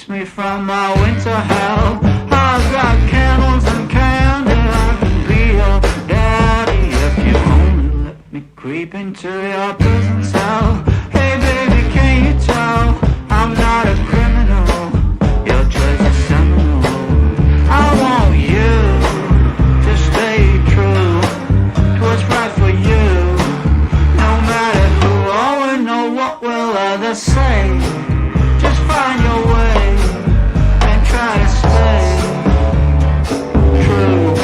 me from my winter hell. I've got candles and candy, I can be your daddy if you only let me creep into your prison cell. Hey baby, can you tell I'm not a criminal? Your choice is seminal. I want you to stay true to what's right for you. No matter who or know what will others say, just find your way and try to stay true.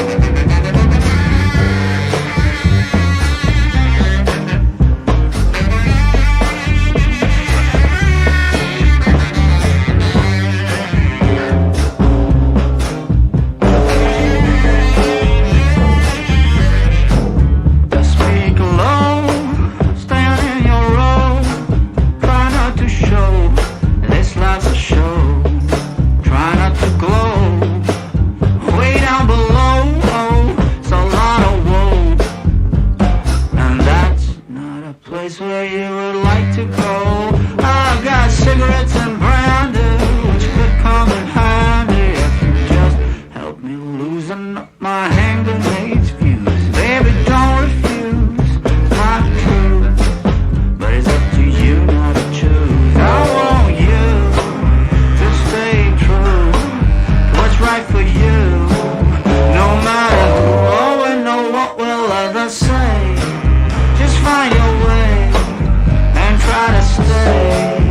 Just speak low, stand in your row, try not to show this life's a show. Try not to glow way down below. Oh, it's a lot of woe, and that's not a place where you would like to go. I've got cigarettes and brandy, which could come in handy if you just help me loosen up my hand grenades fuse. Baby, don't refuse my truth, but it's up to you now to choose. I want you to stay true to what's right for you. No matter who or know what will others say, just find your way and try to stay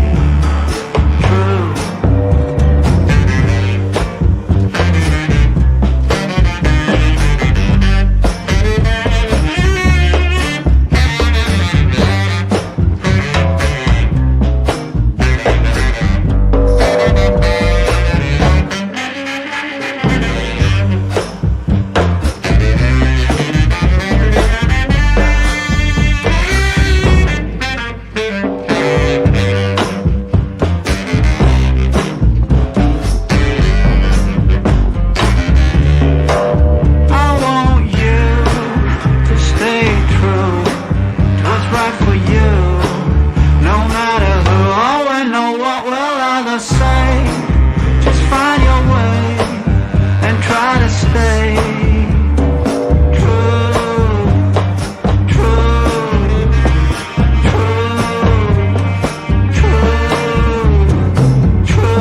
true. I want you to stay true to what's right for you. No matter who or know what will others say, just find your way and try to stay true, true, true, true, true, true,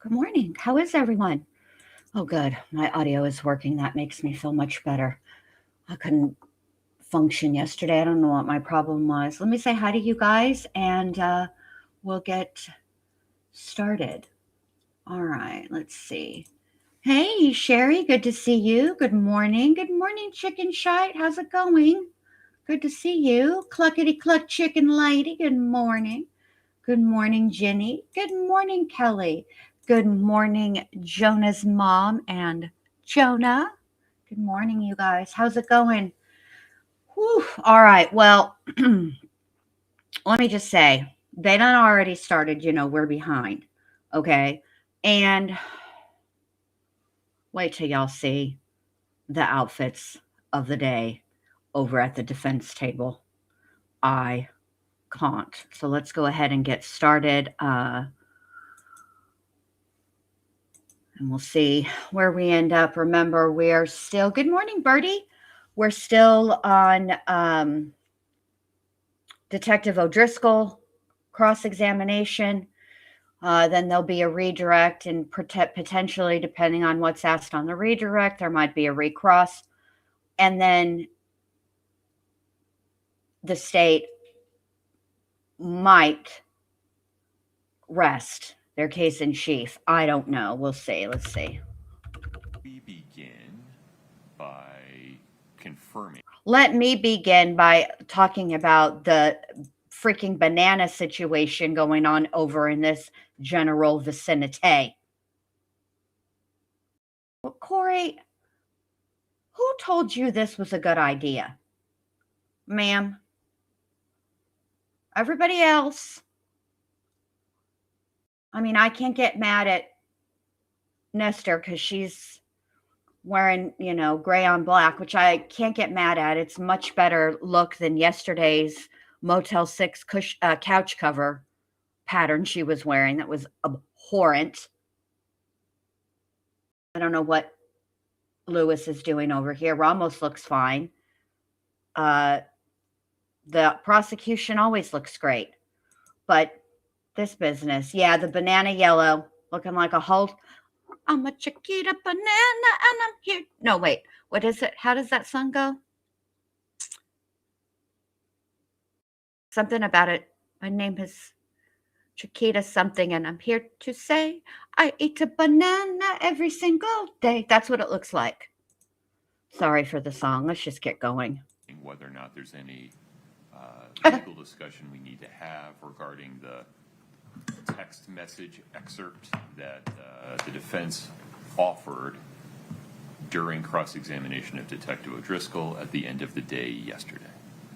Good morning. How is everyone? Oh, good. My audio is working. That makes me feel much better. I couldn't function yesterday. I don't know what my problem was. Let me say hi to you guys and we'll get started. All right, let's see. Hey, Sherry, good to see you. Good morning. Good morning, Chicken Shite. How's it going? Good to see you. Cluckety cluck chicken lady. Good morning. Good morning, Jenny. Good morning, Kelly. Good morning, Jonah's mom and Jonah. Good morning, you guys. How's it going? Whew. All right. Well, let me just say, they done already started, we're behind. Okay. And wait till y'all see the outfits of the day over at the defense table. I can't. So let's go ahead and get started. And we'll see where we end up. Remember, we're still, good morning, Birdie. We're still on Detective O'Driscoll cross-examination. Then there'll be a redirect, and potentially, depending on what's asked on the redirect, there might be a recross. And then the state might rest their case in chief. I don't know. We'll see. Let's see. We begin by confirming. Let me begin by talking about the freaking banana situation going on over in this general vicinity. Well, Kouri, who told you this was a good idea? Ma'am? Everybody else? I mean, I can't get mad at Nestor because she's wearing, gray on black, which I can't get mad at. It's much better look than yesterday's Motel 6 couch cover pattern she was wearing. That was abhorrent. I don't know what Lewis is doing over here. Ramos looks fine. The prosecution always looks great. But this business, yeah, the banana yellow, looking like a Hulk. I'm a Chiquita banana and I'm here. No, wait. What is it? How does that song go? Something about it. My name is Chiquita something and I'm here to say I eat a banana every single day. That's what it looks like. Sorry for the song. Let's just get going. Whether or not there's any legal discussion we need to have regarding the text message excerpt that the defense offered during cross-examination of Detective O'Driscoll at the end of the day yesterday.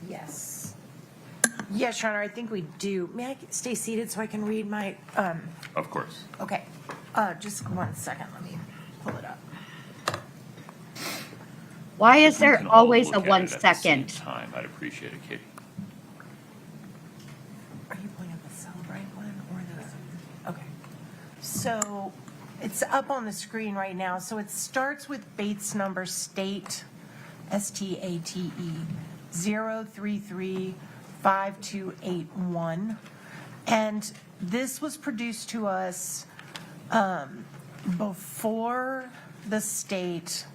Yes. Yes, Your Honor, I think we do. May I stay seated so I can read my... Of course. Okay. Just 1 second. Let me pull it up. Why is there always a look at 1 it at the same second? time. I'd appreciate it, Katie. Are you pulling up the Celebrate one or the... Okay. So it's up on the screen right now. So it starts with Bates number state, STATE, 0335281. And this was produced to us before the state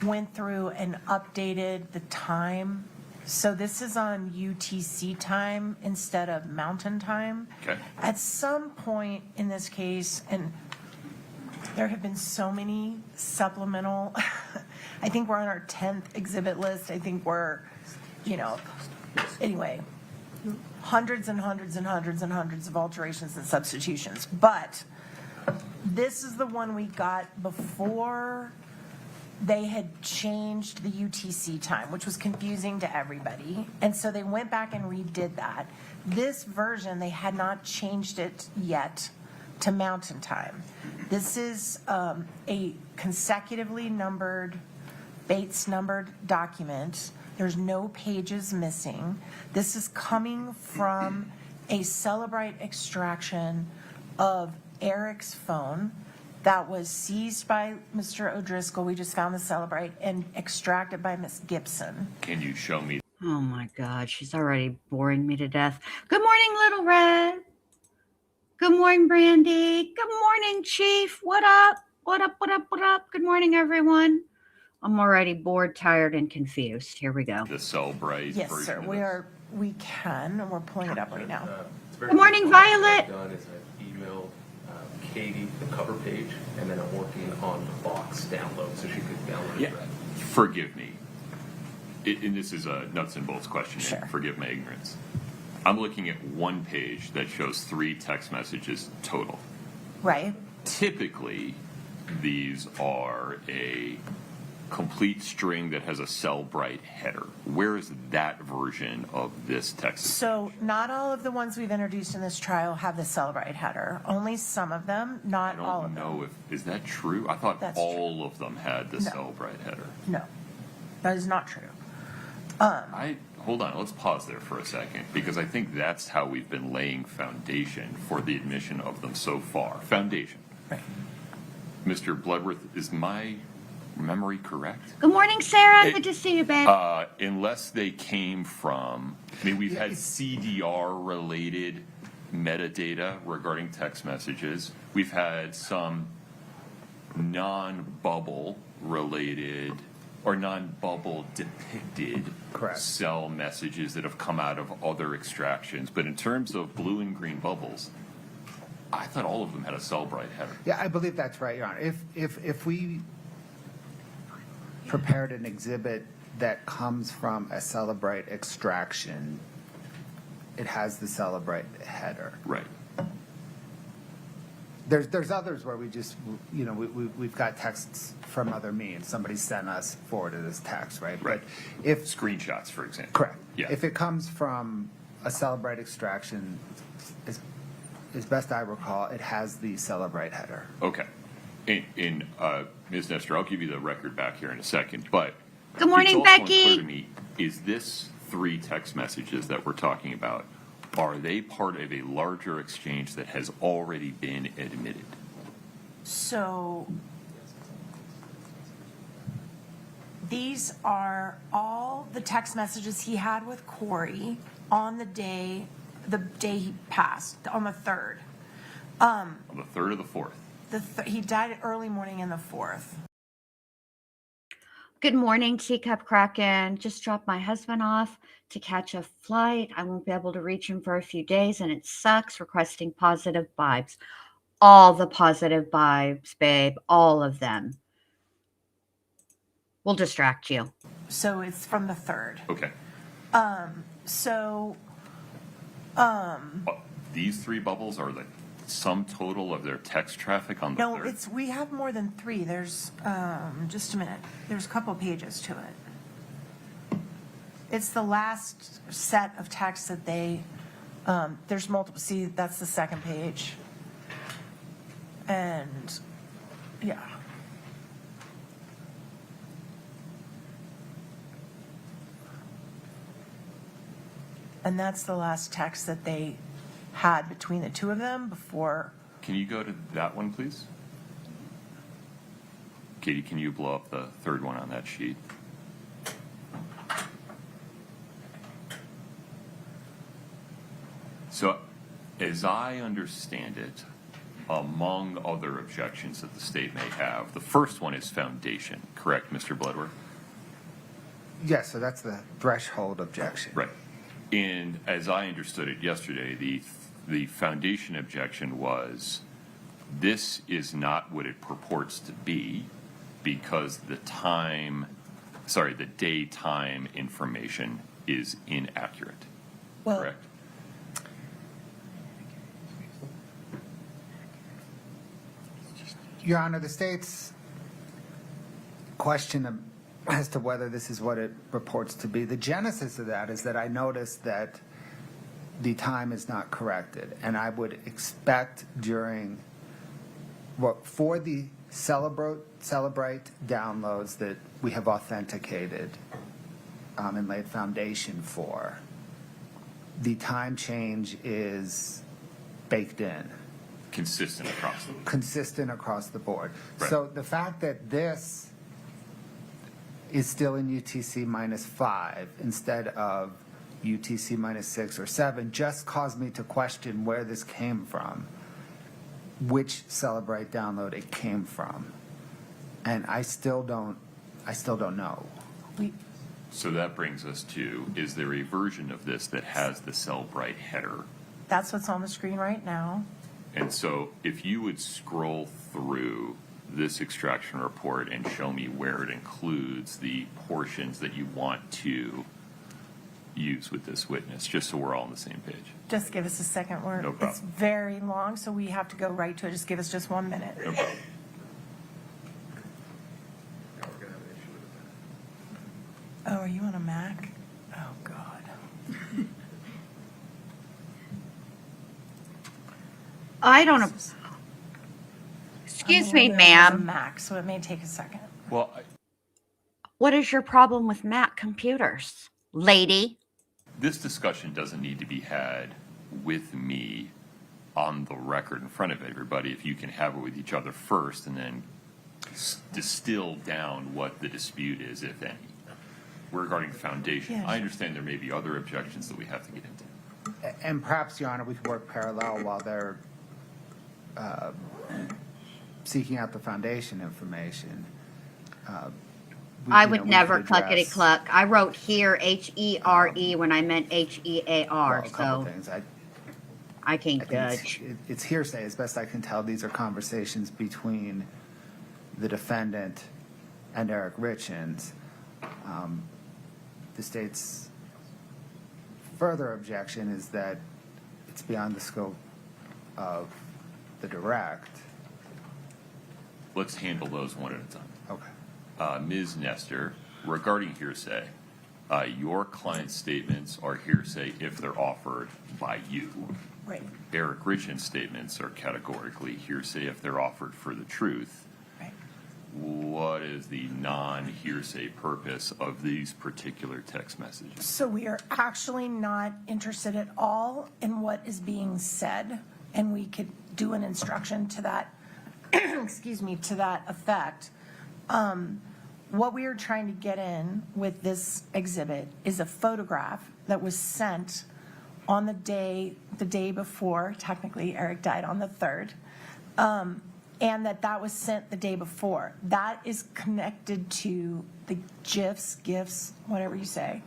went through and updated the time. So this is on UTC time instead of Mountain Time. Okay. At some point in this case, and there have been so many supplemental, I think we're on our 10th exhibit list. I think we're, anyway, hundreds and hundreds and hundreds and hundreds of alterations and substitutions. But this is the one we got before they had changed the UTC time, which was confusing to everybody. And so they went back and redid that. This version, they had not changed it yet to Mountain Time. This is a consecutively numbered, Bates numbered document. There's no pages missing. This is coming from a Celebrite extraction of Eric's phone that was seized by Mr. O'Driscoll. We just found the Celebrite and extracted by Miss Gibson. Can you show me? Oh my God, she's already boring me to death. Good morning, Little Red. Good morning, Brandy. Good morning, Chief. What up? What up, what up, what up? Good morning, everyone. I'm already bored, tired, and confused. Here we go. The Cellbrite Yes, version sir. of We can, and we're pulling it up right now. Good morning, Violet. What I've done is I've emailed Katie the cover page, and then I'm working on the box download so she could download Yeah. it. Forgive me. And this is a nuts and bolts question. Sure. Forgive my ignorance. I'm looking at one page that shows 3 text messages total. Right? Typically, these are a complete string that has a Cellbrite header. Where is that version of this text? So not all of the ones we've introduced in this trial have the Celebrite header. Only some of them, I not all don't of them. know if is that true. I thought That's all of them had the No. Cellbrite header. No, that is not true. Hold on, let's pause there for a second, because I think that's how we've been laying foundation for the admission of them so far. Foundation. Right. Mr. Bloodworth, is my memory correct? Good morning, Sarah. Good to see you, babe. Unless they came from, we've had CDR-related metadata regarding text messages. We've had some non-bubble related or non-bubble depicted cell messages that have come out of other extractions. But in terms of blue and green bubbles, I thought all of them had a Cellbrite header. Yeah, I believe that's right, Your Honor. If we prepared an exhibit that comes from a Celebrite extraction, it has the Celebrite header. Right. There's others where we just, we've got texts from other means. Somebody sent us forwarded this text, right? Right. But if Screenshots, for example. correct, Yeah. if it comes from a Celebrite extraction, as best I recall, it has the Celebrate header. Okay. And Ms. Nestor, I'll give you the record back here in a second, but Good morning, it's also Becky. unclear to me, is this 3 text messages that we're talking about, are they part of a larger exchange that has already been admitted? So these are all the text messages he had with Kouri on the day he passed, on the 3rd. On the 3rd or the 4th? He died early morning in the 4th. Good morning, Teacup Kraken. Just dropped my husband off to catch a flight. I won't be able to reach him for a few days, and it sucks. Requesting positive vibes. All the positive vibes, babe. All of them. We'll distract you. So it's from the 3rd. Okay. So These 3 bubbles are the sum total of their text traffic on the no, 3rd? we have more than 3. There's just a minute. There's a couple pages to it. It's the last set of texts that they. There's multiple. See, that's the 2nd page. And yeah. And that's the last text that they had between the 2 of them before. Can you go to that one, please? Katie, can you blow up the 3rd one on that sheet? So, as I understand it, among other objections that the state may have, the first one is foundation, correct, Mr. Bloodworth? Yes, so that's the threshold objection. Right. And as I understood it yesterday, the foundation objection was, this is not what it purports to be because the daytime information is inaccurate. Well, Correct? Your Honor, the state's question as to whether this is what it purports to be, the genesis of that is that I noticed that the time is not corrected, and I would expect for the Celebrate downloads that we have authenticated and laid foundation for, the time change is baked in. Consistent across the board. Consistent across the board. Right. So the fact that this is still in UTC -5 instead of UTC -6 or 7 just caused me to question where this came from, which Celebrate download it came from, and I still don't know. So that brings us to, is there a version of this that has the Celebrate header? that's what's on the screen right now. And so if you would scroll through this extraction report and show me where it includes the portions that you want to use with this witness, just so we're all on the same page. Just give us a second. No problem. It's very long, so we have to go right to it. Just give us just 1 minute. No problem. Now we're going to have an issue with it. Oh, are you on a Mac? Oh, God. I don't know. Excuse me, I'm on a ma'am. Mac, so it may take a second. Well, What is your problem with Mac computers, lady? this discussion doesn't need to be had with me on the record in front of everybody. If you can have it with each other first and then distill down what the dispute is, if any, regarding foundation. Yeah, I sure. understand there may be other objections that we have to get into. And perhaps, Your Honor, we could work parallel while they're seeking out the foundation information. I would never cluckety cluck. I wrote here HERE when I meant HEAR. A couple So things. I can't I think judge. it's hearsay, as best I can tell. These are conversations between the defendant and Eric Richins. The state's further objection is that it's beyond the scope of the direct. Let's handle those one at a time. Okay. Ms. Nestor, regarding hearsay, Your client's statements are hearsay if they're offered by you. Right, Eric Richins' statements are categorically hearsay if they're offered for the truth. right. What is the non-hearsay purpose of these particular text messages? So we are actually not interested at all in what is being said, and we could do an instruction to that, excuse me, to that effect. What we are trying to get in with this exhibit is a photograph that was sent on the day before. Technically, Eric died on the 3rd. And that was sent the day before. That is connected to the GIFs, whatever you say,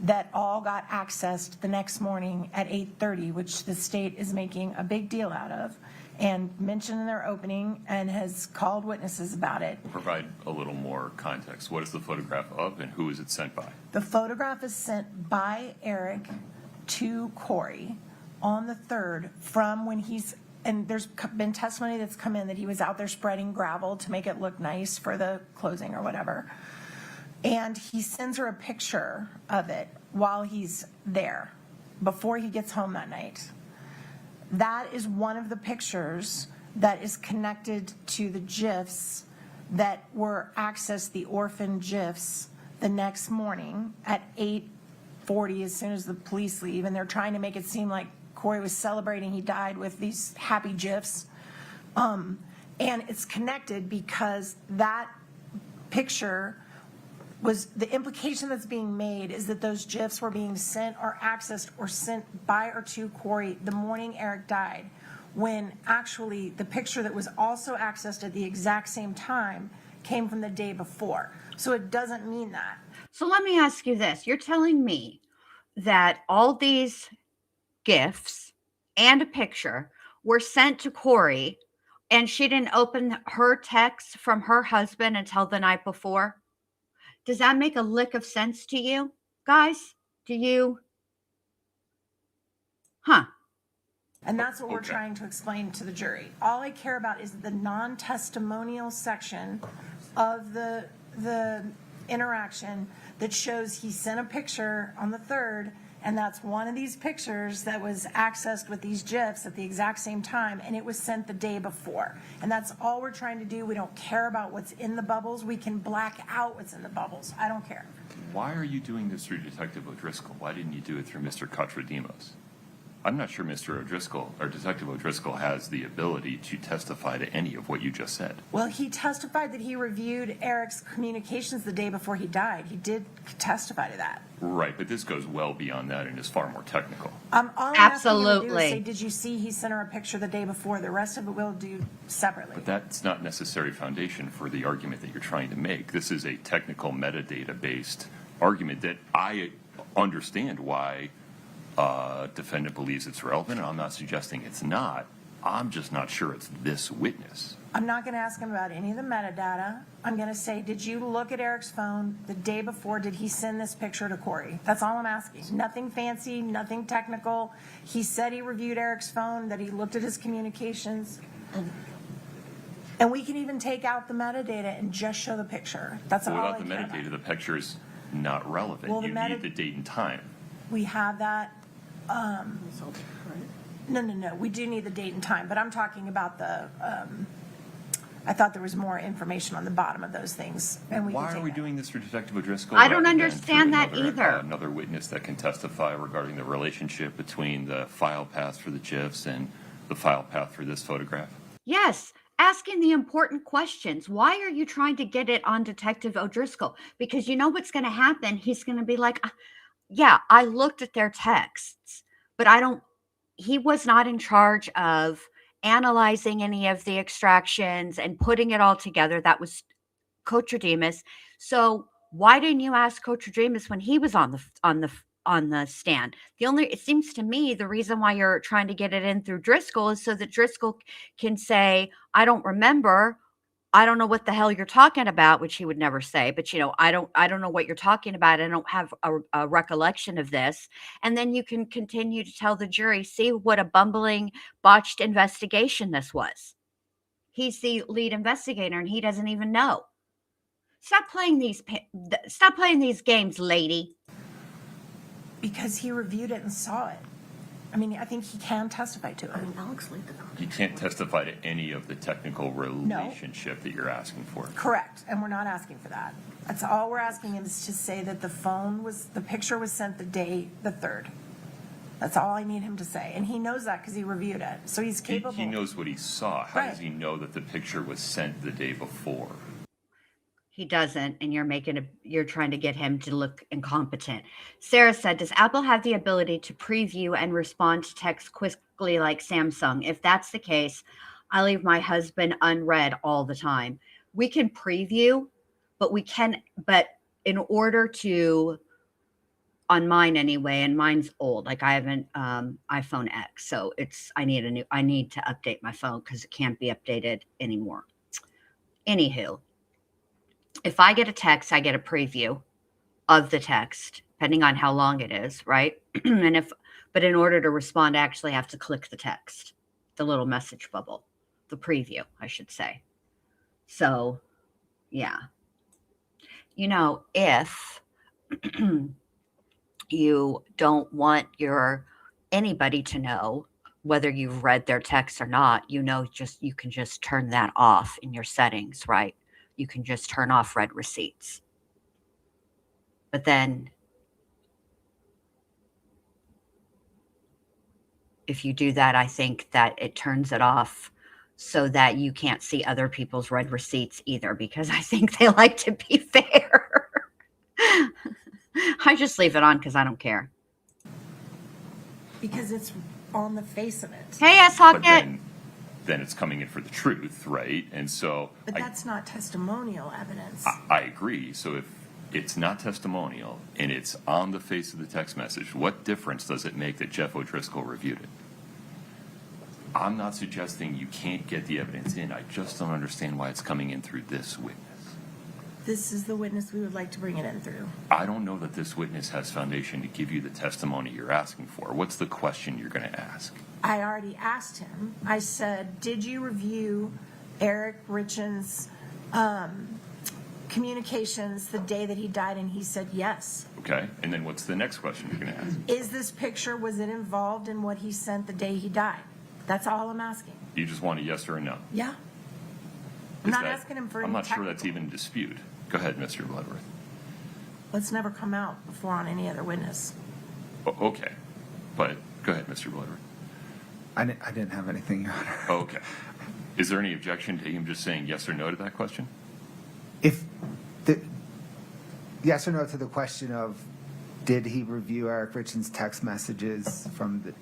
that all got accessed the next morning at 8:30, which the state is making a big deal out of and mentioned in their opening and has called witnesses about it. Provide a little more context. What is the photograph of and who is it sent by? The photograph is sent by Eric to Kouri on the 3rd from when and there's been testimony that's come in that he was out there spreading gravel to make it look nice for the closing or whatever. And he sends her a picture of it while he's there, before he gets home that night. That is one of the pictures that is connected to the GIFs that were accessed, the orphan GIFs, the next morning at 8:40 as soon as the police leave. And they're trying to make it seem like Kouri was celebrating he died with these happy GIFs. And it's connected because that picture was, the implication that's being made is that those GIFs were being sent or accessed or sent by or to Kouri the morning Eric died, when actually the picture that was also accessed at the exact same time came from the day before. So it doesn't mean that. So let me ask you this. You're telling me that all these gifts and a picture were sent to Kouri and she didn't open her text from her husband until the night before? Does that make a lick of sense to you, guys? Do you? Huh. And that's what we're Okay. trying to explain to the jury. All I care about is the non-testimonial section of the interaction that shows he sent a picture on the 3rd, and that's one of these pictures that was accessed with these GIFs at the exact same time, and it was sent the day before. And that's all we're trying to do. We don't care about what's in the bubbles. We can black out what's in the bubbles. I don't care. Why are you doing this through Detective O'Driscoll? Why didn't you do it through Mr. Katradimos? I'm not sure Mr. O'Driscoll or Detective O'Driscoll has the ability to testify to any of what you just said. Well, he testified that he reviewed Eric's communications the day before he died. He did testify to that. Right, but this goes well beyond that and is far more technical. All I'm asking you to do Absolutely. is say, did you see he sent her a picture the day before? The rest of it we'll do separately. But that's not necessary foundation for the argument that you're trying to make. This is a technical metadata-based argument that I understand why defendant believes it's relevant, and I'm not suggesting it's not. I'm just not sure it's this witness. I'm not going to ask him about any of the metadata. I'm going to say, did you look at Eric's phone the day before? Did he send this picture to Kouri? That's all I'm asking. Nothing fancy, nothing technical. He said he reviewed Eric's phone, that he looked at his communications. And we can even take out the metadata and just show the picture. That's all I Without the care metadata, about. the picture is not relevant. Well, the You need the date and time. We have that. No. We do need the date and time, but I'm talking about the, I thought there was more information on the bottom of those things. And we Why can are take we that. doing this for Detective O'Driscoll? I don't rather than understand through that either. Another witness that can testify regarding the relationship between the file path for the GIFs and the file path for this photograph? Yes. Asking the important questions. Why are you trying to get it on Detective O'Driscoll? Because you know what's going to happen? He's going to be like, yeah, I looked at their texts, but he was not in charge of analyzing any of the extractions and putting it all together. That was Kouri. So why didn't you ask Kouri when he was on the stand? It seems to me the reason why you're trying to get it in through Driscoll is so that Driscoll can say, I don't remember. I don't know what the hell you're talking about, which he would never say, but I don't know what you're talking about. I don't have a recollection of this. And then you can continue to tell the jury, see what a bumbling, botched investigation this was. He's the lead investigator and he doesn't even know. Stop playing these games, lady. Because he reviewed it and saw it. I mean, I think he can testify to it. Alex laid the foundation. You can't testify to any of the technical relationship that you're asking for. Correct, and we're not asking for that. That's all we're asking him is to say that the picture was sent the 3rd. That's all I need him to say, and he knows that because he reviewed it, so he's capable. He knows what he saw. How Right. does he know that the picture was sent the day before? He doesn't, and you're trying to get him to look incompetent. Sarah said, does Apple have the ability to preview and respond to text quickly like Samsung? If that's the case, I leave my husband unread all the time. We can preview, but in order to, on mine anyway, and mine's old, like I have an iPhone X, so I need to update my phone because it can't be updated anymore. Anywho, if I get a text, I get a preview of the text, depending on how long it is, right? But in order to respond, I actually have to click the text, the little message bubble, the preview, I should say. So, yeah. If you don't want anybody to know whether you've read their text or not, you can just turn that off in your settings, right? You can just turn off read receipts. But then if you do that, I think that it turns it off so that you can't see other people's read receipts either, because I think they like to be fair. I just leave it on because I don't care. Because it's on the face of it. Hey, But S-Hocket. then it's coming in for the truth, right? And so But that's not testimonial evidence. I agree. So if it's not testimonial and it's on the face of the text message, what difference does it make that Jeff O'Driscoll reviewed it? I'm not suggesting you can't get the evidence in. I just don't understand why it's coming in through this witness. This is the witness we would like to bring it in through. I don't know that this witness has foundation to give you the testimony you're asking for. What's the question you're going to ask? I already asked him. I said, did you review Eric Richins' communications the day that he died? And he said yes. Okay. And then what's the next question you're going to ask? Is this picture, was it involved in what he sent the day he died? That's all I'm asking. You just want a yes or a no? Yeah. I'm Is not that- asking him for I'm any not sure that's technical. even in dispute. Go ahead, Mr. Bloodworth. Let's never come out before on any other witness. Okay. But go ahead, Mr. Bloodworth. I didn't have anything, Your Honor. Okay. Is there any objection to him just saying yes or no to that question? Yes or no to the question of, did he review Eric Richins' text messages from the?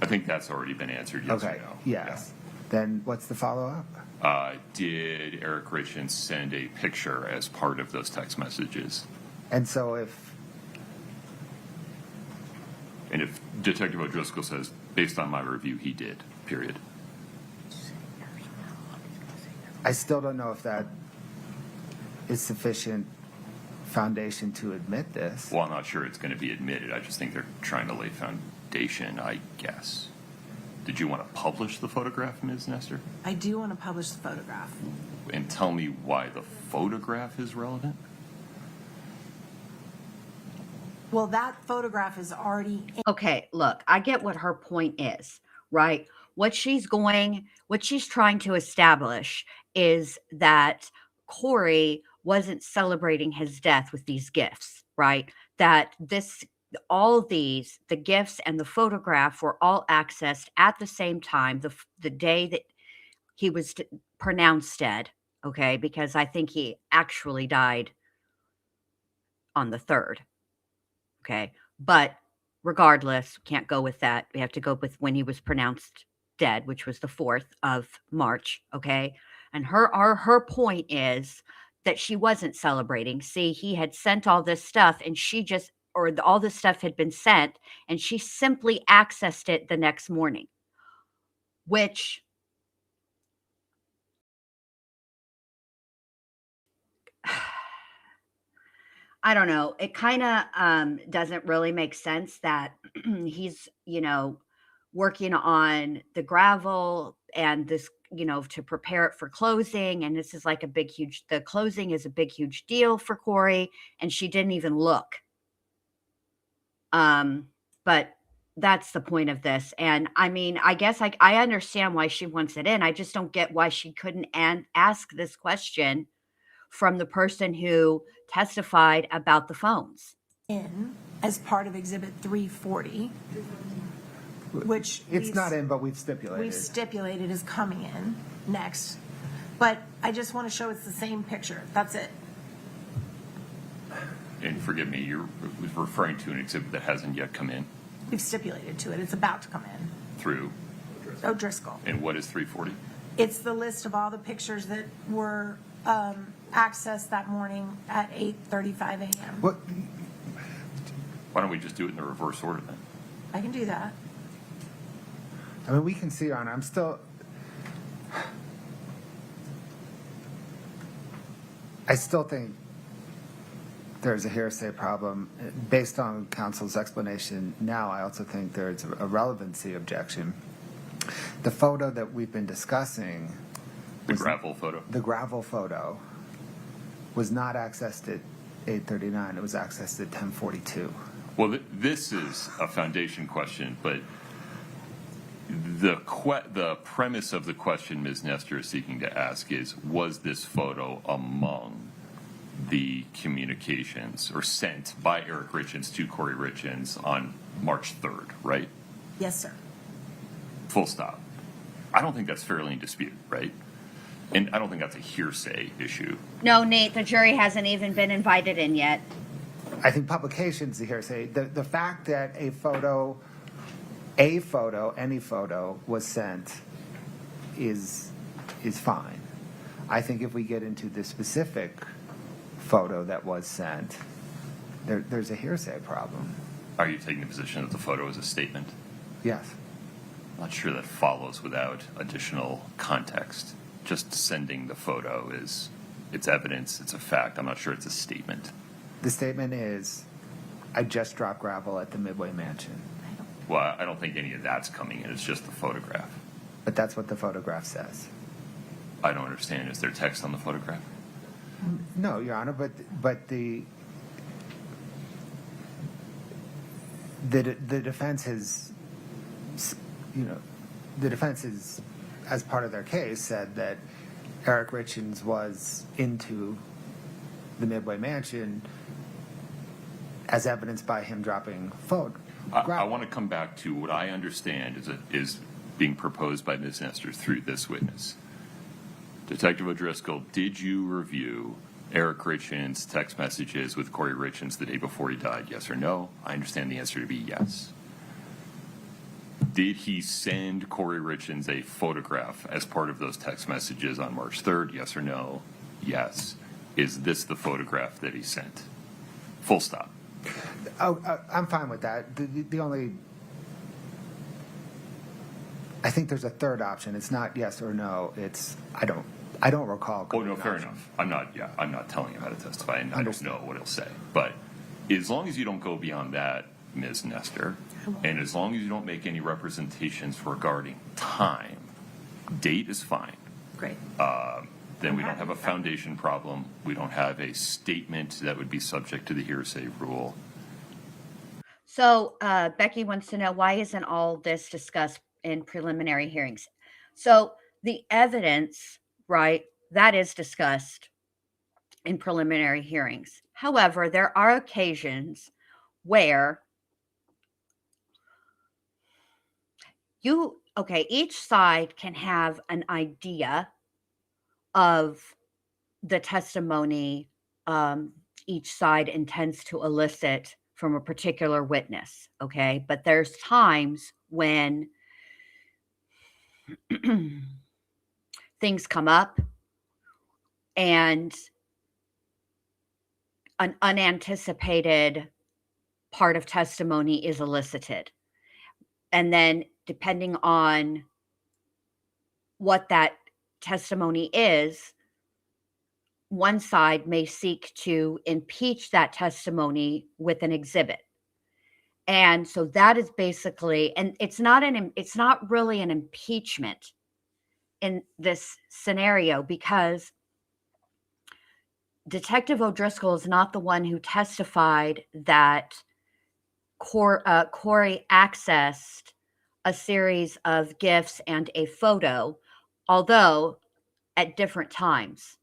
I think that's already been answered, yes Okay, or no. yes. Then what's the follow-up? Did Eric Richins send a picture as part of those text messages? And so if, And if Detective O'Driscoll says, based on my review, he did, period. I still don't know if that is sufficient foundation to admit this. Well, I'm not sure it's going to be admitted. I just think they're trying to lay foundation, I guess. Did you want to publish the photograph, Ms. Nestor? I do want to publish the photograph. And tell me why the photograph is relevant? Well, that photograph is already in. Okay, look, I get what her point is, right? What she's trying to establish is that Kouri wasn't celebrating his death with these gifts, right? That the gifts and the photograph were all accessed at the same time, the day that he was pronounced dead, okay? Because I think he actually died on the 3rd, okay? But regardless, can't go with that. We have to go with when he was pronounced dead, which was the 4th of March, okay? And her point is that she wasn't celebrating. See, he had sent all this stuff and all this stuff had been sent and she simply accessed it the next morning, which I don't know. It kind of doesn't really make sense that he's, working on the gravel and this to prepare it for closing. And this is like the closing is a big, huge deal for Kouri. And she didn't even look. But that's the point of this. And I mean, I guess I understand why she wants it in. I just don't get why she couldn't ask this question from the person who testified about the phones. In as part of Exhibit 340, which It's not in, but we've stipulated. we've stipulated is coming in next. But I just want to show it's the same picture. That's it. And forgive me, you're referring to an exhibit that hasn't yet come in We've stipulated to it. It's about to come in. through, O'Driscoll. and what is 340? It's the list of all the pictures that were accessed that morning at 8:35 a.m. What, Why don't we just do it in the reverse order then? I can do that. I mean, we can see, Your Honor, I still think there's a hearsay problem. Based on counsel's explanation now, I also think there's a relevancy objection. The photo that we've been discussing, The gravel photo? the gravel photo, was not accessed at 8:39. It was accessed at 10:42. Well, this is a foundation question, but the premise of the question Ms. Nestor is seeking to ask is, was this photo among the communications or sent by Eric Richins to Kouri Richins on March 3rd, right? Yes, sir. Full stop. I don't think that's fairly in dispute, right? And I don't think that's a hearsay issue. No, Nate, the jury hasn't even been invited in yet. I think publication's the hearsay. The fact that any photo was sent is fine. I think if we get into the specific photo that was sent, there's a hearsay problem. Are you taking the position that the photo is a statement? Yes. I'm not sure that follows without additional context. Just sending the photo it's evidence, it's a fact. I'm not sure it's a statement. The statement is, I just dropped gravel at the Midway Mansion. Well, I don't think any of that's coming in. It's just the photograph. But that's what the photograph says. I don't understand. Is there text on the photograph? No, Your Honor, but the defense has, the defense is, as part of their case, said that Eric Richins was into the Midway Mansion as evidenced by him dropping I want to come back to what I understand is being proposed by Ms. Nestor through this witness. Detective O'Driscoll, did you review Eric Richins' text messages with Kouri Richins the day before he died, yes or no? I understand the answer to be yes. Did he send Kouri Richins a photograph as part of those text messages on March 3rd, yes or no? Yes. Is this the photograph that he sent? Full stop. Oh, I'm fine with that. The only, I think there's a third option. It's not yes or no. It's I don't recall. Oh no, fair enough. I'm not telling him how to testify, and I don't know what he'll say. But as long as you don't go beyond that, Ms. Nestor, and as long as you don't make any representations regarding time, date is fine. Great. Then we don't have a foundation problem. We don't have a statement that would be subject to the hearsay rule. So Becky wants to know, why isn't all this discussed in preliminary hearings? So the evidence, right, that is discussed in preliminary hearings. However, there are occasions where each side can have an idea of the testimony each side intends to elicit from a particular witness, okay? But there's times when things come up and an unanticipated part of testimony is elicited. And then depending on what that testimony is, one side may seek to impeach that testimony with an exhibit. And so that is basically, and it's not really an impeachment in this scenario because Detective O'Driscoll is not the one who testified that Kouri accessed a series of gifts and a photo, although at different times.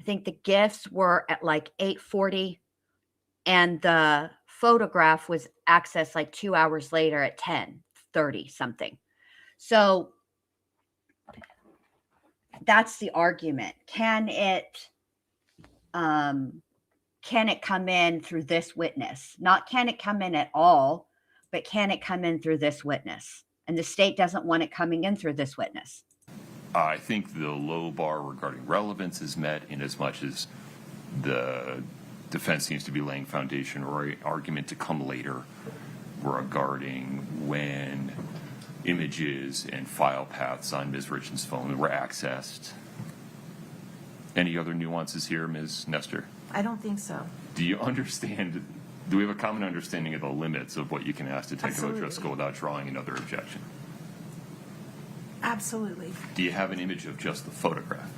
I think the gifts were at like 8:40 and the photograph was accessed like 2 hours later at 10:30 something. So that's the argument. Can it come in through this witness? Not can it come in at all, but can it come in through this witness? And the state doesn't want it coming in through this witness. I think the low bar regarding relevance is met in as much as the defense seems to be laying foundation or argument to come later regarding when images and file paths on Ms. Richins' phone were accessed. Any other nuances here, Ms. Nestor? I don't think so. Do you understand, do we have a common understanding of the limits of what you can ask Detective Absolutely. O'Driscoll without drawing another objection? Absolutely. Do you have an image of just the photograph?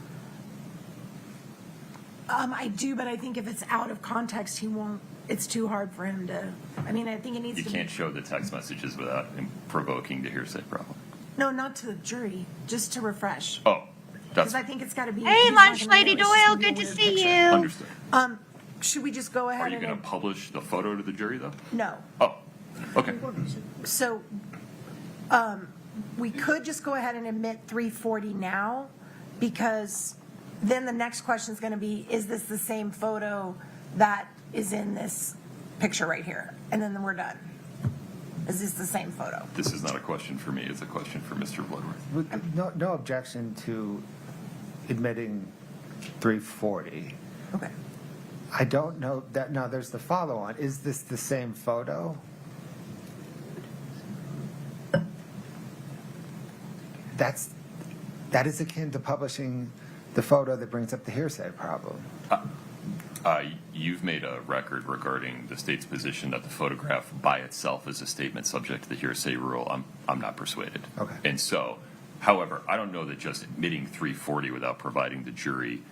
I do, but I think if it's out of context, he won't, it's too hard for him to, I mean, I think it needs You to can't be. show the text messages without provoking the hearsay problem. No, not to the jury, just to refresh. Oh, Because that's I think it's got to be. Hey, he's not Lunch gonna Lady know, it's just Doyle, gonna be a good to weird see picture. you. understood. Should we just go ahead Are you and? going to publish the photo to the jury, though? No. Oh, okay. So, we could just go ahead and admit 340 now, because then the next question is going to be, is this the same photo that is in this picture right here? And then we're done. Is this the same photo? This is not a question for me, it's a question for Mr. Bloodworth. No objection to admitting 340. Okay. I don't know that, now there's the follow-on. Is this the same photo? That is akin to publishing the photo that brings up the hearsay problem. You've made a record regarding the state's position that the photograph by itself is a statement subject to the hearsay rule. I'm not persuaded. Okay. And so, however, I don't know that just admitting 340 without providing the jury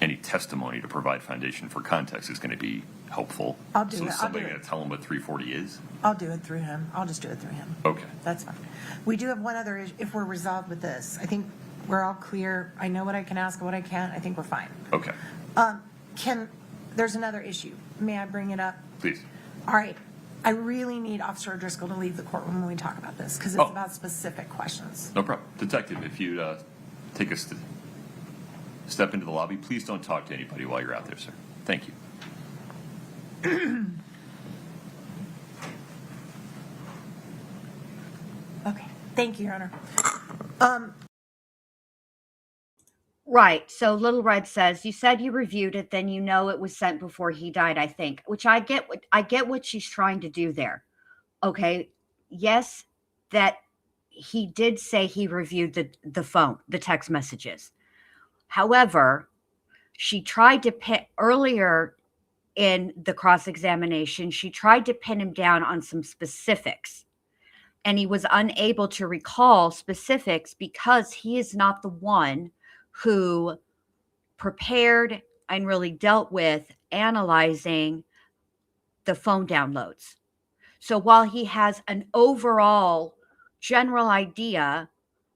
any testimony to provide foundation for context is going to be helpful. I'll do so it. is I'll somebody do going it. to tell them what 340 is? I'll do it through him. I'll just do it through him. Okay. That's fine. We do have one other issue, if we're resolved with this. I think we're all clear. I know what I can ask and what I can't. I think we're fine. Okay. There's another issue. May I bring it up? Please. All right. I really need Officer O'Driscoll to leave the courtroom when we talk about this, because it's Oh. about specific questions. No problem. Detective, if you'd take us to step into the lobby, please don't talk to anybody while you're out there, sir. Thank you. Okay. Thank you, Your Honor. Right. So Little Red says, you said you reviewed it, then you know it was sent before he died, I think, which I get what she's trying to do there. Okay. Yes, that he did say he reviewed the phone, the text messages. However, she tried to pin earlier in the cross-examination, she tried to pin him down on some specifics. And he was unable to recall specifics because he is not the one who prepared and really dealt with analyzing the phone downloads. So while he has an overall general idea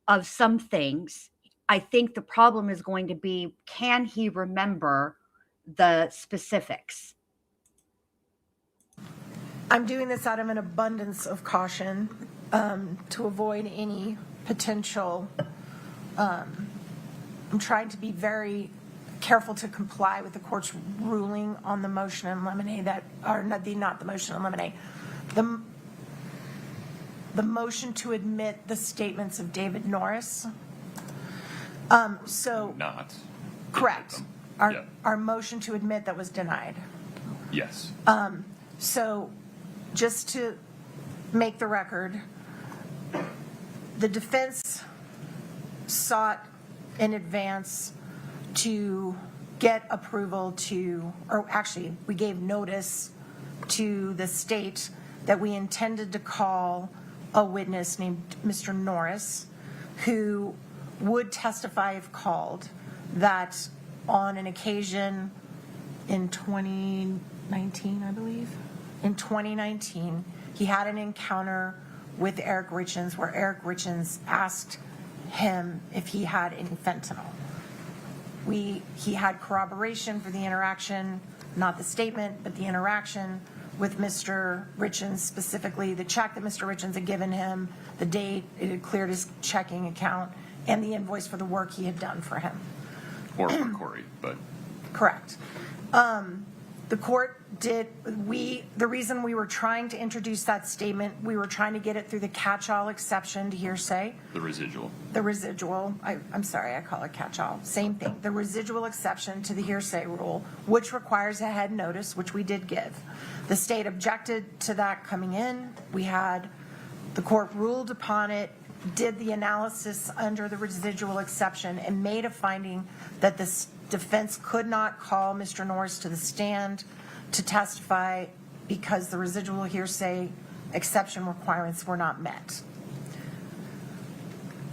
of some things, I think the problem is going to be, can he remember the specifics? I'm doing this out of an abundance of caution to avoid any potential. I'm trying to be very careful to comply with the court's ruling on the motion in limine not the motion in limine. The motion to admit the statements of David Norris. Not. Correct. Yeah. Our motion to admit that was denied. Yes. So just to make the record, the defense sought in advance to get approval we gave notice to the state that we intended to call a witness named Mr. Norris, who would testify if called that on an occasion in 2019, I believe, in 2019, he had an encounter with Eric Richins where Eric Richins asked him if he had any fentanyl. He had corroboration for the interaction, not the statement, but the interaction with Mr. Richins, specifically the check that Mr. Richins had given him, the date it had cleared his checking account, and the invoice for the work he had done for him. Or for Kouri, but Correct. The court the reason we were trying to introduce that statement, we were trying to get it through the catch-all exception to hearsay. the residual. The residual, I'm sorry, I call it catch-all, same thing. The residual exception to the hearsay rule, which requires a head notice, which we did give. The state objected to that coming in. The court ruled upon it, did the analysis under the residual exception, and made a finding that the defense could not call Mr. Norris to the stand to testify because the residual hearsay exception requirements were not met.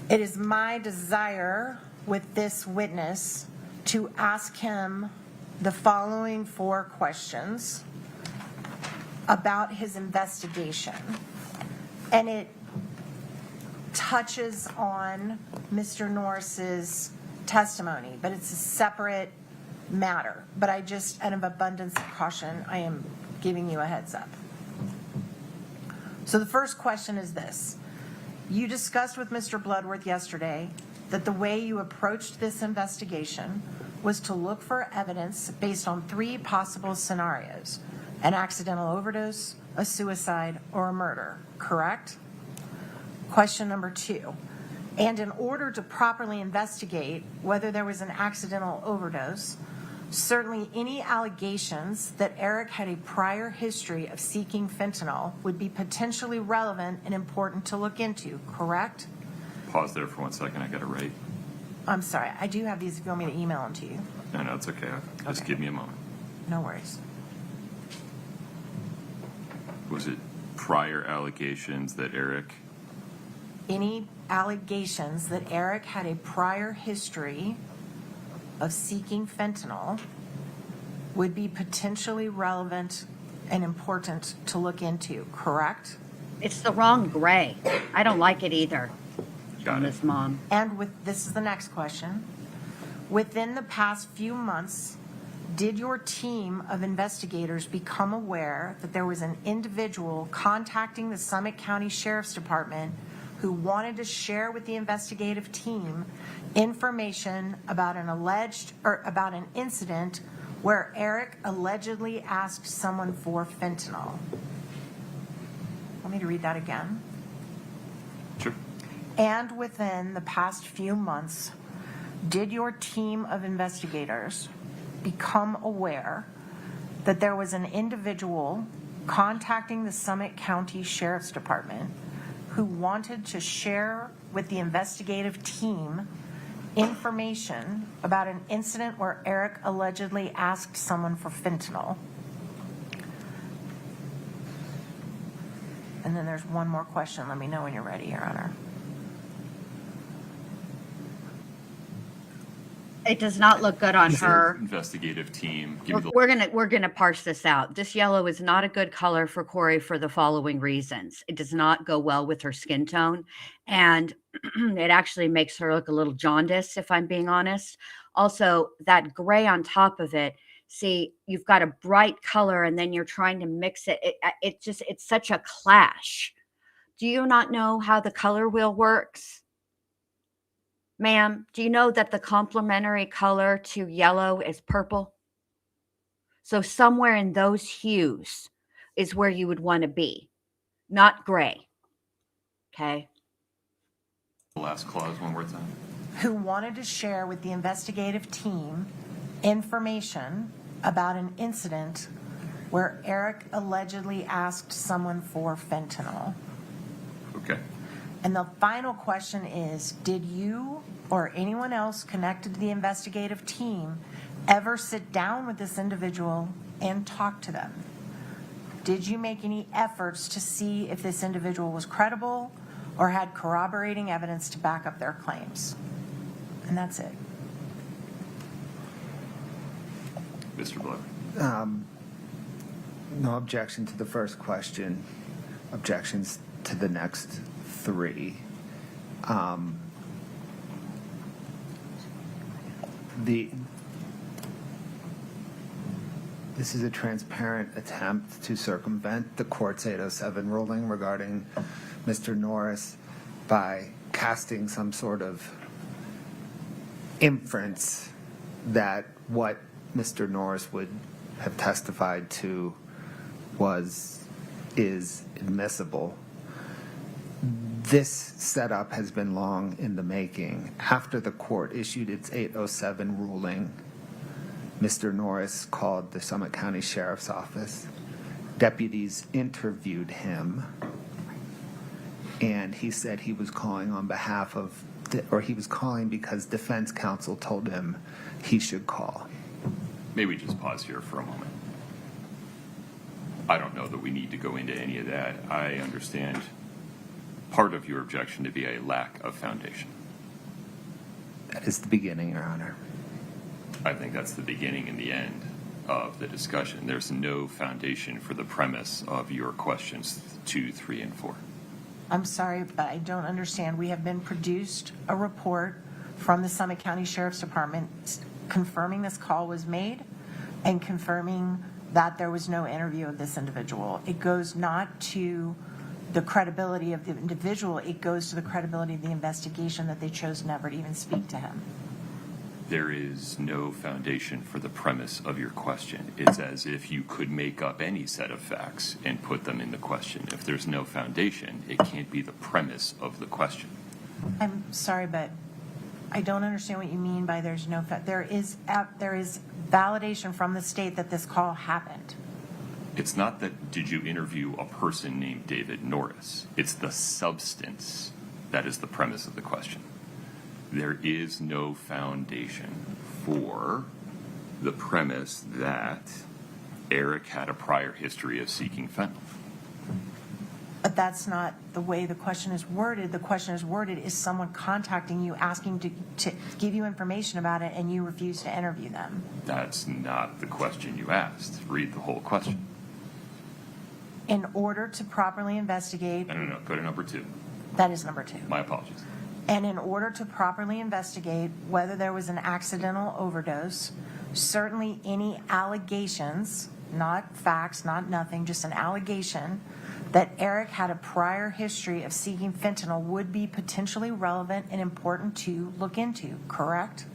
It is my desire with this witness to ask him the following 4 questions about his investigation. And it touches on Mr. Norris's testimony, but it's a separate matter. But I just, out of abundance of caution, I am giving you a heads up. So the first question is this. You discussed with Mr. Bloodworth yesterday that the way you approached this investigation was to look for evidence based on 3 possible scenarios: an accidental overdose, a suicide, or a murder, correct? Question number 2. And in order to properly investigate whether there was an accidental overdose, certainly any allegations that Eric had a prior history of seeking fentanyl would be potentially relevant and important to look into, correct? Pause there for 1 second. I got to write. I'm sorry, I do have these if you want me to email them to you. No, it's okay. Just Okay. give me a moment. No worries. Was it prior allegations that Eric? Any allegations that Eric had a prior history of seeking fentanyl would be potentially relevant and important to look into, correct? It's the wrong gray. I don't like it either. Got it. Miss Mom. And this is the next question. Within the past few months, did your team of investigators become aware that there was an individual contacting the Summit County Sheriff's Department who wanted to share with the investigative team information about about an incident where Eric allegedly asked someone for fentanyl? Want me to read that again? Sure. And within the past few months, did your team of investigators become aware that there was an individual contacting the Summit County Sheriff's Department who wanted to share with the investigative team information about an incident where Eric allegedly asked someone for fentanyl? And then there's one more question. Let me know when you're ready, Your Honor. It does not look good on her. Investigative team. Give me the We're gonna parse this out. This yellow is not a good color for Kouri for the following reasons. It does not go well with her skin tone, and it actually makes her look a little jaundiced, if I'm being honest. Also, that gray on top of it. See, you've got a bright color, and then you're trying to mix it. It's such a clash. Do you not know how the color wheel works? Ma'am, do you know that the complementary color to yellow is purple? So somewhere in those hues is where you would want to be, not gray. Okay? last clause one more time. Who wanted to share with the investigative team information about an incident where Eric allegedly asked someone for fentanyl. Okay. And the final question is, did you or anyone else connected to the investigative team ever sit down with this individual and talk to them? Did you make any efforts to see if this individual was credible or had corroborating evidence to back up their claims? And that's it. Mr. Blood. No objection to the first question. Objections to the next three. This is a transparent attempt to circumvent the court's 807 ruling regarding Mr. Norris by casting some sort of inference that what Mr. Norris would have testified to is admissible. This setup has been long in the making. After the court issued its 807 ruling, Mr. Norris called the Summit County Sheriff's Office. Deputies interviewed him, and he said he was calling on behalf of, or he was calling because defense counsel told him he should call. May we just pause here for a moment? I don't know that we need to go into any of that. I understand part of your objection to be a lack of foundation. That is the beginning, Your Honor. I think that's the beginning and the end of the discussion. There's no foundation for the premise of your questions 2, 3, and 4. I'm sorry, but I don't understand. We have been produced a report from the Summit County Sheriff's Department confirming this call was made and confirming that there was no interview of this individual. It goes not to the credibility of the individual, it goes to the credibility of the investigation that they chose never to even speak to him. There is no foundation for the premise of your question. It's as if you could make up any set of facts and put them in the question. If there's no foundation, it can't be the premise of the question. I'm sorry, but I don't understand what you mean by there's no there is validation from the state that this call happened. It's not that did you interview a person named David Norris. It's the substance that is the premise of the question. There is no foundation for the premise that Eric had a prior history of seeking fentanyl. But that's not the way the question is worded. The question is worded is someone contacting you, asking to give you information about it, and you refuse to interview them. That's not the question you asked. Read the whole question. In order to properly investigate. No. Go to number 2. That is number 2. My apologies. And in order to properly investigate whether there was an accidental overdose, certainly any allegations, not facts, not nothing, just an allegation that Eric had a prior history of seeking fentanyl would be potentially relevant and important to look into, correct?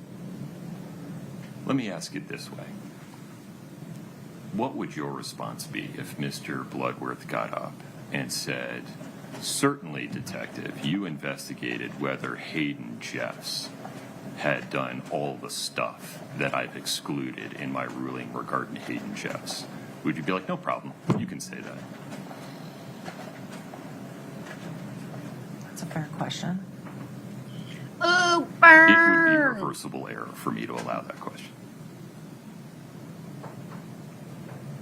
Let me ask it this way. What would your response be if Mr. Bloodworth got up and said, certainly, detective, you investigated whether Hayden Jeffs had done all the stuff that I've excluded in my ruling regarding Hayden Jeffs? Would you be like, no problem, you can say that? That's a fair question. Ooh, It would be burn! reversible error for me to allow that question.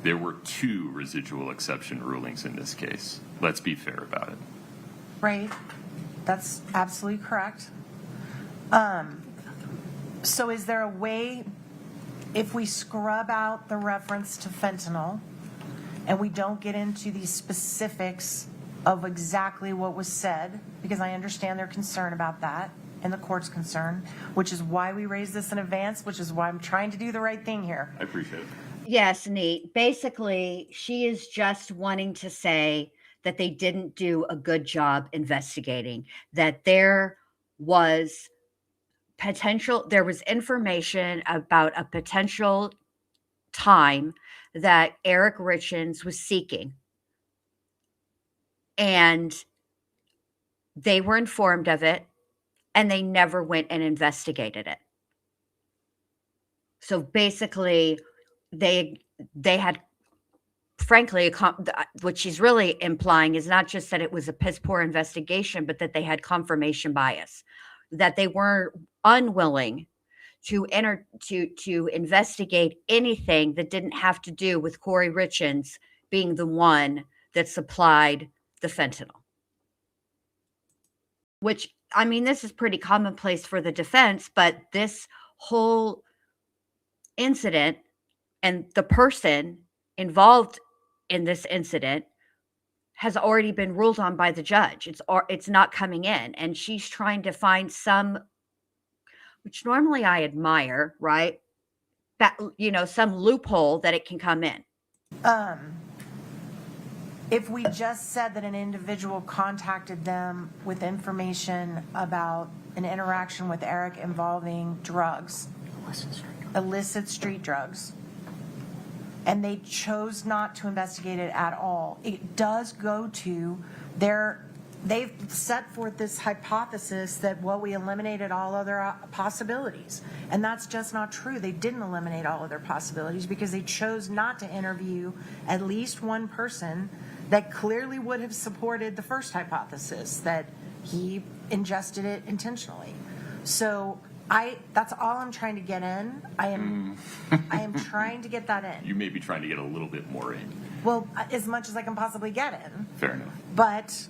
There were 2 residual exception rulings in this case. Let's be fair about it. Right. That's absolutely correct. So is there a way, if we scrub out the reference to fentanyl and we don't get into the specifics of exactly what was said, because I understand their concern about that and the court's concern, which is why we raised this in advance, which is why I'm trying to do the right thing here. I appreciate it. Yes, Neat. Basically, she is just wanting to say that they didn't do a good job investigating, that there was information about a potential time that Eric Richins was seeking. And they were informed of it, and they never went and investigated it. So basically, they had, frankly, what she's really implying is not just that it was a piss poor investigation, but that they had confirmation bias, that they were unwilling to investigate anything that didn't have to do with Kouri Richins being the one that supplied the fentanyl. Which I mean, this is pretty commonplace for the defense, but this whole incident and the person involved in this incident has already been ruled on by the judge. It's not coming in, and she's trying to find some, which normally I admire, right? That, some loophole that it can come in. If we just said that an individual contacted them with information about an interaction with Eric involving drugs, illicit street drugs, and they chose not to investigate it at all, it does go to they've set forth this hypothesis that, well, we eliminated all other possibilities. And that's just not true. They didn't eliminate all other possibilities because they chose not to interview at least one person that clearly would have supported the first hypothesis, that he ingested it intentionally. So that's all I'm trying to get in. I am trying to get that in. You may be trying to get a little bit more in. Well, as much as I can possibly get in. Fair enough. But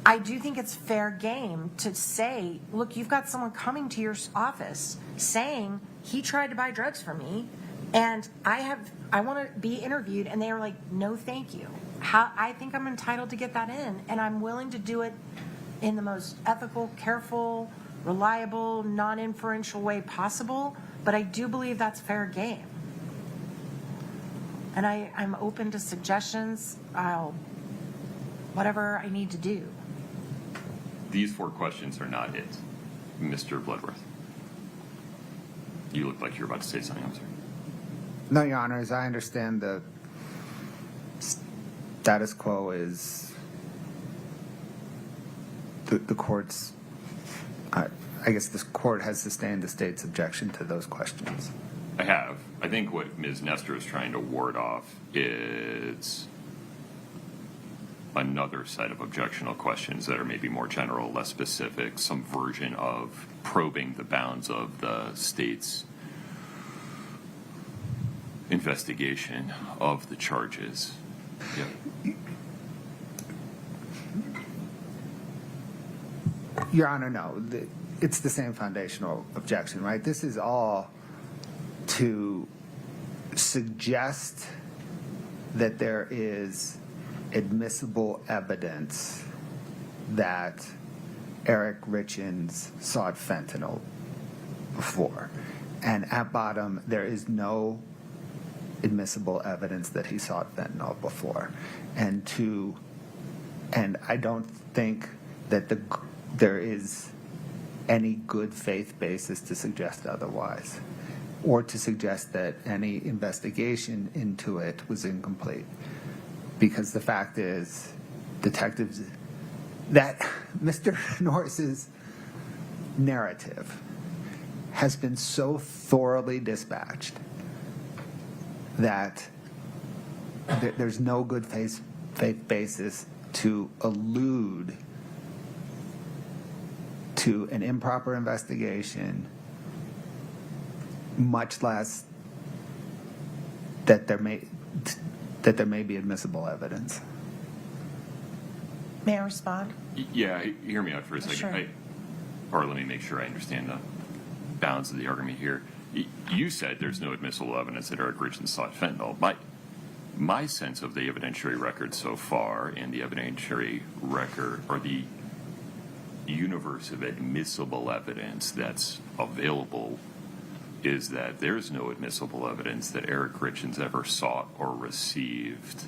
I do think it's fair game to say, look, you've got someone coming to your office saying he tried to buy drugs from me, and I want to be interviewed, and they are like, no, thank you. I think I'm entitled to get that in, and I'm willing to do it in the most ethical, careful, reliable, non-inferential way possible, but I do believe that's fair game. And I'm open to suggestions. Whatever I need to do. These 4 questions are not it, Mr. Bloodworth. You look like you're about to say something. I'm sorry. No, Your Honor, as I understand, the status quo is the court's, I guess this court has sustained the state's objection to those questions. I have. I think what Ms. Nestor is trying to ward off is another set of objectional questions that are maybe more general, less specific, some version of probing the bounds of the state's investigation of the charges. Yeah. Your Honor, no. It's the same foundational objection, right? This is all to suggest that there is admissible evidence that Eric Richins sought fentanyl before. And at bottom, there is no admissible evidence that he sought fentanyl before. And I don't think that there is any good faith basis to suggest otherwise, or to suggest that any investigation into it was incomplete. Because the fact is, detectives, that Mr. Norris's narrative has been so thoroughly dispatched that there's no good faith basis to allude to an improper investigation, much less that there may be admissible evidence. May I respond? Yeah, hear me out for a second. Sure. Or let me make sure I understand the bounds of the argument here. You said there's no admissible evidence that Eric Richins sought fentanyl. My sense of the evidentiary record so far, and the evidentiary record, or the universe of admissible evidence that's available, is that there's no admissible evidence that Eric Richins ever sought or received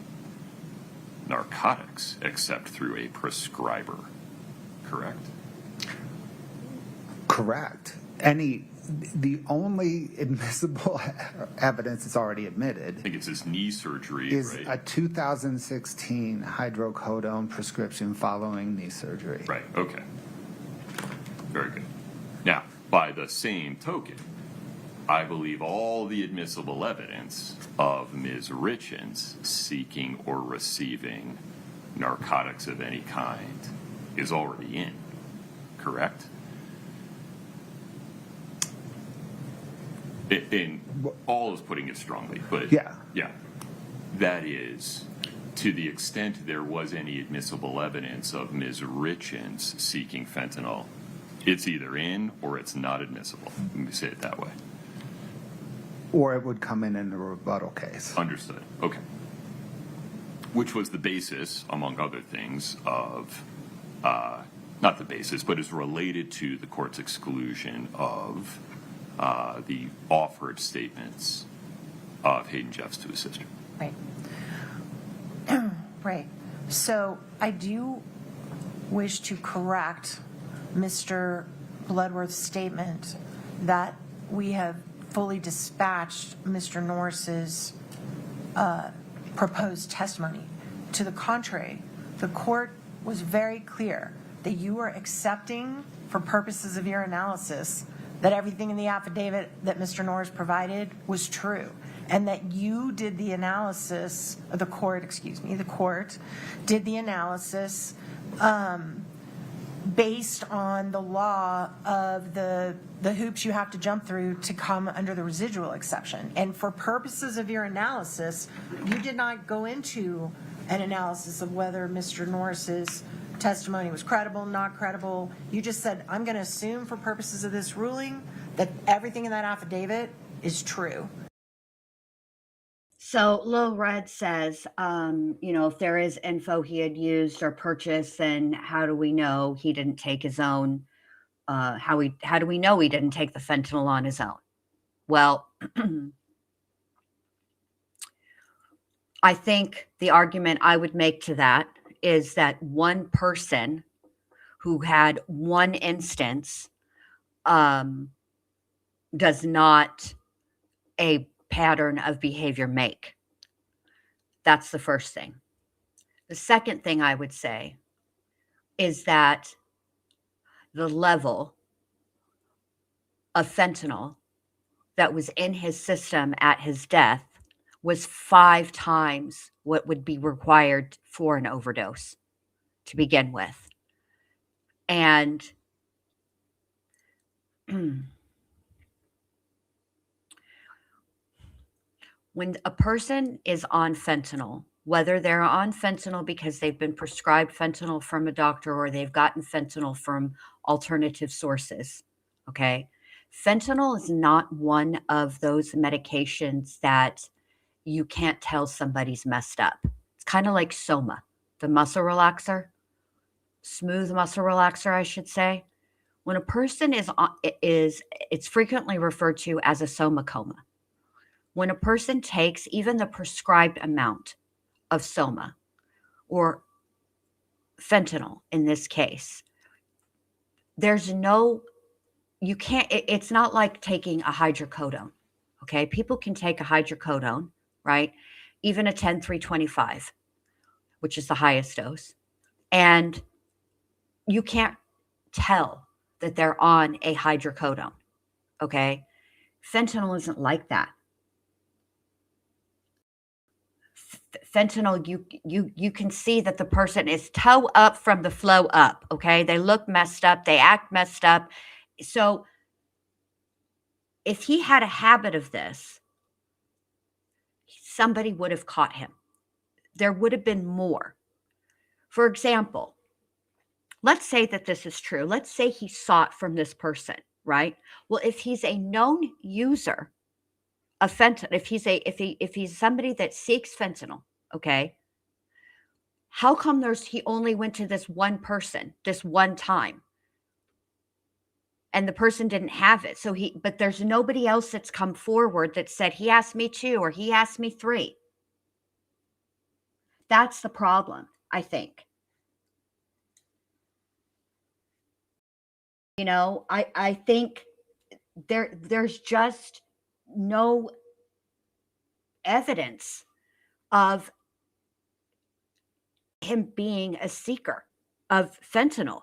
narcotics except through a prescriber. Correct? Correct. The only admissible evidence that's already admitted, I think it's his knee surgery, is right? a 2016 hydrocodone prescription following knee surgery. Right, okay. Very good. Now, by the same token, I believe all the admissible evidence of Ms. Richins seeking or receiving narcotics of any kind is already in, correct? In all is putting it strongly, but Yeah. that is to the extent there was any admissible evidence of Ms. Richins seeking fentanyl, it's either in or it's not admissible. Let me say it that way. Or it would come in a rebuttal case. Understood. Okay. Which was the basis, among other things, of, not the basis, but is related to the court's exclusion of the offered statements of Hayden Jeffs to his sister. Right. Right. So I do wish to correct Mr. Bloodworth's statement that we have fully dispatched Mr. Norris's proposed testimony. To the contrary, the court was very clear that you were accepting, for purposes of your analysis, that everything in the affidavit that Mr. Norris provided was true, and that you did the analysis, the court did the analysis based on the law of the hoops you have to jump through to come under the residual exception. And for purposes of your analysis, you did not go into an analysis of whether Mr. Norris's testimony was credible, not credible. You just said, I'm going to assume for purposes of this ruling that everything in that affidavit is true. So Lil Red says, if there is info he had used or purchased, then how do we know he didn't take his own? How do we know he didn't take the fentanyl on his own? Well, I think the argument I would make to that is that one person who had one instance does not a pattern of behavior make. That's the first thing. The second thing I would say is that the level of fentanyl that was in his system at his death was 5 times what would be required for an overdose to begin with. And when a person is on fentanyl, whether they're on fentanyl because they've been prescribed fentanyl from a doctor or they've gotten fentanyl from alternative sources, okay? Fentanyl is not one of those medications that you can't tell somebody's messed up. It's kind of like Soma, the muscle relaxer, smooth muscle relaxer, I should say. When a person it's frequently referred to as a Soma coma. When a person takes even the prescribed amount of Soma or fentanyl in this case, it's not like taking a hydrocodone, okay? People can take a hydrocodone, right? Even a 10-325, which is the highest dose. And you can't tell that they're on a hydrocodone, okay? Fentanyl isn't like that. Fentanyl, you can see that the person is toe up from the flow up, okay? They look messed up. They act messed up. So if he had a habit of this, somebody would have caught him. There would have been more. For example, let's say that this is true. Let's say he sought from this person, right? Well, if he's a known user of fentanyl, if he's somebody that seeks fentanyl, okay, how come he only went to this one person this one time and the person didn't have it? But there's nobody else that's come forward that said he asked me 2 or he asked me 3. That's the problem, I think. I think there's just no evidence of him being a seeker of fentanyl.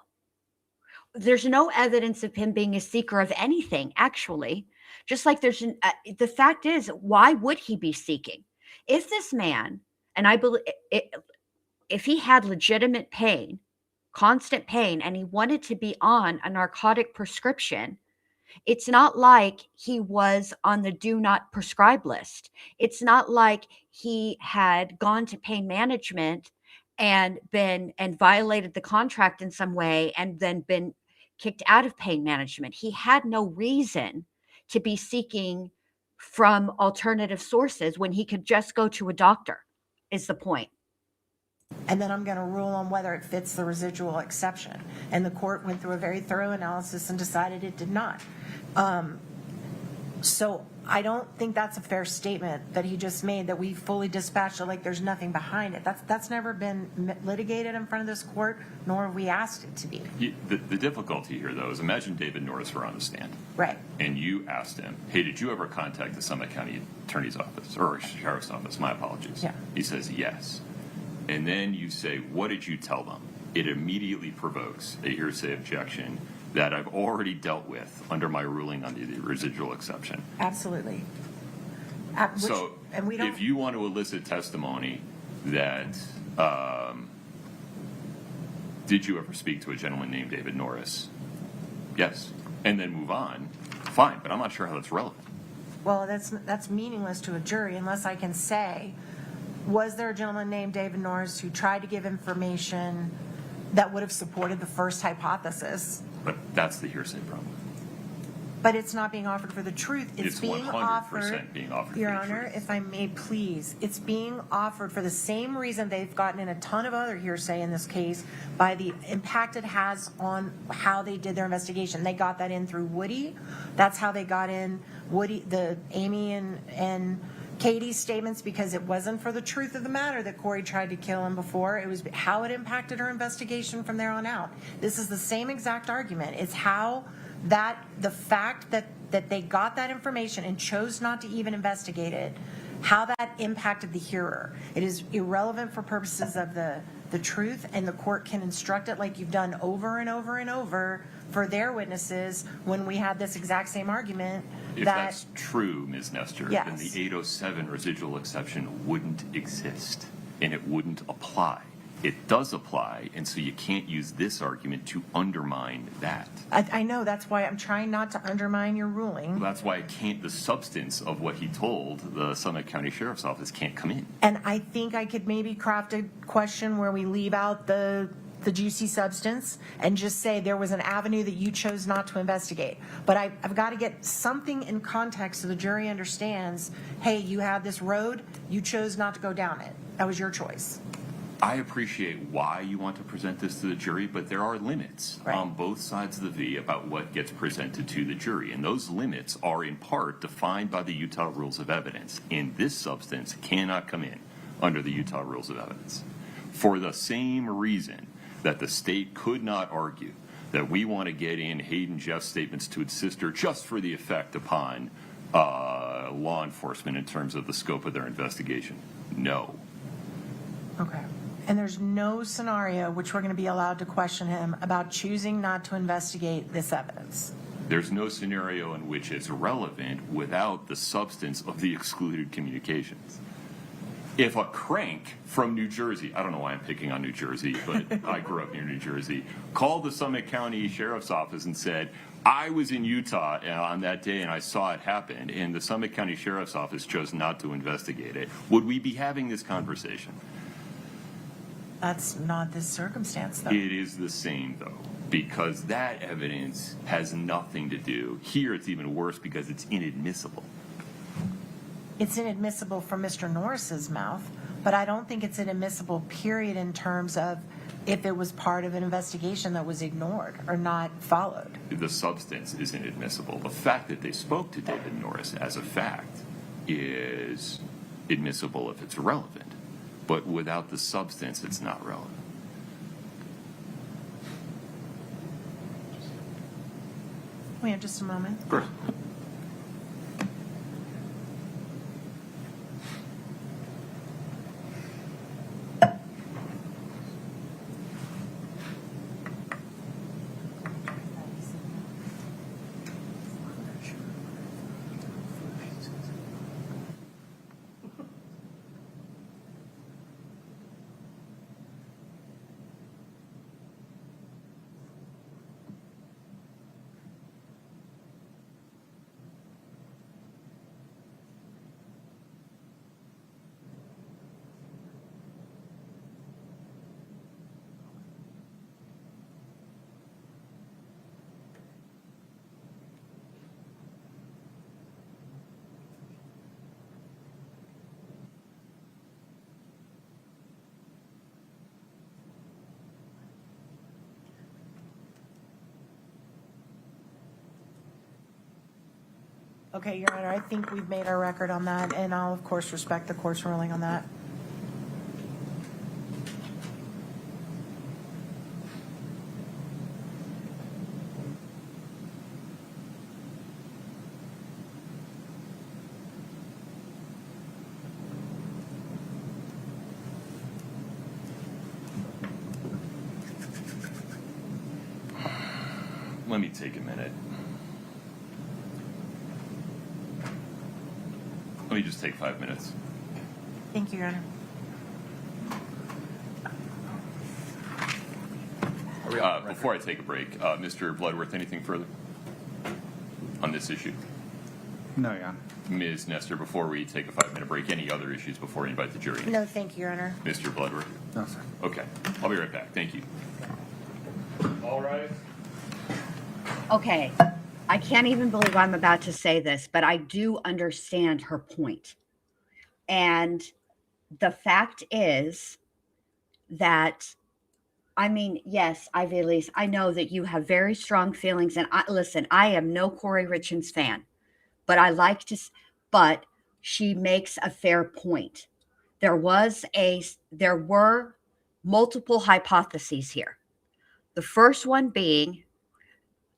There's no evidence of him being a seeker of anything, actually. Just like the fact is, why would he be seeking? If this man, and I believe if he had legitimate pain, constant pain, and he wanted to be on a narcotic prescription, It's not like he was on the do not prescribe list. It's not like he had gone to pain management and violated the contract in some way and then been kicked out of pain management. He had no reason to be seeking from alternative sources when he could just go to a doctor, is the point. And then I'm going to rule on whether it fits the residual exception. And the court went through a very thorough analysis and decided it did not. So I don't think that's a fair statement that he just made, that we fully dispatched it like there's nothing behind it. That's never been litigated in front of this court, nor have we asked it to be. The difficulty here, though, is imagine David Norris were on the stand. Right. And you asked him, hey, did you ever contact the Summit County Attorney's Office, or Sheriff's Office? My apologies. Yeah. He says yes. And then you say, what did you tell them? It immediately provokes a hearsay objection that I've already dealt with under my ruling on the residual exception. Absolutely. And we don't. If you want to elicit testimony that, did you ever speak to a gentleman named David Norris? Yes. And then move on, fine, but I'm not sure how that's relevant. Well, that's meaningless to a jury unless I can say, was there a gentleman named David Norris who tried to give information that would have supported the first hypothesis? But that's the hearsay problem. But it's not being offered for the truth. It's being 100% offered, being offered Your for the Honor, truth. if I may please, it's being offered for the same reason they've gotten in a ton of other hearsay in this case, by the impact it has on how they did their investigation. They got that in through Woody. That's how they got in Amy and Katie's statements, because it wasn't for the truth of the matter that Kouri tried to kill him before. It was how it impacted her investigation from there on out. This is the same exact argument. It's how the fact that they got that information and chose not to even investigate it, how that impacted the hearer. It is irrelevant for purposes of the truth, and the court can instruct it like you've done over and over and over for their witnesses when we had this exact same argument. If that's true, Ms. Nestor, Yes. then the 807 residual exception wouldn't exist and it wouldn't apply. It does apply, and so you can't use this argument to undermine that. I know, that's why I'm trying not to undermine your ruling. That's why the substance of what he told the Summit County Sheriff's Office can't come in. And I think I could maybe craft a question where we leave out the juicy substance and just say there was an avenue that you chose not to investigate. But I've got to get something in context so the jury understands, hey, you had this road, you chose not to go down it. That was your choice. I appreciate why you want to present this to the jury, but there are limits Right. on both sides of the V about what gets presented to the jury. And those limits are in part defined by the Utah Rules of Evidence. And this substance cannot come in under the Utah Rules of Evidence. For the same reason that the state could not argue that we want to get in Hayden Jeff's statements to his sister just for the effect upon law enforcement in terms of the scope of their investigation. No. Okay. And there's no scenario which we're going to be allowed to question him about choosing not to investigate this evidence. There's no scenario in which it's relevant without the substance of the excluded communications. If a crank from New Jersey, I don't know why I'm picking on New Jersey, but I grew up near New Jersey, called the Summit County Sheriff's Office and said, I was in Utah on that day and I saw it happen, and the Summit County Sheriff's Office chose not to investigate it, would we be having this conversation? That's not this circumstance, though. It is the same, though, because that evidence has nothing to do. Here it's even worse because it's inadmissible. It's inadmissible from Mr. Norris's mouth, but I don't think it's inadmissible, period, in terms of if it was part of an investigation that was ignored or not followed. The substance is inadmissible. The fact that they spoke to David Norris as a fact is admissible if it's relevant. But without the substance, it's not relevant. We have just a moment. Of course. Okay, Your Honor, I think we've made our record on that, and I'll, of course, respect the court's ruling on that. Let me take a minute. Let me just take 5 minutes. Thank you, Your Honor. Before I take a break, Mr. Bloodworth, anything further on this issue? No, Your Honor. Ms. Nestor, before we take a 5-minute break, any other issues before we invite the jury in? No, thank you, Your Honor. Mr. Bloodworth? No, sir. Okay, I'll be right back. Thank you. All right. Okay, I can't even believe I'm about to say this, but I do understand her point. And the fact is that, I mean, yes, Ivy Elise, I know that you have very strong feelings. And listen, I am no Kouri Richins fan, but but she makes a fair point. There were multiple hypotheses here. The first one being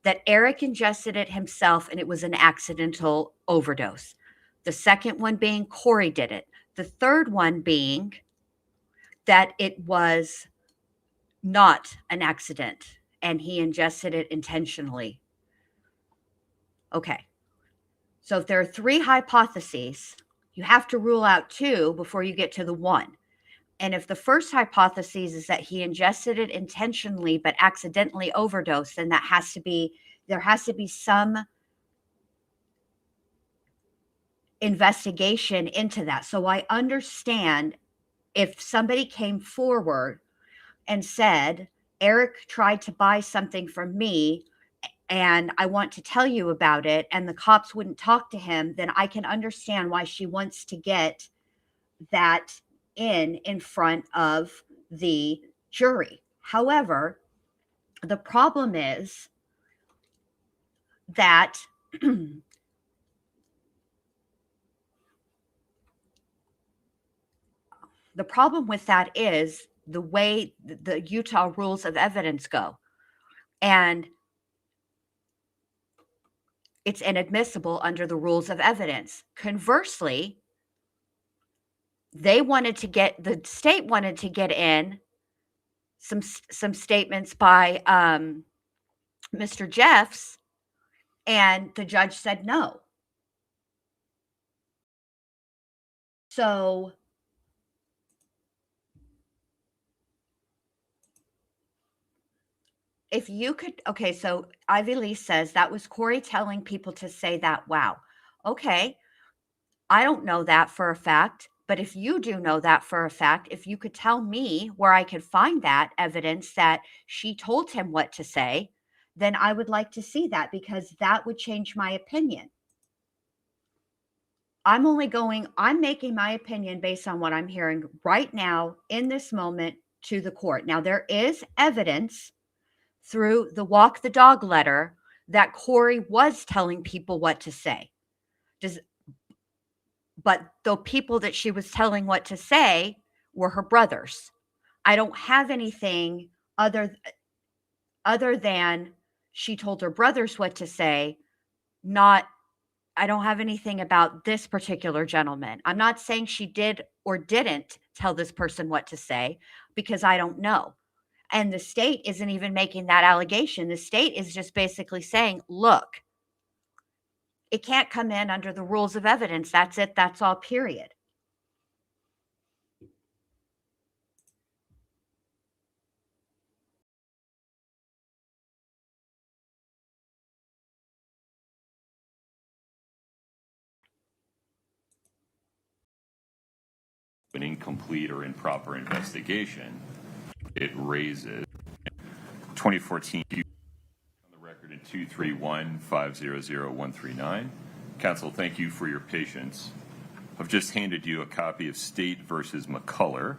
that Eric ingested it himself and it was an accidental overdose. The second one being Kouri did it. The third one being that it was not an accident and he ingested it intentionally. Okay. So if there are 3 hypotheses, you have to rule out 2 before you get to the 1. And if the first hypothesis is that he ingested it intentionally but accidentally overdosed, then there has to be some investigation into that. So I understand if somebody came forward and said, Eric tried to buy something from me and I want to tell you about it, and the cops wouldn't talk to him, then I can understand why she wants to get that in front of the jury. However, the problem is that the problem with that is the way the Utah rules of evidence go. And it's inadmissible under the rules of evidence. Conversely, the state wanted to get in some statements by Mr. Jeffs, and the judge said no. So if you could, okay, so Ivy Lee says that was Kouri telling people to say that. Wow. Okay. I don't know that for a fact, but if you do know that for a fact, if you could tell me where I could find that evidence that she told him what to say, then I would like to see that, because that would change my opinion. I'm making my opinion based on what I'm hearing right now in this moment to the court. Now, there is evidence through the walk the dog letter that Kouri was telling people what to say. But the people that she was telling what to say were her brothers. I don't have anything other than she told her brothers what to say. I don't have anything about this particular gentleman. I'm not saying she did or didn't tell this person what to say, because I don't know. And the state isn't even making that allegation. The state is just basically saying, look, it can't come in under the rules of evidence. That's it. That's all, period. An incomplete or improper investigation, it raises 2014 on the record in 231500139. Counsel, thank you for your patience. I've just handed you a copy of State versus McCullough,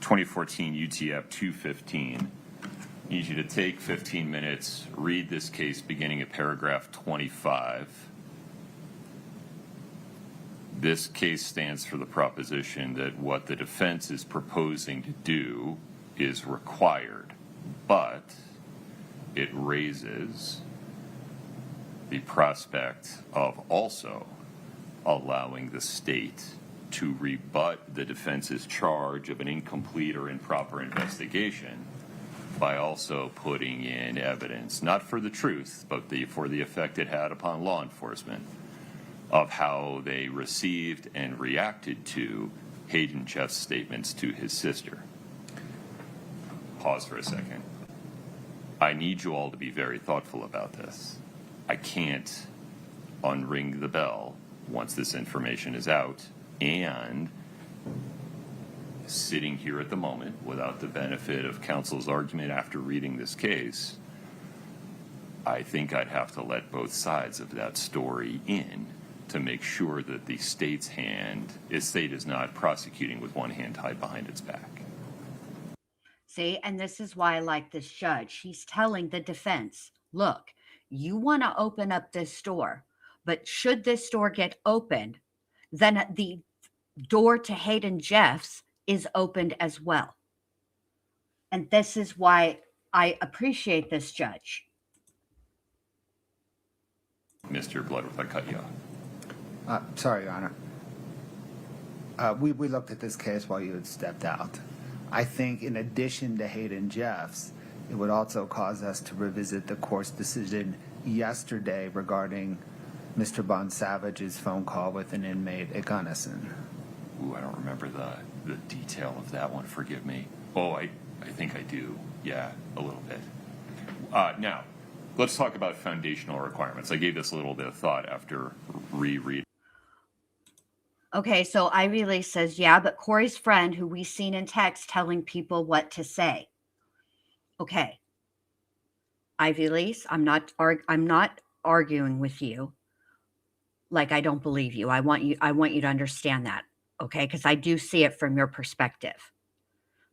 2014 UTF 215. I need you to take 15 minutes, read this case beginning at paragraph 25. This case stands for the proposition that what the defense is proposing to do is required, but it raises the prospect of also allowing the state to rebut the defense's charge of an incomplete or improper investigation by also putting in evidence, not for the truth, but for the effect it had upon law enforcement, of how they received and reacted to Hayden Jeff's statements to his sister. Pause for a second. I need you all to be very thoughtful about this. I can't unring the bell once this information is out, and sitting here at the moment without the benefit of counsel's argument after reading this case, I think I'd have to let both sides of that story in to make sure that the state is not prosecuting with one hand tied behind its back. See, and this is why I like this judge. He's telling the defense, look, you want to open up this door, but should this door get opened, then the door to Hayden Jeff's is opened as well. And this is why I appreciate this judge. Mr. Bloodworth, I cut you off. Sorry, Your Honor. We looked at this case while you had stepped out. I think in addition to Hayden Jeff's, it would also cause us to revisit the court's decision yesterday regarding Mr. Bonsavage's phone call with an inmate at Gunnison. Ooh, I don't remember the detail of that one. Forgive me. Oh, I think I do. Yeah, a little bit. Now, let's talk about foundational requirements. I gave this a little bit of thought after rereading. Okay, so Ivy Lee says, yeah, but Kouri's friend, who we seen in text telling people what to say. Okay. Ivy Lee, I'm not arguing with you. Like, I don't believe you. I want you to understand that. Okay, because I do see it from your perspective.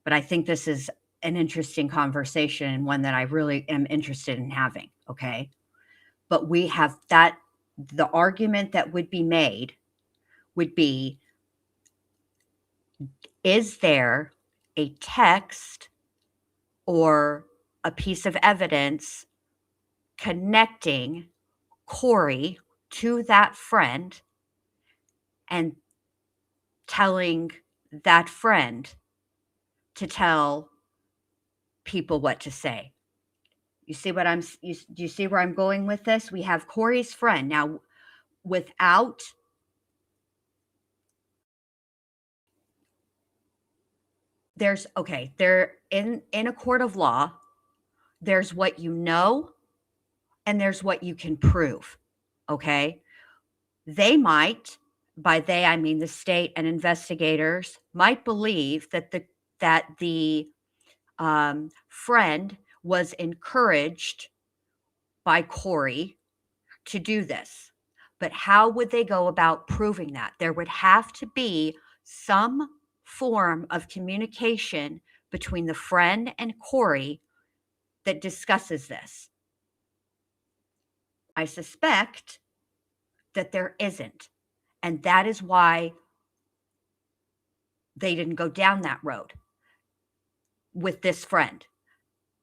But I think this is an interesting conversation and one that I really am interested in having. Okay. But we have the argument that would be made would be, is there a text or a piece of evidence connecting Kouri to that friend and telling that friend to tell people what to say? You see what do you see where I'm going with this? We have Kouri's friend. Now, without there in a court of law, there's what you know and there's what you can prove. Okay. They might, by they, I mean the state and investigators might believe that the friend was encouraged by Kouri to do this. But how would they go about proving that? There would have to be some form of communication between the friend and Kouri that discusses this. I suspect that there isn't. And that is why they didn't go down that road with this friend.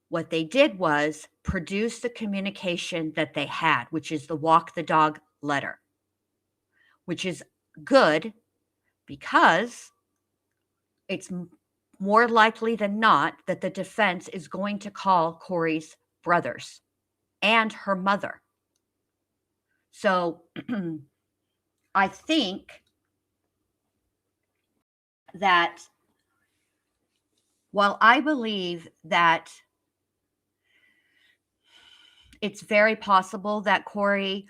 What they did was produce the communication that they had, which is the walk the dog letter, which is good because it's more likely than not that the defense is going to call Kouri's brothers and her mother. So I think that while I believe that it's very possible that Kouri,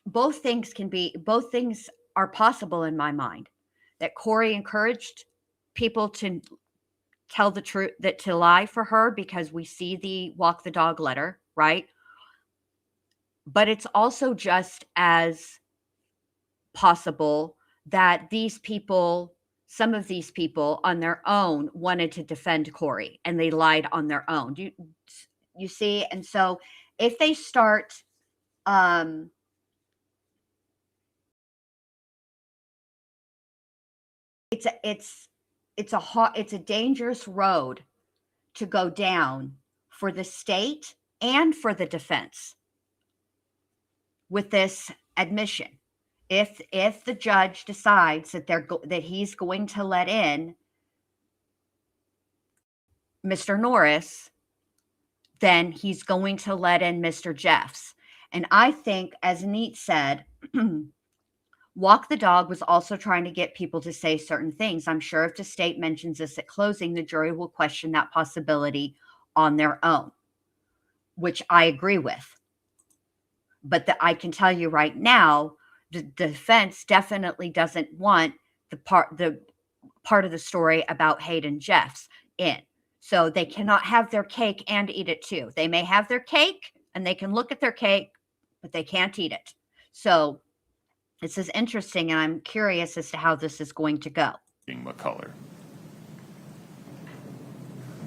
both things are possible in my mind, that Kouri encouraged people to tell the truth, that to lie for her, because we see the walk the dog letter, right? But it's also just as possible that some of these people on their own wanted to defend Kouri and they lied on their own. You see? And so if they start it's a dangerous road to go down for the state and for the defense with this admission. If the judge decides that he's going to let in Mr. Norris, then he's going to let in Mr. Jeffs. And I think, as Neat said, Walk the Dog was also trying to get people to say certain things. I'm sure if the state mentions this at closing, the jury will question that possibility on their own, which I agree with. But I can tell you right now, the defense definitely doesn't want the part of the story about Hayden Jeffs in. So they cannot have their cake and eat it too. They may have their cake and they can look at their cake, but they can't eat it. So this is interesting, and I'm curious as to how this is going to go. McCullough.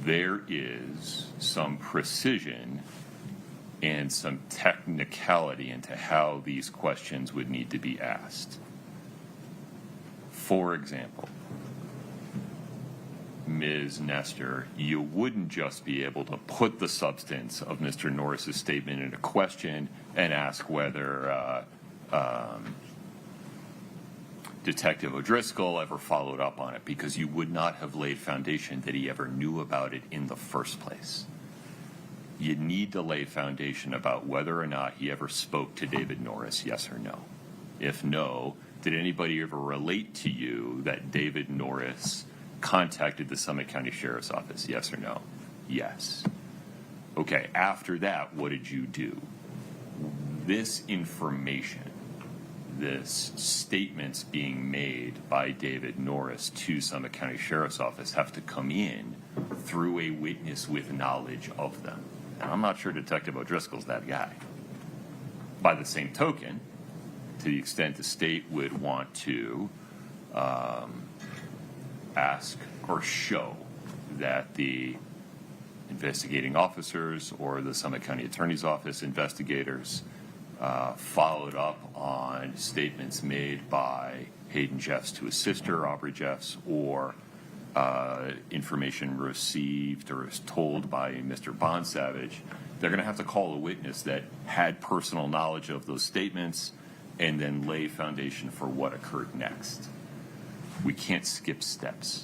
There is some precision and some technicality into how these questions would need to be asked. For example, Ms. Nestor, you wouldn't just be able to put the substance of Mr. Norris's statement in a question and ask whether Detective O'Driscoll ever followed up on it, because you would not have laid foundation that he ever knew about it in the first place. You need to lay foundation about whether or not he ever spoke to David Norris, yes or no. If no, did anybody ever relate to you that David Norris contacted the Summit County Sheriff's Office, yes or no? Yes. Okay, after that, what did you do? This information, this statements being made by David Norris to Summit County Sheriff's Office have to come in through a witness with knowledge of them. And I'm not sure Detective O'Driscoll's that guy. By the same token, to the extent the state would want to ask or show that the investigating officers or the Summit County Attorney's Office investigators followed up on statements made by Hayden Jeffs to his sister, Aubrey Jeffs, or information received or is told by Mr. Bonsavage, they're going to have to call a witness that had personal knowledge of those statements and then lay foundation for what occurred next. We can't skip steps.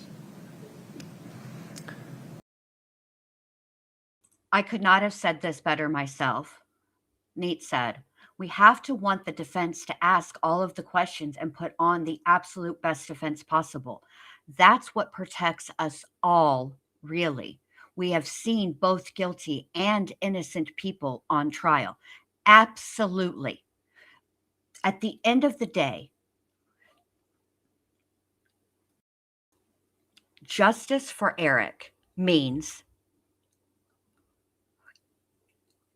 I could not have said this better myself. Nate said, we have to want the defense to ask all of the questions and put on the absolute best defense possible. That's what protects us all, really. We have seen both guilty and innocent people on trial. Absolutely. At the end of the day, justice for Eric means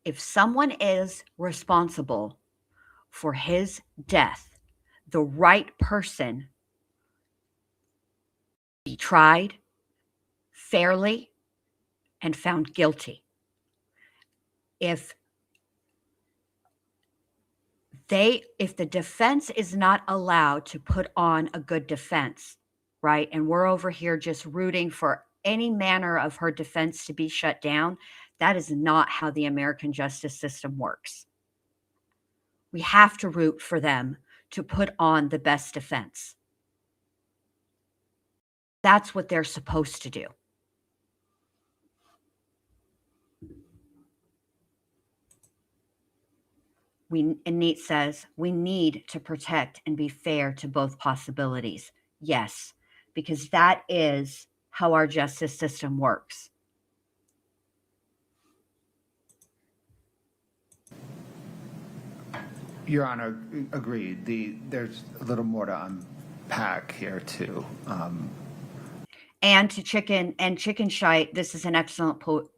if someone is responsible for his death, the right person be tried fairly and found guilty. If the defense is not allowed to put on a good defense, right? And we're over here just rooting for any manner of her defense to be shut down. That is not how the American justice system works. We have to root for them to put on the best defense. That's what they're supposed to do. And Nate says, we need to protect and be fair to both possibilities. Yes, because that is how our justice system works. Your Honor, agreed. There's a little more to unpack here too. And to chicken shite, this is an excellent point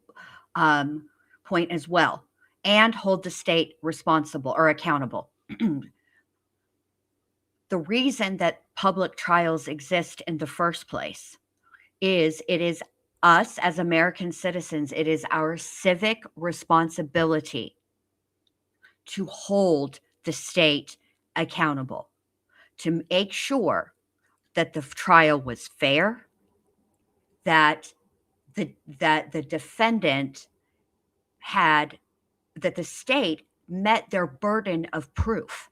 as well. And hold the state responsible or accountable. The reason that public trials exist in the first place is it is us as American citizens, it is our civic responsibility to hold the state accountable, to make sure that the trial was fair, that the defendant had, that the state met their burden of proof,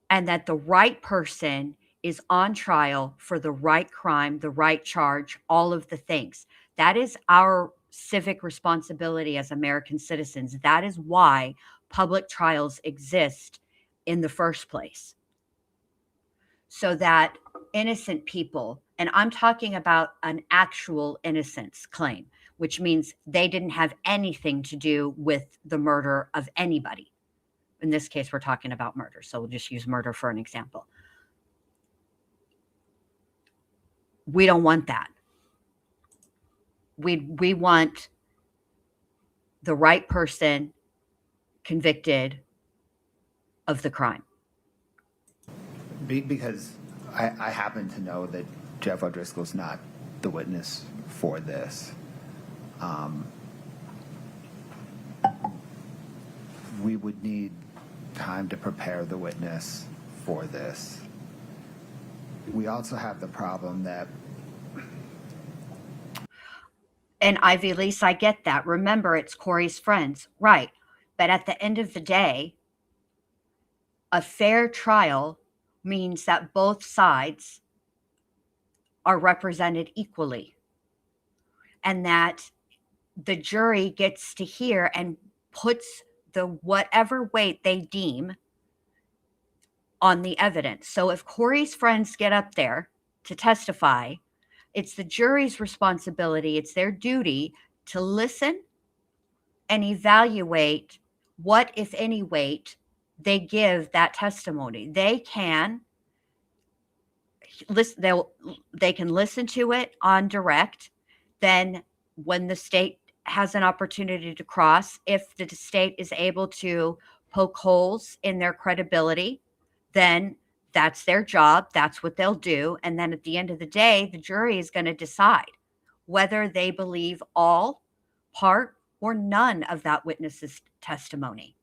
and that the right person is on trial for the right crime, the right charge, all of the things. That is our civic responsibility as American citizens. That is why public trials exist in the first place. So that innocent people, and I'm talking about an actual innocence claim, which means they didn't have anything to do with the murder of anybody. In this case, we're talking about murder, so we'll just use murder for an example. We don't want that. We want the right person convicted of the crime. Because I happen to know that Jeff O'Driscoll's not the witness for this. We would need time to prepare the witness for this. We also have the problem that, And Ivy Lease, I get that. Remember, it's Kouri's friends, right? But at the end of the day, a fair trial means that both sides are represented equally, and that the jury gets to hear and puts the whatever weight they deem on the evidence. So if Kouri's friends get up there to testify, it's the jury's responsibility, it's their duty to listen and evaluate what, if any, weight they give that testimony. They can listen, they can listen to it on direct. Then when the state has an opportunity to cross, if the state is able to poke holes in their credibility, then that's their job. That's what they'll do. And then at the end of the day, the jury is going to decide whether they believe all, part, or none of that witness's testimony.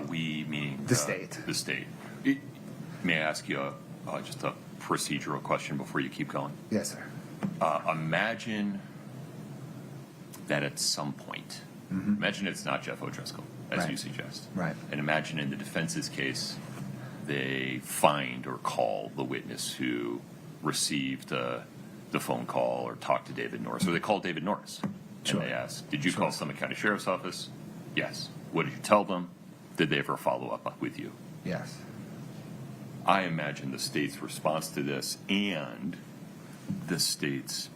We meaning The state. The state. May I ask you just a procedural question before you keep going? yes, sir. Imagine that at some point, imagine it's not Jeff O'Driscoll, as Right. you suggest. Right. And imagine in the defense's case, they find or call the witness who received the phone call or talked to David Norris, or they call David Norris. Sure. And they ask, did you Sure. call Summit County Sheriff's Office? Yes. What did you tell them? Did they ever follow up with you? Yes. I imagine the state's response to this and the state's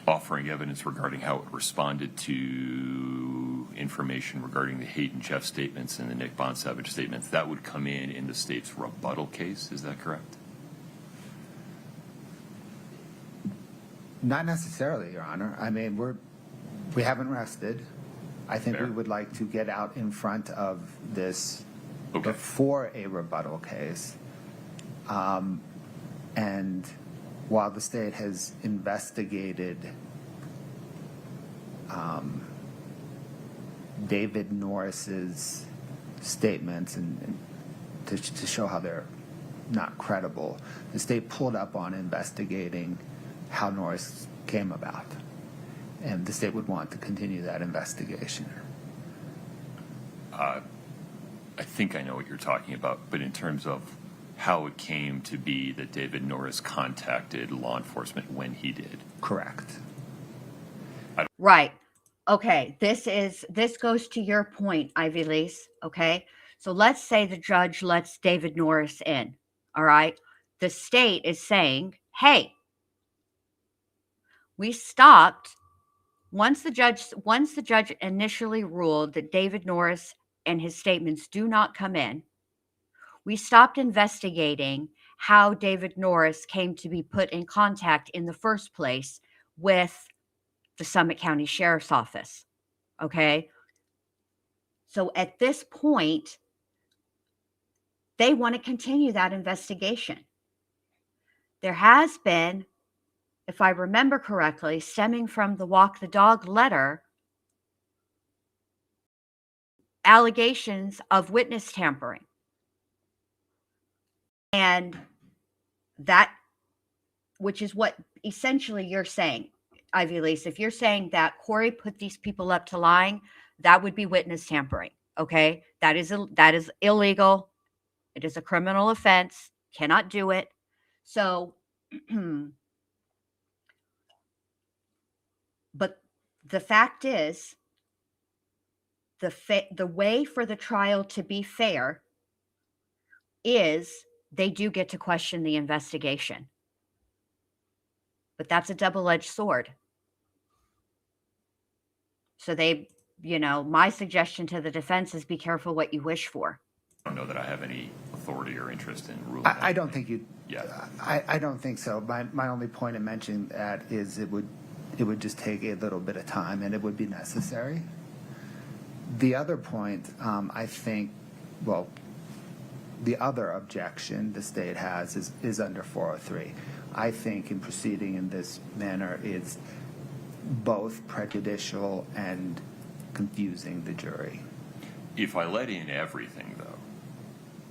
offering evidence regarding how it responded to information regarding the Hayden Jeff statements and the Nick Bonsavage statements, that would come in the state's rebuttal case. Is that correct? Not necessarily, Your Honor. I mean, we haven't rested. I think Fair. we would like to get out in front of this Okay. before a rebuttal case. And while the state has investigated David Norris's statements and to show how they're not credible, the state pulled up on investigating how Norris came about. And the state would want to continue that investigation. I think I know what you're talking about, but in terms of how it came to be that David Norris contacted law enforcement when he did. Correct. Right. Okay. This goes to your point, Ivy Lease. Okay. So let's say the judge lets David Norris in. All right. The state is saying, hey, we stopped once the judge initially ruled that David Norris and his statements do not come in. We stopped investigating how David Norris came to be put in contact in the first place with the Summit County Sheriff's Office. Okay. So at this point, they want to continue that investigation. There has been, if I remember correctly, stemming from the walk the dog letter, allegations of witness tampering. And that, which is what essentially you're saying, Ivy Lease, if you're saying that Kouri put these people up to lying, that would be witness tampering. Okay. That is illegal. It is a criminal offense. Cannot do it. So, but the fact is, the way for the trial to be fair is they do get to question the investigation. But that's a double-edged sword. So they, my suggestion to the defense is be careful what you wish for. I don't know that I have any authority or interest in ruling. I don't think you. Yeah. I don't think so. My only point in mentioning that is it would just take a little bit of time, and it would be necessary. The other point, I think, well, the other objection the state has is under 403. I think in proceeding in this manner is both prejudicial and confusing the jury. If I let in everything, though,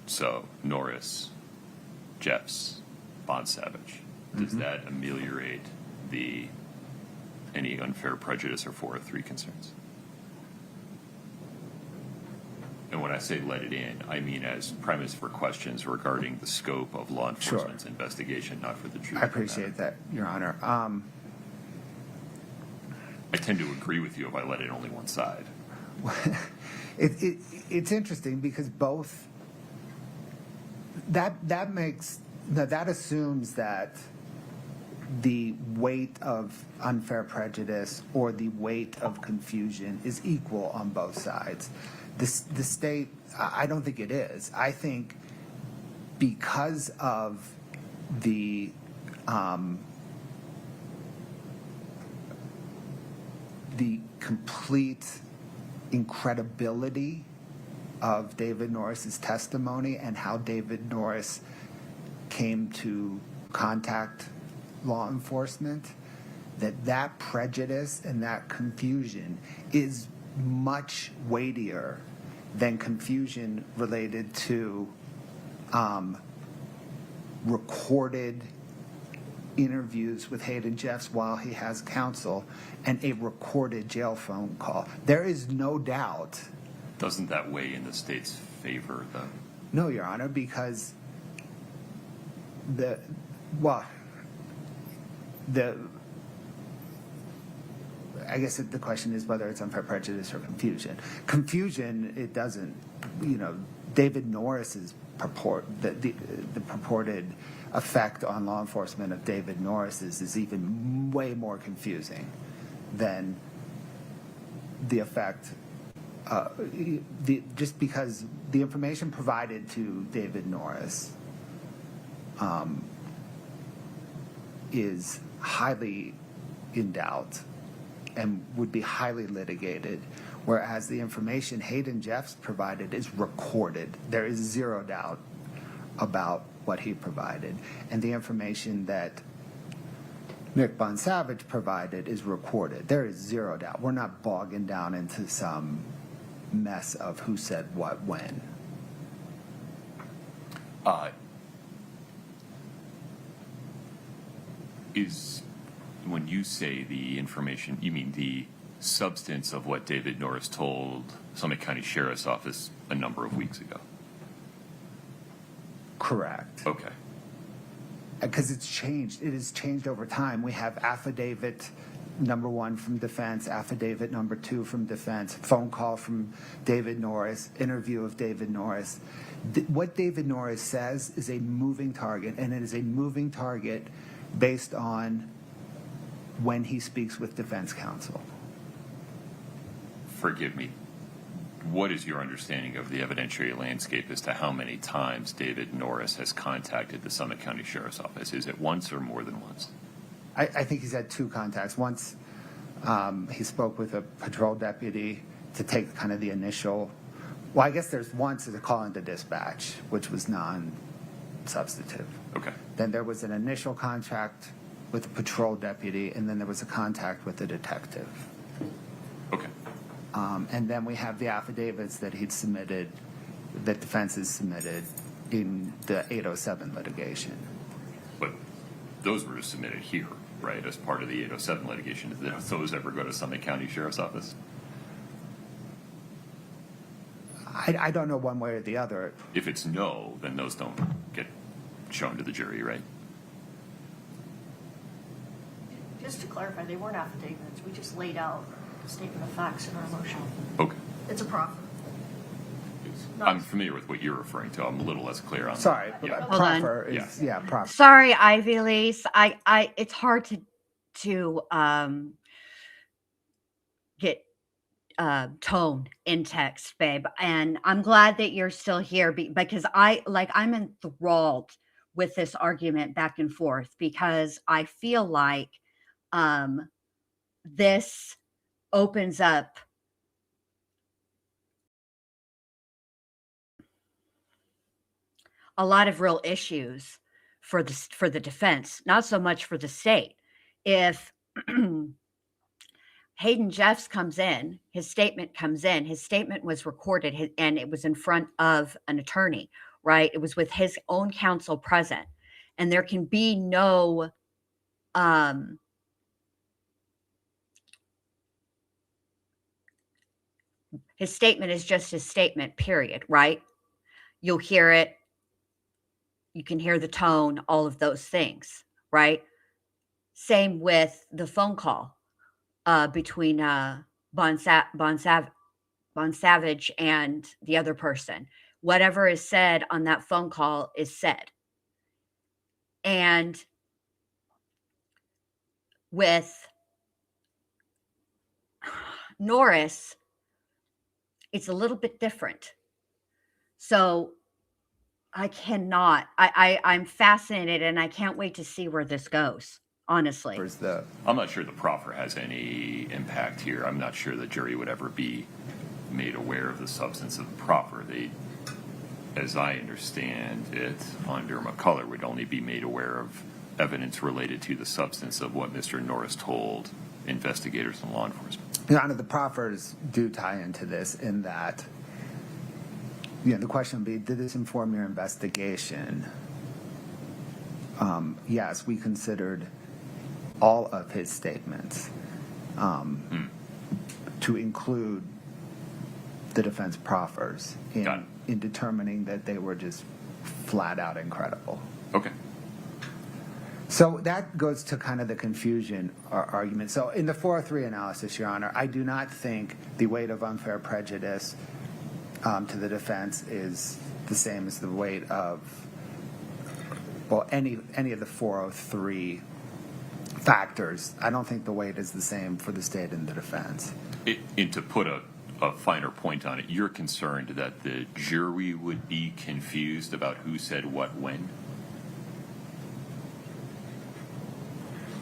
so Norris, Jeffs, Bond Savage, does that ameliorate any unfair prejudice or 403 concerns? And when I say let it in, I mean as premise for questions regarding the scope of law enforcement's investigation, not for the truth. I appreciate that, Your Honor. I tend to agree with you if I let in only one side. It's interesting because both that assumes that the weight of unfair prejudice or the weight of confusion is equal on both sides. The state, I don't think it is. I think because of the complete incredibility of David Norris's testimony and how David Norris came to contact law enforcement, that prejudice and that confusion is much weightier than confusion related to recorded interviews with Hayden Jeffs while he has counsel and a recorded jail phone call. There is no doubt. Doesn't that weigh in the state's favor, though? No, Your Honor, because I guess the question is whether it's unfair prejudice or confusion. Confusion, it doesn't, David Norris's the purported effect on law enforcement of David Norris's is even way more confusing than the effect, just because the information provided to David Norris is highly in doubt and would be highly litigated, whereas the information Hayden Jeffs provided is recorded. There is zero doubt about what he provided. And the information that Nick Bonsavage provided is recorded. There is zero doubt. We're not bogging down into some mess of who said what when. When you say the information, you mean the substance of what David Norris told Summit County Sheriff's Office a number of weeks ago? Correct. Okay. Because it's changed. It has changed over time. We have affidavit number 1 from defense, affidavit number 2 from defense, phone call from David Norris, interview of David Norris. What David Norris says is a moving target, and it is a moving target based on when he speaks with defense counsel. Forgive me. What is your understanding of the evidentiary landscape as to how many times David Norris has contacted the Summit County Sheriff's Office? Is it once or more than once? I think he's had 2 contacts. Once he spoke with a patrol deputy to take kind of the initial, well, I guess there's once a call into dispatch, which was non-substantive. Okay. Then there was an initial contact with a patrol deputy, and then there was a contact with a detective. Okay. And then we have the affidavits that he'd submitted, that defense has submitted in the 807 litigation. But those were submitted here, right, as part of the 807 litigation. Did those ever go to Summit County Sheriff's Office? I don't know one way or the other. If it's no, then those don't get shown to the jury, right? Just to clarify, they weren't affidavits. We just laid out the statement of facts in our motion. Okay. It's a proffer. I'm familiar with what you're referring to. I'm a little less clear on Sorry, that. Yeah. Hold on. proffer is, yeah, proffer. Sorry, Ivy Lease. It's hard to get tone in text, babe. And I'm glad that you're still here because I'm enthralled with this argument back and forth because I feel like this opens up a lot of real issues for the defense, not so much for the state. If Hayden Jeffs comes in, his statement comes in, his statement was recorded and it was in front of an attorney, right? It was with his own counsel present. And there can be no his statement is just his statement, period, right? You'll hear it. You can hear the tone, all of those things, right? Same with the phone call between Bon Savage and the other person. Whatever is said on that phone call is said. And with Norris, it's a little bit different. So I'm fascinated and I can't wait to see where this goes, honestly. I'm not sure the proffer has any impact here. I'm not sure the jury would ever be made aware of the substance of the proffer. They, as I understand it, under McCullough, would only be made aware of evidence related to the substance of what Mr. Norris told investigators and law enforcement. Your Honor, the proffers do tie into this in that, the question would be, did this inform your investigation? Yes, we considered all of his statements to include the defense proffers in determining that they were just flat out incredible. Okay. So that goes to kind of the confusion argument. So in the 403 analysis, Your Honor, I do not think the weight of unfair prejudice to the defense is the same as the weight of, any of the 403 factors. I don't think the weight is the same for the state and the defense. And to put a finer point on it, you're concerned that the jury would be confused about who said what when?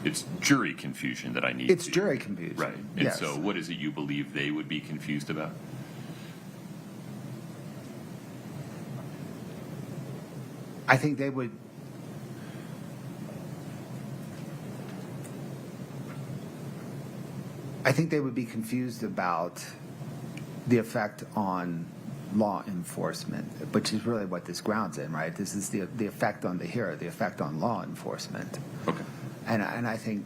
It's jury confusion that I need It's jury confusion. Right. And yes. so what is it you believe they would be confused about? I think they would. I think they would be confused about the effect on law enforcement, which is really what this grounds in, right? This is the effect on the hearer, the effect on law enforcement. Okay. And I think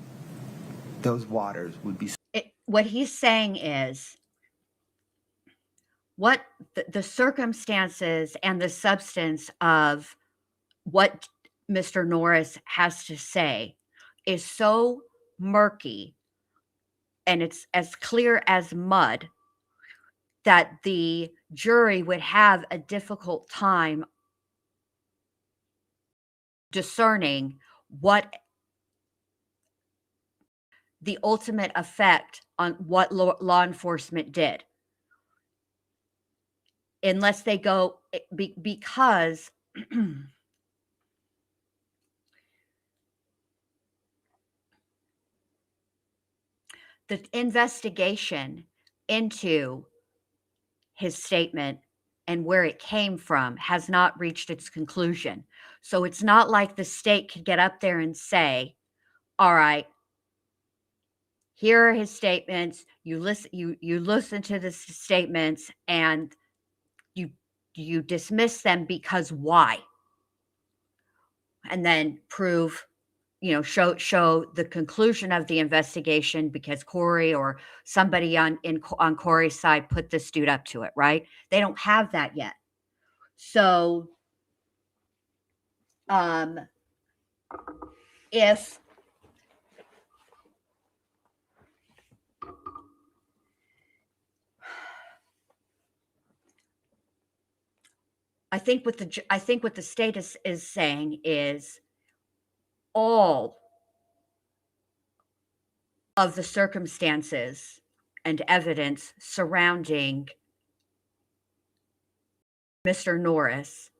those waters would be. What he's saying is what the circumstances and the substance of what Mr. Norris has to say is so murky and it's as clear as mud that the jury would have a difficult time discerning what the ultimate effect on what law enforcement did. Unless they go, because the investigation into his statement and where it came from has not reached its conclusion. So it's not like the state could get up there and say, all right, here are his statements. You listen to the statements and you dismiss them because why? And then prove, show the conclusion of the investigation because Kouri or somebody on Kouri's side put this dude up to it, right? They don't have that yet. So if I think what the state is saying is all of the circumstances and evidence surrounding Mr. Norris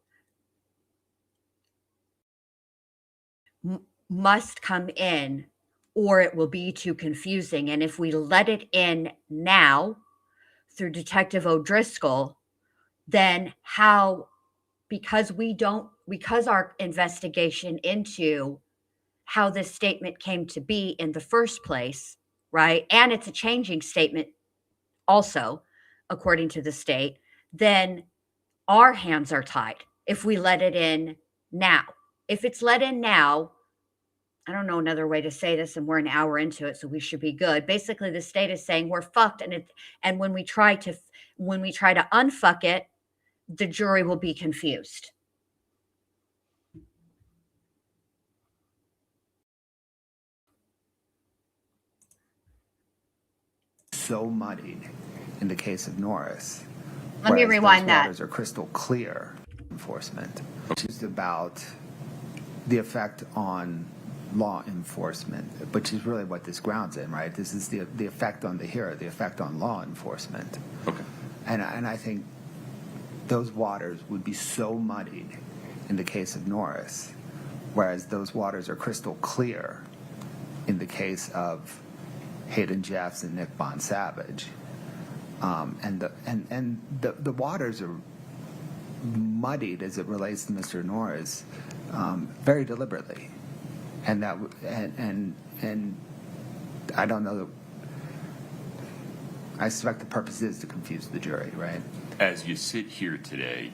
must come in or it will be too confusing. And if we let it in now through Detective O'Driscoll, then because our investigation into how this statement came to be in the first place, right? And it's a changing statement also, according to the state, then our hands are tied if we let it in now. If it's let in now, I don't know another way to say this, and we're an hour into it, so we should be good. Basically, the state is saying we're fucked, and when we try to unfuck it, the jury will be confused. So muddied in the case of Norris. Let me whereas rewind those that. waters are crystal clear enforcement, which is about the effect on law enforcement, which is really what this grounds in, right? This is the effect on the hearer, the effect on law enforcement. Okay. And I think those waters would be so muddied in the case of Norris, whereas those waters are crystal clear in the case of Hayden Jeffs and Nick Bond-Savage. And the waters are muddied as it relates to Mr. Norris very deliberately. And I don't know that, I suspect the purpose is to confuse the jury, right? As you sit here today,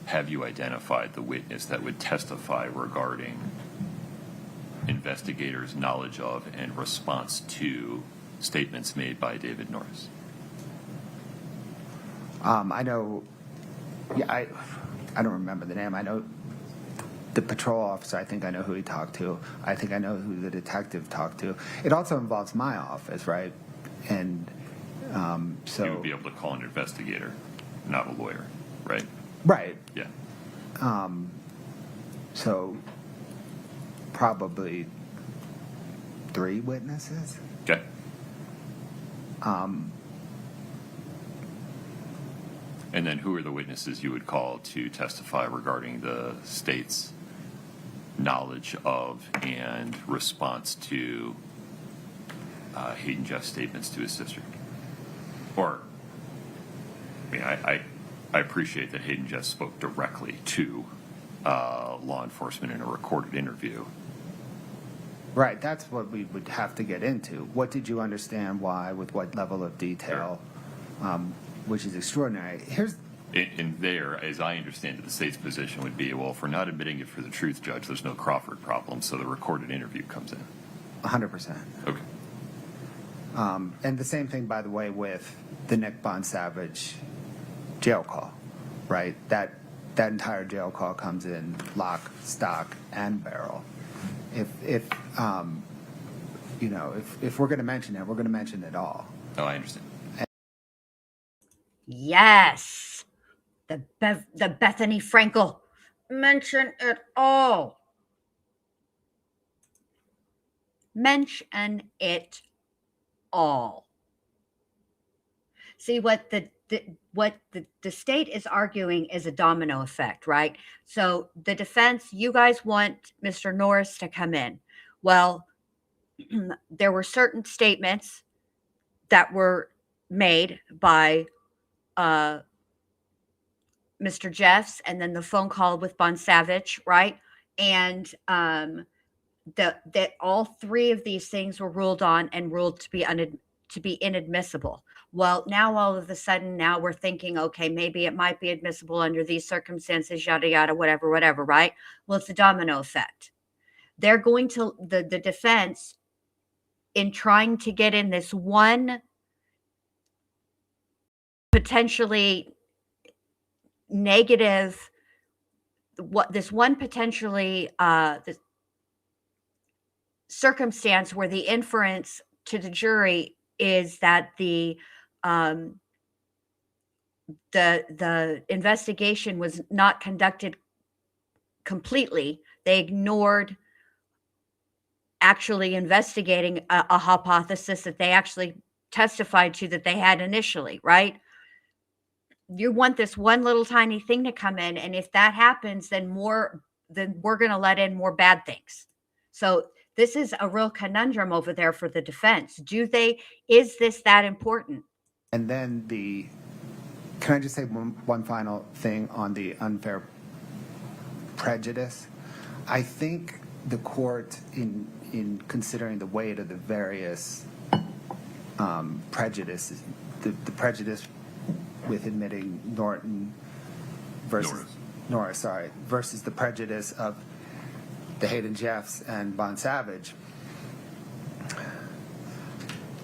have you identified the witness that would testify regarding investigators' knowledge of and response to statements made by David Norris? I know, I don't remember the name. I know the patrol officer, I think I know who he talked to. I think I know who the detective talked to. It also involves my office, right? And so... You would be able to call an investigator, not a lawyer, right? Right. Yeah. So probably 3 witnesses. Okay. And then who are the witnesses you would call to testify regarding the state's knowledge of and response to Hayden Jeff's statements to his sister? Or, I mean, I appreciate that Hayden Jeff spoke directly to law enforcement in a recorded interview. Right, that's what we would have to get into. What did you understand, why, with what level of detail, which is extraordinary. And there, as I understand it, the state's position would be, well, if we're not admitting it for the truth, Judge, there's no Crawford problem, so the recorded interview comes in. 100%. Okay. And the same thing, by the way, with the Nick Bond-Savage jail call, right? That entire jail call comes in lock, stock, and barrel. If we're going to mention it, we're going to mention it all. Oh, I understand. Yes. The Bethany Frankel. Mention it all. Mention it all. See, what the state is arguing is a domino effect, right? So the defense, you guys want Mr. Norris to come in. Well, there were certain statements that were made by Mr. Jeffs, and then the phone call with Bond-Savage, right? And that all three of these things were ruled on and ruled to be inadmissible. Well, now all of a sudden, now we're thinking, okay, maybe it might be admissible under these circumstances, yada yada, whatever, right? Well, it's a domino effect. They're going to the defense, in trying to get in this one potentially negative, this circumstance where the inference to the jury is that the investigation was not conducted completely. They ignored actually investigating a hypothesis that they actually testified to that they had initially, right? You want this one little tiny thing to come in, and if that happens, then we're going to let in more bad things. So this is a real conundrum over there for the defense. Is this that important? And then can I just say one final thing on the unfair prejudice? I think the court, in considering the weight of the various prejudices, the prejudice with admitting Norris, versus the prejudice of the Hayden Jeffs and Bond Savage,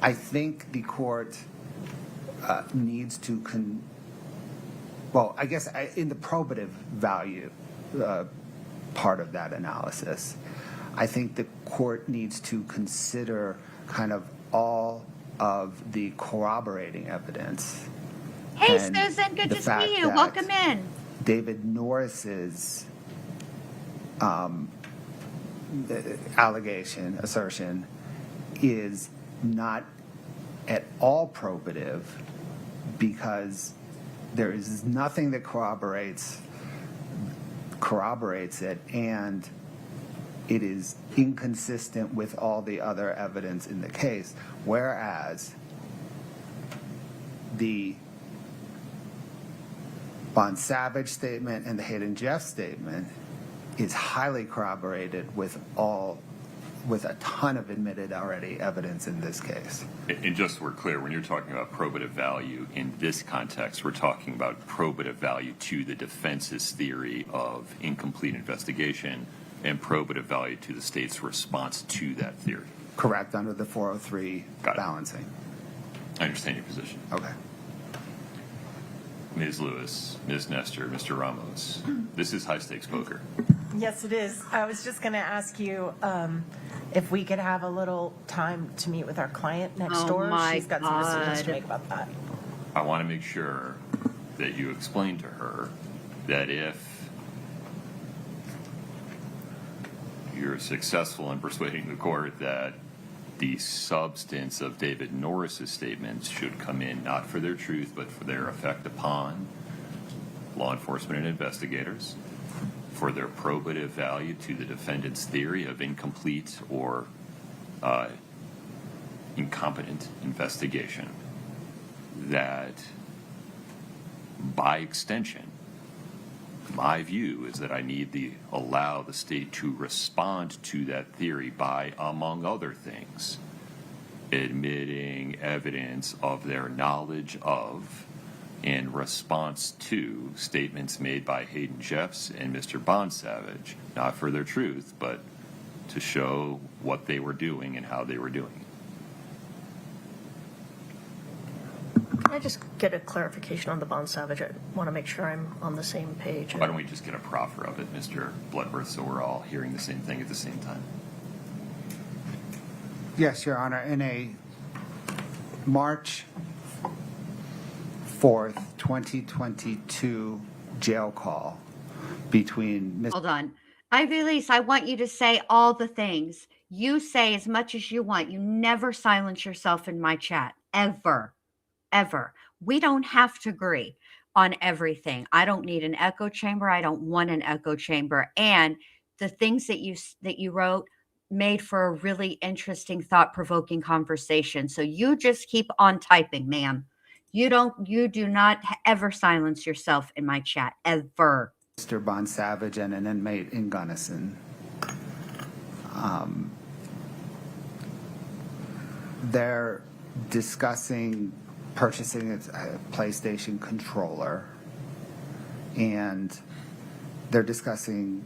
I think the court needs to in the probative value part of that analysis, I think the court needs to consider kind of all of the corroborating evidence. Hey, And Susan, good the to fact see you. that Welcome in. David Norris's assertion is not at all probative, because there is nothing that corroborates it, and it is inconsistent with all the other evidence in the case, whereas the Bond Savage statement and the Hayden Jeff statement is highly corroborated with a ton of admitted already evidence in this case. And just so we're clear, when you're talking about probative value in this context, we're talking about probative value to the defense's theory of incomplete investigation and probative value to the state's response to that theory. Correct, under the 403 balancing. I understand your position. Okay. Ms. Lewis, Ms. Nestor, Mr. Ramos, this is high-stakes poker. Yes, it is. I was just going to ask you if we could have a little time to meet with our client next door. She's got some decisions to make about that. I want to make sure that you explain to her that if you're successful in persuading the court that the substance of David Norris's statements should come in not for their truth but for their effect upon law enforcement and investigators, for their probative value to the defendant's theory of incomplete or incompetent investigation, that by extension, my view is that I need to allow the state to respond to that theory by, among other things, admitting evidence of their knowledge of in response to statements made by Hayden Jeffs and Mr. Bond Savage, not for their truth, but to show what they were doing and how they were doing it. Can I just get a clarification on the Bond Savage? I want to make sure I'm on the same page. Why don't we just get a proffer of it, Mr. Bloodworth, so we're all hearing the same thing at the same time? Yes, Your Honor. In a March 4th, 2022 jail call between Ms. Hold on. Ivy Lease, I want you to say all the things. You say as much as you want. You never silence yourself in my chat. Ever. Ever. We don't have to agree on everything. I don't need an echo chamber. I don't want an echo chamber. And the things that you wrote made for a really interesting, thought-provoking conversation. So you just keep on typing, ma'am. You do not ever silence yourself in my chat, ever. Mr. Bond Savage and an inmate in Gunnison. they're discussing purchasing a PlayStation controller, and they're discussing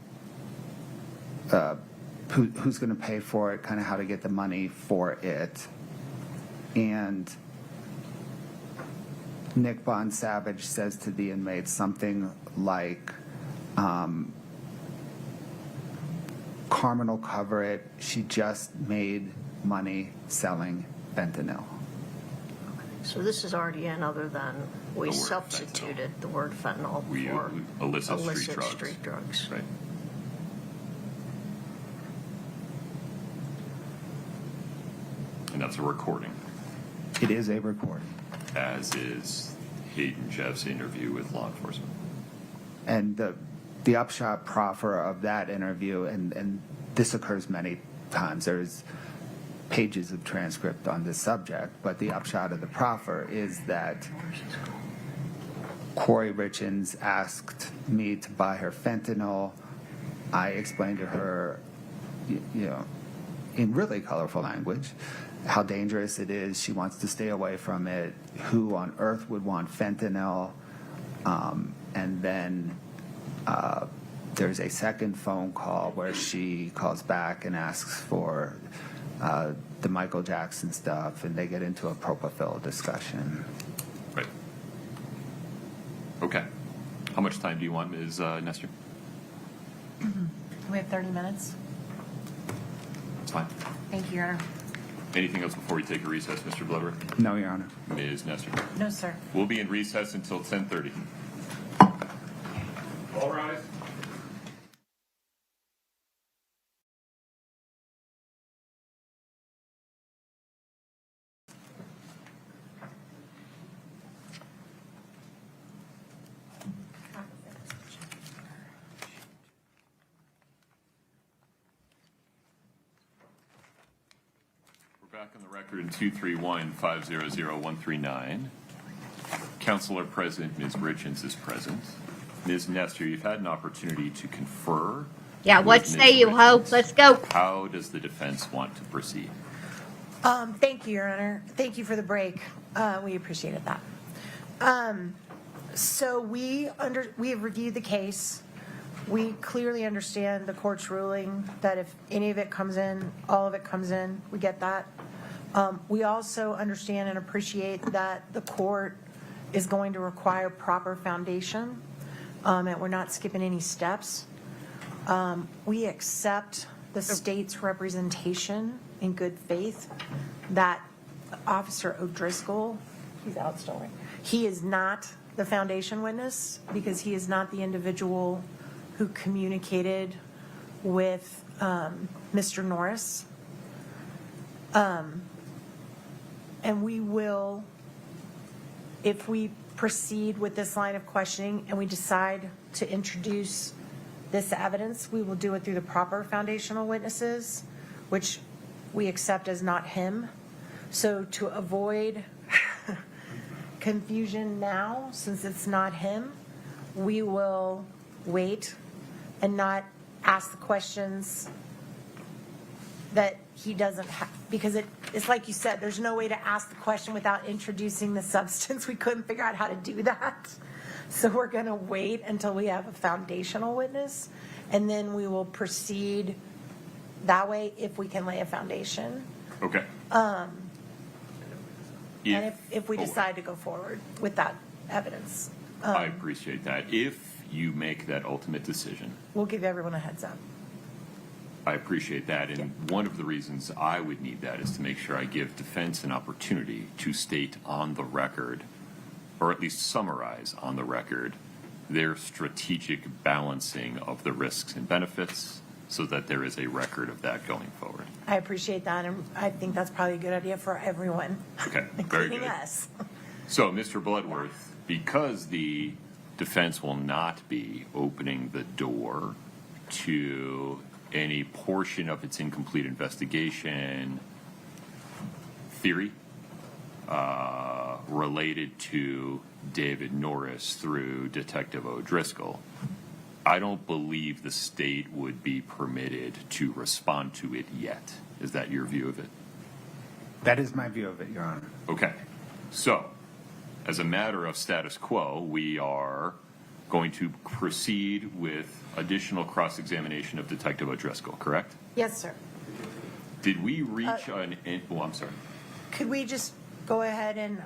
who's going to pay for it, kind of how to get the money for it. And Nick Bond Savage says to the inmates something like, Carmen will cover it. She just made money selling fentanyl. So this is already in, other than we The word substituted the word fentanyl We for illicit illicit street drugs. drugs. Right. And that's a recording, It is a recording. as is Hayden Jeff's interview with law enforcement. And the upshot proffer of that interview, and this occurs many times, there's pages of transcript on this subject, but the upshot of the proffer is that Kouri Richins asked me to buy her fentanyl. I explained to her, in really colorful language, how dangerous it is. She wants to stay away from it. Who on earth would want fentanyl? And then there's a second phone call where she calls back and asks for the Michael Jackson stuff, and they get into a propofol discussion. Right. Okay. How much time do you want, Ms. Nestor? We have 30 minutes. That's fine. Thank you, Your Honor. Anything else before we take a recess, Mr. Bloodworth? No, Your Honor. Ms. Nestor? No, sir. We'll be in recess until 10:30. All rise. We're back on the record in 231-500-139. Counselor present, Ms. Richins is present. Ms. Nestor, you've had an opportunity to confer. Yeah, what with say Ms. you, Ho? Richins. Let's go. How does the defense want to proceed? Thank you, Your Honor. Thank you for the break. We appreciated that. So we have reviewed the case. We clearly understand the court's ruling that if any of it comes in, all of it comes in. We get that. We also understand and appreciate that the court is going to require proper foundation, and we're not skipping any steps. We accept the state's representation in good faith that Officer O'Driscoll, he's out still, right? He is not the foundation witness because he is not the individual who communicated with Mr. Norris. And we will, if we proceed with this line of questioning and we decide to introduce this evidence, we will do it through the proper foundational witnesses, which we accept as not him. So to avoid confusion now, since it's not him, we will wait and not ask the questions that he doesn't have, because it's like you said, there's no way to ask the question without introducing the substance. We couldn't figure out how to do that. So we're going to wait until we have a foundational witness, and then we will proceed that way if we can lay a foundation. Okay. And if we decide to go forward with that evidence, I appreciate that. If you make that ultimate decision, we'll give everyone a heads up. I appreciate that. And one of the reasons I would need that is to make sure I give defense an opportunity to state on the record, or at least summarize on the record, their strategic balancing of the risks and benefits so that there is a record of that going forward. I appreciate that, and I think that's probably a good idea for everyone, Okay, very including good. us. So, Mr. Bloodworth, because the defense will not be opening the door to any portion of its incomplete investigation theory related to David Norris through Detective O'Driscoll, I don't believe the state would be permitted to respond to it yet. Is that your view of it? That is my view of it, Your Honor. Okay. So, as a matter of status quo, we are going to proceed with additional cross-examination of Detective O'Driscoll, correct? Yes, sir. Did we reach oh, I'm sorry. Could we just go ahead and,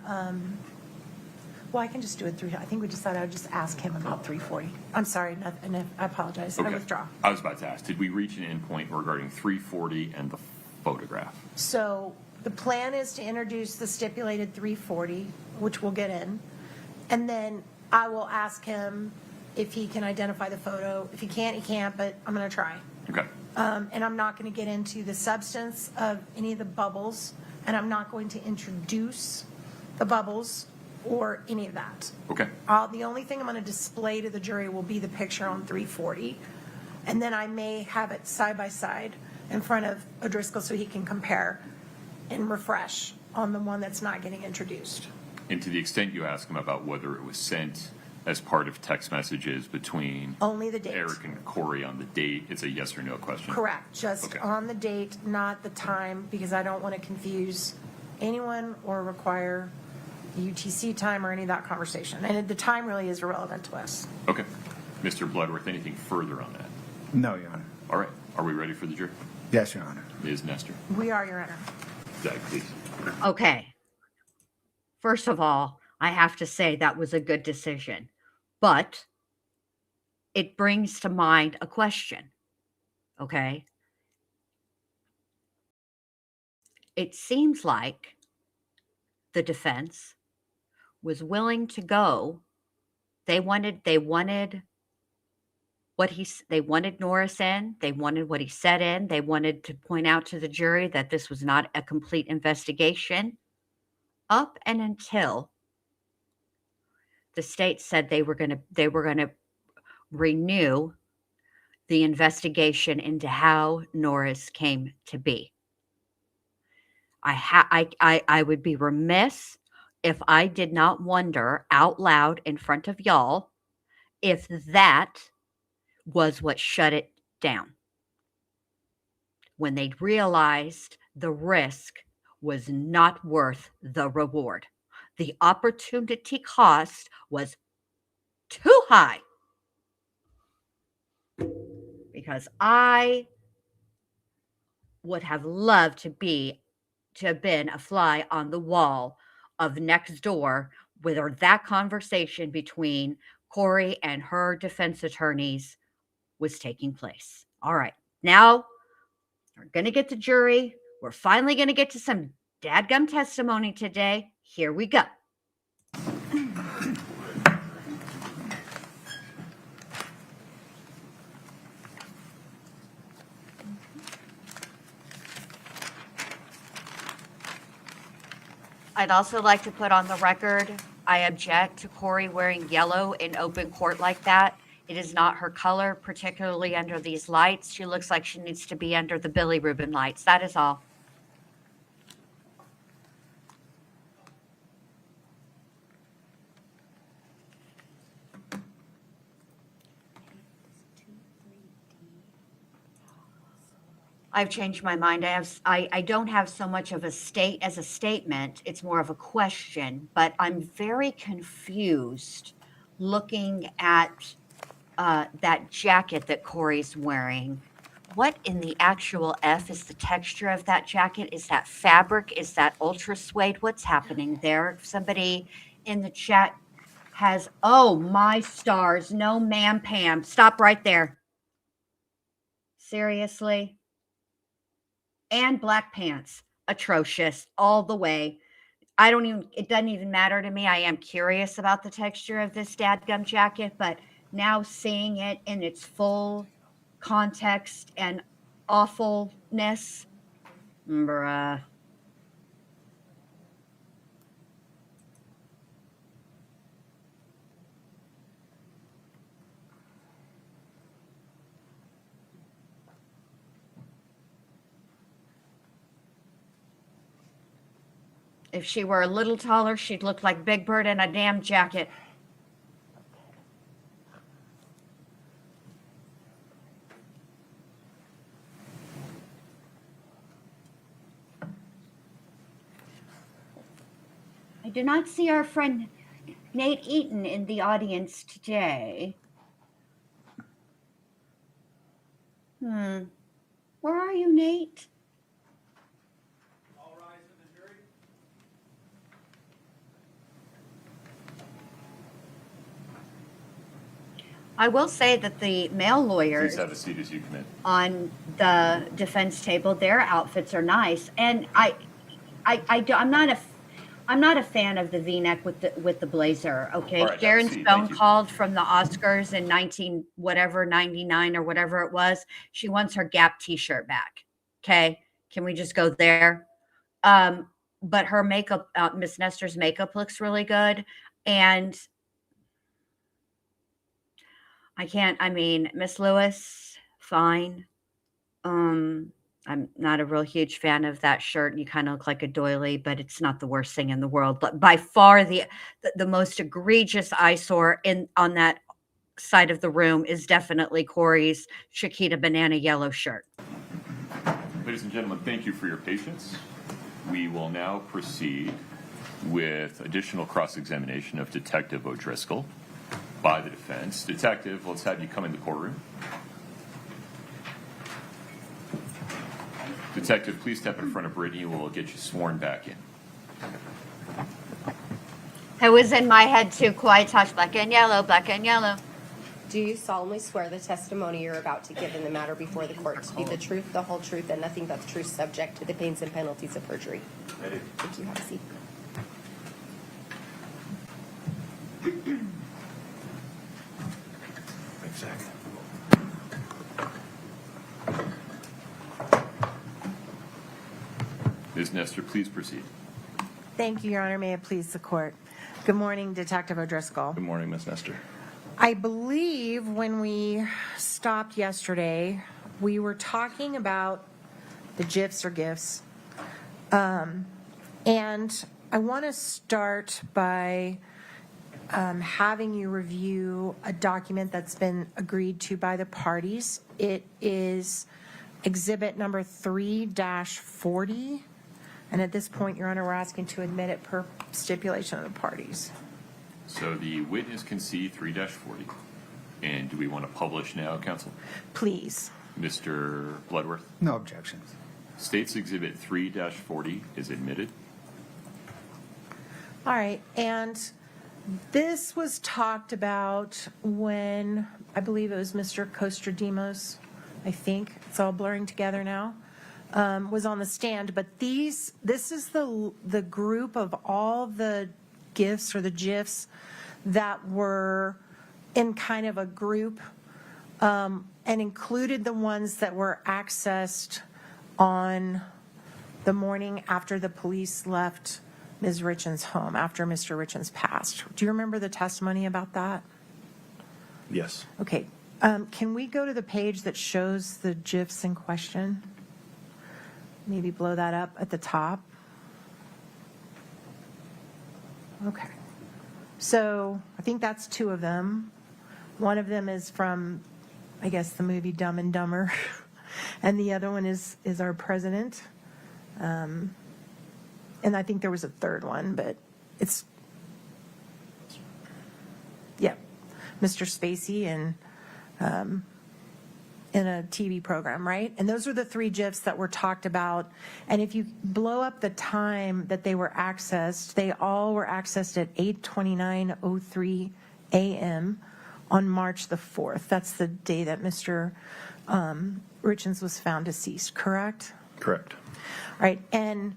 well, I can just do it through, I think we decided I would just ask him about 340. I'm sorry, and I apologize. I Okay. withdraw. I was about to ask, did we reach an endpoint regarding 340 and the photograph? So the plan is to introduce the stipulated 340, which we'll get in. And then I will ask him if he can identify the photo. If he can't, he can't, but I'm going to try. Okay. And I'm not going to get into the substance of any of the bubbles, and I'm not going to introduce the bubbles or any of that. Okay. The only thing I'm going to display to the jury will be the picture on 340, and then I may have it side by side in front of O'Driscoll so he can compare and refresh on the one that's not getting introduced. And to the extent you ask him about whether it was sent as part of text messages between Only the date. Eric and Kouri on the date, it's a yes or no question? Correct, just Okay. on the date, not the time, because I don't want to confuse anyone or require the UTC time or any of that conversation. And the time really is irrelevant to us. Okay. Mr. Bloodworth, anything further on that? No, Your Honor. All right. Are we ready for the jury? Yes, Your Honor. Ms. Nestor. We are, Your Honor. Doug, please. Okay. First of all, I have to say that was a good decision, but it brings to mind a question. Okay. It seems like the defense was willing to go. They wanted they wanted Norris in. They wanted what he said in. They wanted to point out to the jury that this was not a complete investigation up and until the state said they were going to renew the investigation into how Norris came to be. I would be remiss if I did not wonder out loud in front of y'all if that was what shut it down. When they realized the risk was not worth the reward. The opportunity cost was too high. Because I would have loved to have been a fly on the wall of next door where that conversation between Kouri and her defense attorneys was taking place. All right. Now we're going to get the jury. We're finally going to get to some dadgum testimony today. Here we go. I'd also like to put on the record, I object to Kouri wearing yellow in open court like that. It is not her color, particularly under these lights. She looks like she needs to be under the Billy Rubin lights. That is all. I've changed my mind. I don't have so much of a statement. It's more of a question, but I'm very confused looking at that jacket that Kouri's wearing. What in the actual F is the texture of that jacket? Is that fabric? Is that ultra suede? What's happening there? Somebody in the chat has, oh my stars. No, ma'am, Pam. Stop right there. Seriously? And black pants. Atrocious all the way. It doesn't even matter to me. I am curious about the texture of this dadgum jacket, but now seeing it in its full context and awfulness, bruh. If she were a little taller, she'd look like Big Bird in a damn jacket. do not see our friend Nate Eaton in the audience today. Where are you, Nate? All rise in the jury. I will say that the male lawyers Please have a seat as you come in. on the defense table, their outfits are nice, and I'm not a fan of the V-neck with the blazer. Okay, All right, have a Sharon seat. Stone Thank you. called from the Oscars in 99 or whatever it was. She wants her Gap T-shirt back. Okay, can we just go there? But her makeup, Miss Nestor's makeup looks really good, and Miss Lewis, fine. I'm not a real huge fan of that shirt. You kind of look like a doily, but it's not the worst thing in the world. But by far the most egregious eyesore on that side of the room is definitely Kouri's Chiquita banana yellow shirt. Ladies and gentlemen, thank you for your patience. We will now proceed with additional cross-examination of Detective O'Driscoll by the defense. Detective, let's have you come in the courtroom. Detective, please step in front of Brittany. We'll get you sworn back in. It was in my head too. Quiet touch, black and yellow, black and yellow. Do you solemnly swear the testimony you're about to give in the matter before the court to be the truth, the whole truth, and nothing but the truth, subject to the pains and penalties of perjury? I do. Thank you. Have a seat. Exactly. Ms. Nestor, please proceed. Thank you, Your Honor. May it please the court. Good morning, Detective O'Driscoll. Good morning, Ms. Nestor. I believe when we stopped yesterday, we were talking about the GIFs or GIFs. And I want to start by having you review a document that's been agreed to by the parties. It is exhibit number 3-40. And at this point, Your Honor, we're asking to admit it per stipulation of the parties. So the witness can see 3-40. And do we want to publish now, counsel? Please. Mr. Bloodworth? No objections. State's exhibit 3-40 is admitted. All right, and this was talked about when, I believe it was Mr. Kostradimos, I think, it's all blurring together now, was on the stand, but this is the group of all the GIFs or the GIFs that were in kind of a group and included the ones that were accessed on the morning after the police left Ms. Richins' home, after Mr. Richins passed. Do you remember the testimony about that? Yes. Okay. Can we go to the page that shows the GIFs in question? Maybe blow that up at the top. Okay. So I think that's two of them. One of them is from, I guess, the movie Dumb and Dumber. And the other one is our president. And I think there was a third one, but it's, yeah, Mr. Spacey and in a TV program, right? And those are the three GIFs that were talked about. And if you blow up the time that they were accessed, they all were accessed at 8:29:03 a.m. on March the 4th. That's the day that Mr. Richins was found deceased, correct? Correct. All right, and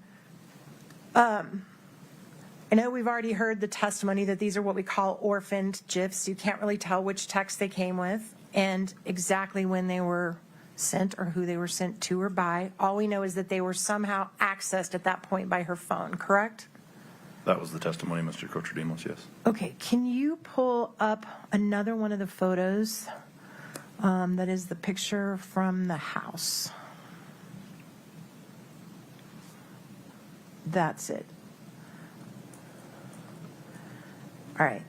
I know we've already heard the testimony that these are what we call orphaned GIFs. You can't really tell which text they came with and exactly when they were sent or who they were sent to or by. All we know is that they were somehow accessed at that point by her phone, correct? That was the testimony, Mr. Kostradimos, yes. Okay, can you pull up another one of the photos that is the picture from the house? That's it. All right.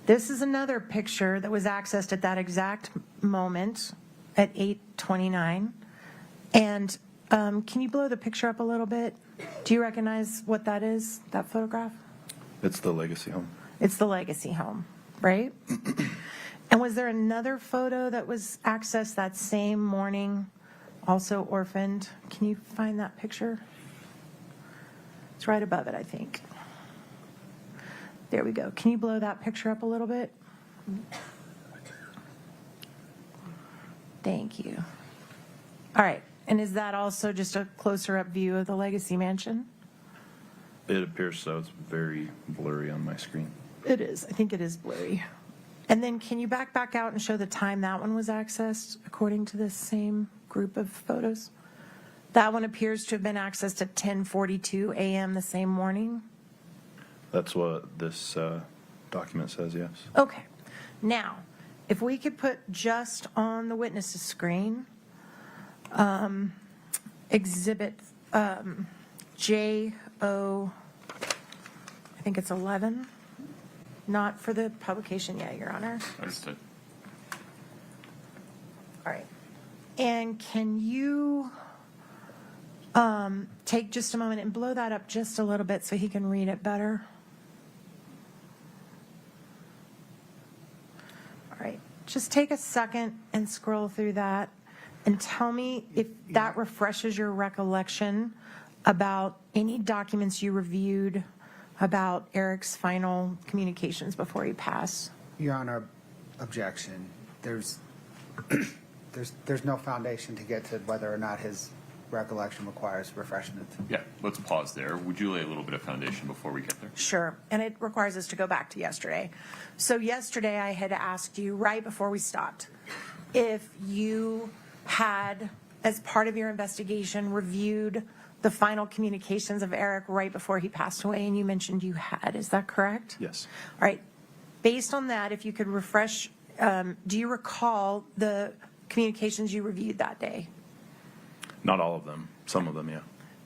This is another picture that was accessed at that exact moment at 8:29. And Can you blow the picture up a little bit? Do you recognize what that is, that photograph? It's the legacy home. It's the legacy home, right? And was there another photo that was accessed that same morning, also orphaned? Can you find that picture? It's right above it, I think. There we go. Can you blow that picture up a little bit? Thank you. All right. And is that also just a closer up view of the legacy mansion? It appears so. It's very blurry on my screen. It is. I think it is blurry. And then can you back out and show the time that one was accessed according to this same group of photos? That one appears to have been accessed at 10:42 a.m. the same morning. That's what this document says, yes. Okay. Now, if we could put just on the witness's screen, exhibit JO, I think it's 11. Not for the publication yet, Your Honor. Understood. All right. And can you take just a moment and blow that up just a little bit so he can read it better? All right. Just take a second and scroll through that and tell me if that refreshes your recollection about any documents you reviewed about Eric's final communications before he passed. Your Honor, objection. There's no foundation to get to whether or not his recollection requires refreshment. Yeah, let's pause there. Would you lay a little bit of foundation before we get there? Sure, and it requires us to go back to yesterday. So yesterday I had asked you right before we stopped if you had, as part of your investigation, reviewed the final communications of Eric right before he passed away, and you mentioned you had. Is that correct? Yes. All right. Based on that, if you could refresh, do you recall the communications you reviewed that day? Not all of them. Some of them, yeah.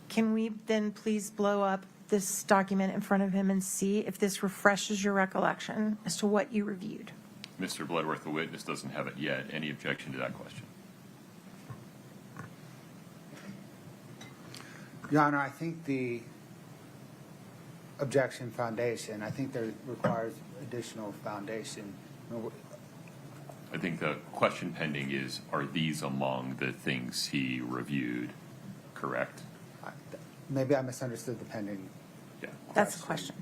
Can we then please blow up this document in front of him and see if this refreshes your recollection as to what you reviewed? Mr. Bloodworth, the witness doesn't have it yet. Any objection to that question? Your Honor, I think the objection foundation, I think there requires additional foundation. I think the question pending is, are these among the things he reviewed, correct? Maybe I misunderstood the pending. Yeah. That's the question.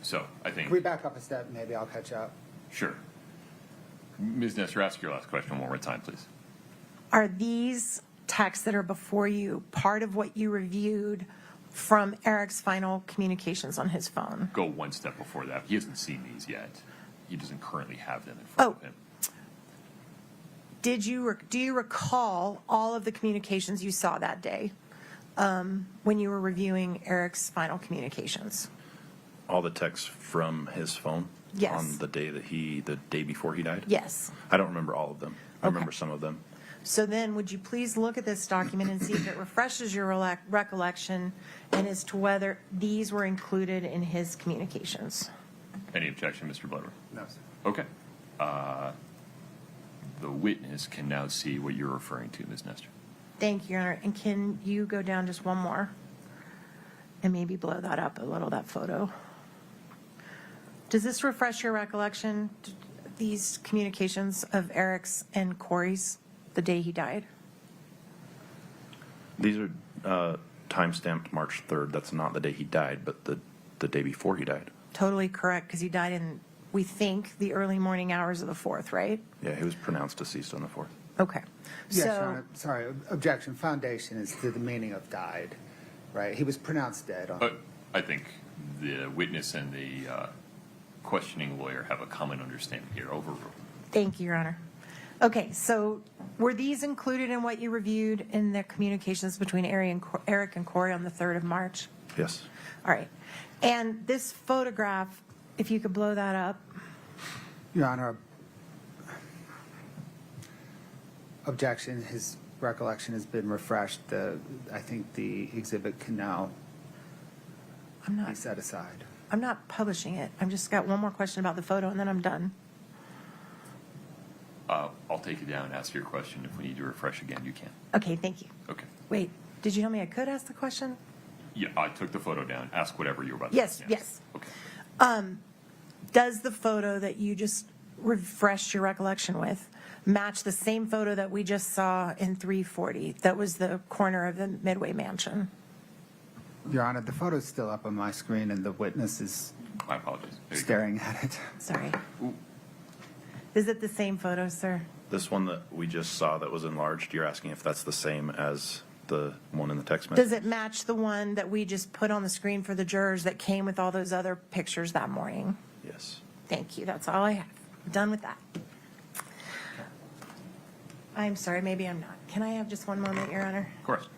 So I think, Can we back up a step? Maybe I'll catch up. sure. Ms. Nestor, ask your last question one more time, please. Are these texts that are before you part of what you reviewed from Eric's final communications on his phone? Go one step before that. He hasn't seen these yet. He doesn't currently have them in front of him. Do you recall all of the communications you saw that day when you were reviewing Eric's final communications? All the texts from his phone? Yes. On the day before he died? Yes. I don't remember all of them. I Okay. remember some of them. So then would you please look at this document and see if it refreshes your recollection and as to whether these were included in his communications? Any objection, Mr. Bloodworth? No, sir. Okay. The witness can now see what you're referring to, Ms. Nestor. Thank you, Your Honor. And can you go down just one more and maybe blow that up a little, that photo? Does this refresh your recollection, these communications of Eric's and Kouri's the day he died? These are time-stamped March 3rd. That's not the day he died, but the day before he died. Totally correct, because he died in, we think, the early morning hours of the 4th, right? Yeah, he was pronounced deceased on the 4th. Okay. Yes, Your So, Honor. Sorry, objection. Foundation is to the meaning of died, right? He was pronounced dead on. But I think the witness and the questioning lawyer have a common understanding here. Overruled. thank you, Your Honor. Okay, so were these included in what you reviewed in the communications between Eric and Kouri on the 3rd of March? Yes. All right. And this photograph, if you could blow that up. Your Honor, objection. His recollection has been refreshed. I think the exhibit can now be set aside. I'm not publishing it. I've just got one more question about the photo, and then I'm done. I'll take it down and ask your question. If we need to refresh again, you can. Okay, thank you. Okay. Wait, Did you tell me I could ask the question? Yeah, I took the photo down. Ask whatever you were about to Yes, ask. yes. Okay. Does the photo that you just refreshed your recollection with match the same photo that we just saw in 340? That was the corner of the Midway Mansion. Your Honor, the photo's still up on my screen and the witness is My apologies. There you go. staring at it. Sorry. Is it the same photo, sir? This one that we just saw that was enlarged, you're asking if that's the same as the one in the text message? Does it match the one that we just put on the screen for the jurors that came with all those other pictures that morning? Yes. Thank you. That's all I have. I'm done with that. I'm sorry, maybe I'm not. Can I have just one moment, Your Honor? Of course.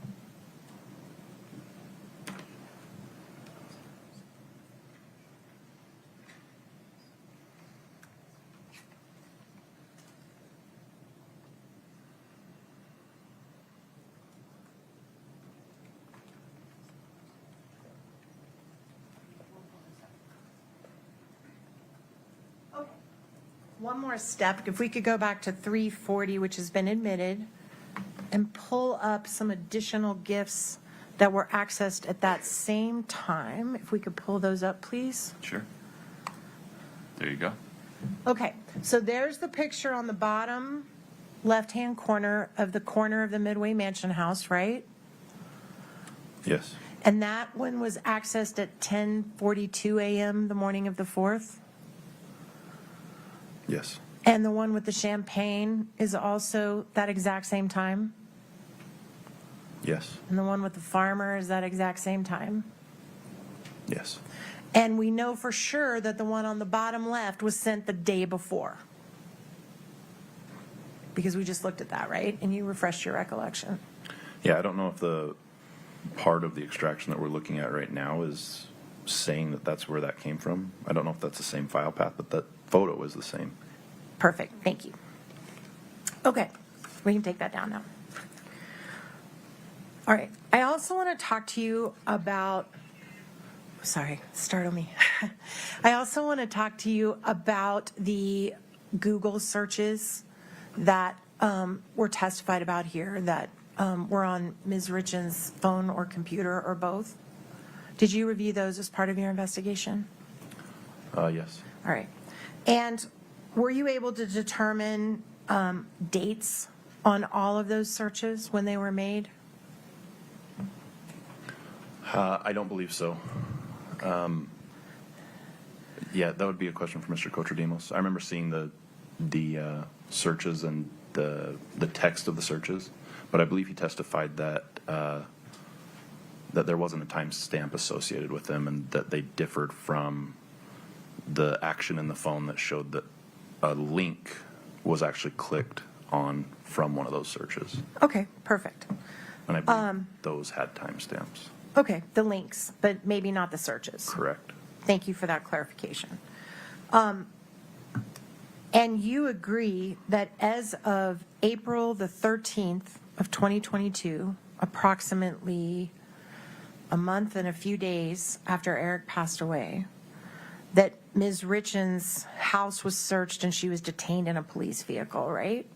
One more step, if we could go back to 340, which has been admitted, and pull up some additional gifts that were accessed at that same time. If we could pull those up, please. Sure. There you go. Okay, so there's the picture on the bottom left-hand corner of the Midway Mansion house, right? Yes. And that one was accessed at 10:42 a.m. the morning of the 4th? Yes. And the one with the champagne is also that exact same time? Yes. And the one with the farmer is that exact same time? Yes. And we know for sure that the one on the bottom left was sent the day before. Because we just looked at that, right? And you refreshed your recollection. Yeah, I don't know if the part of the extraction that we're looking at right now is saying that that's where that came from. I don't know if that's the same file path, but that photo is the same. Perfect, thank you. Okay, we can take that down now. All right, I also want to talk to you about, sorry, startle me. I also want to talk to you about the Google searches that were testified about here that were on Ms. Richins' phone or computer or both. Did you review those as part of your investigation? Yes. All right. And were you able to determine dates on all of those searches when they were made? I don't believe so. Yeah, that would be a question for Mr. Cocherdemos. I remember seeing the searches and the text of the searches, but I believe he testified that that there wasn't a timestamp associated with them and that they differed from the action in the phone that showed that a link was actually clicked on from one of those searches. Okay, perfect. And I believe those had timestamps. Okay, the links, but maybe not the searches. Correct. Thank you for that clarification. And you agree that as of April the 13th of 2022, approximately a month and a few days after Eric passed away, that Ms. Richins' house was searched and she was detained in a police vehicle, right?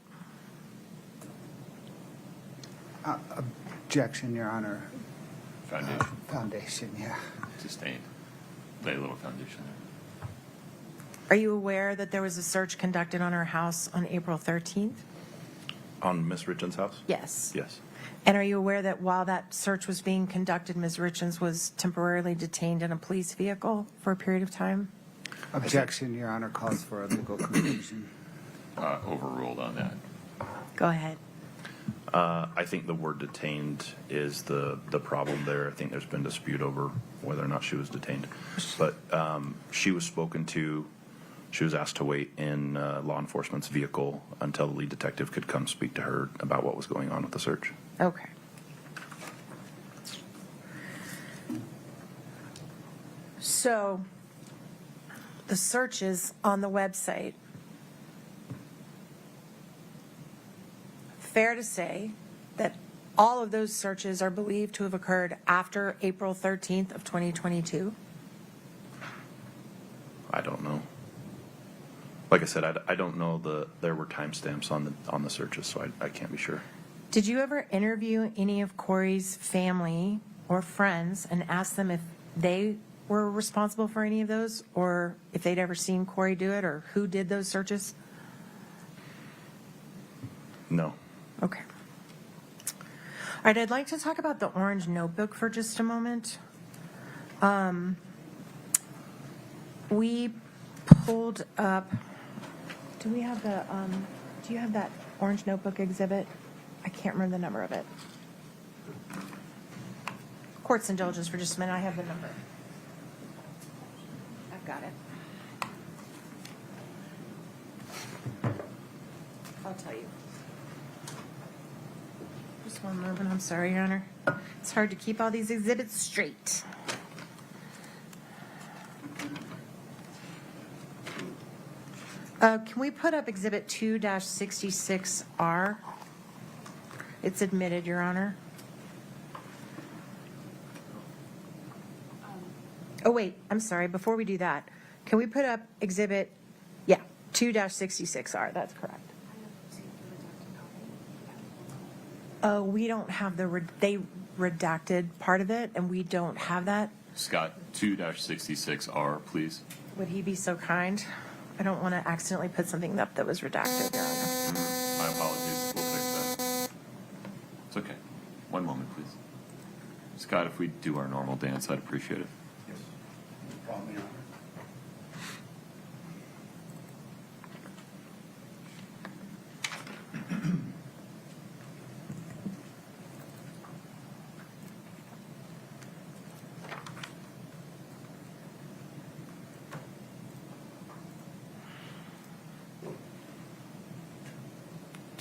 Objection, Your Honor. Foundation. Foundation, yeah. Sustained. Lay a little foundation there. Are you aware that there was a search conducted on her house on April 13th? On Miss Richins' house? Yes. Yes. And are you aware that while that search was being conducted, Ms. Richins was temporarily detained in a police vehicle for a period of time? Objection, Your Honor, calls for a legal conclusion. Overruled on that. Go ahead. I think the word detained is the problem there. I think there's been dispute over whether or not she was detained. But she was spoken to. She was asked to wait in law enforcement's vehicle until the lead detective could come speak to her about what was going on with the search. Okay. So the searches on the website, fair to say that all of those searches are believed to have occurred after April 13th of 2022? I don't know. Like I said, I don't know there were timestamps on the searches, so I can't be sure. Did you ever interview any of Kouri's family or friends and ask them if they were responsible for any of those, or if they'd ever seen Kouri do it, or who did those searches? No. Okay. All right, I'd like to talk about the orange notebook for just a moment. We pulled up, do we have the, do you have that orange notebook exhibit? I can't remember the number of it. Court's indulgence for just a minute, I have the number. I've got it. I'll tell you. Just one moment, I'm sorry, Your Honor. It's hard to keep all these exhibits straight. Can we put up Exhibit 2-66R? It's admitted, Your Honor. Oh, wait, I'm sorry. Before we do that, can we put up Exhibit, 2-66R? That's correct. Oh, we don't have they redacted part of it, and we don't have that. Scott, 2-66R, please. Would he be so kind? I don't want to accidentally put something up that was redacted, Your Honor. My apologies. We'll fix that. It's okay. One moment, please. Scott, if we do our normal dance, I'd appreciate it. Yes. No problem, Your Honor.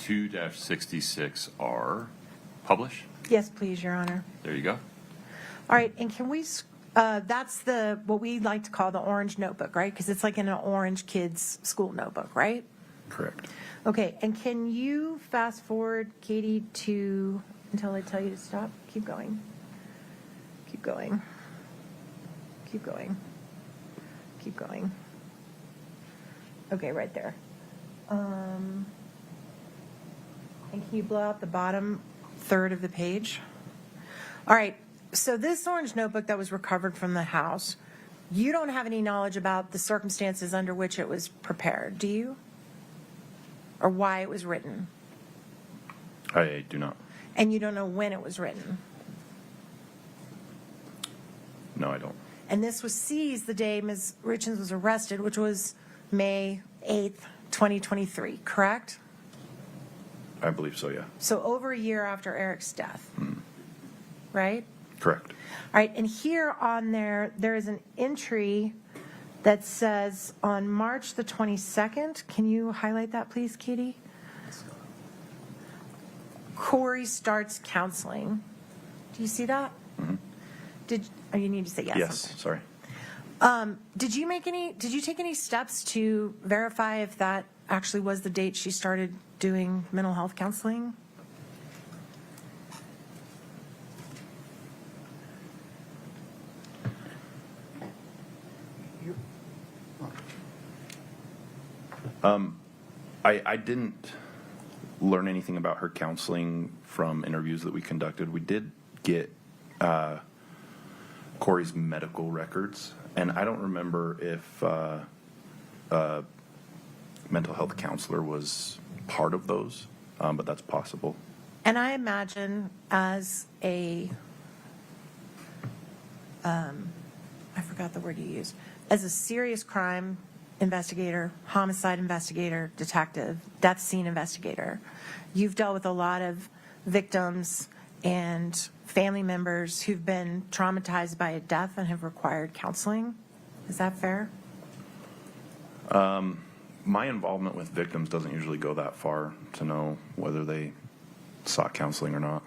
2-66R, publish. Yes, please, Your Honor. There you go. All right, and can we, that's what we like to call the orange notebook, right? Because it's like in an orange kid's school notebook, right? Correct. Okay, and can you fast forward, Katie, to, until I tell you to stop? Keep going. Keep going. Keep going. Keep going. Okay, right there. And can you blow out the bottom third of the page? All right, so this orange notebook that was recovered from the house, you don't have any knowledge about the circumstances under which it was prepared, do you? Or why it was written? I do not. And you don't know when it was written? No, I don't. And this was seized the day Ms. Richins was arrested, which was May 8th, 2023, correct? I believe so, yeah. So over a year after Eric's death, right? Correct. All right, and here on there is an entry that says on March the 22nd, can you highlight that please, Katie? Kouri starts counseling. Do you see that? Oh, you need to say yes. Yes, Okay. sorry. Did you take any steps to verify if that actually was the date she started doing mental health counseling? I didn't learn anything about her counseling from interviews that we conducted. We did get Kouri's medical records, and I don't remember if a mental health counselor was part of those, but that's possible. And I imagine as a, I forgot the word you used, as a serious crime investigator, homicide investigator, detective, death scene investigator, you've dealt with a lot of victims and family members who've been traumatized by a death and have required counseling. Is that fair? My involvement with victims doesn't usually go that far to know whether they sought counseling or not.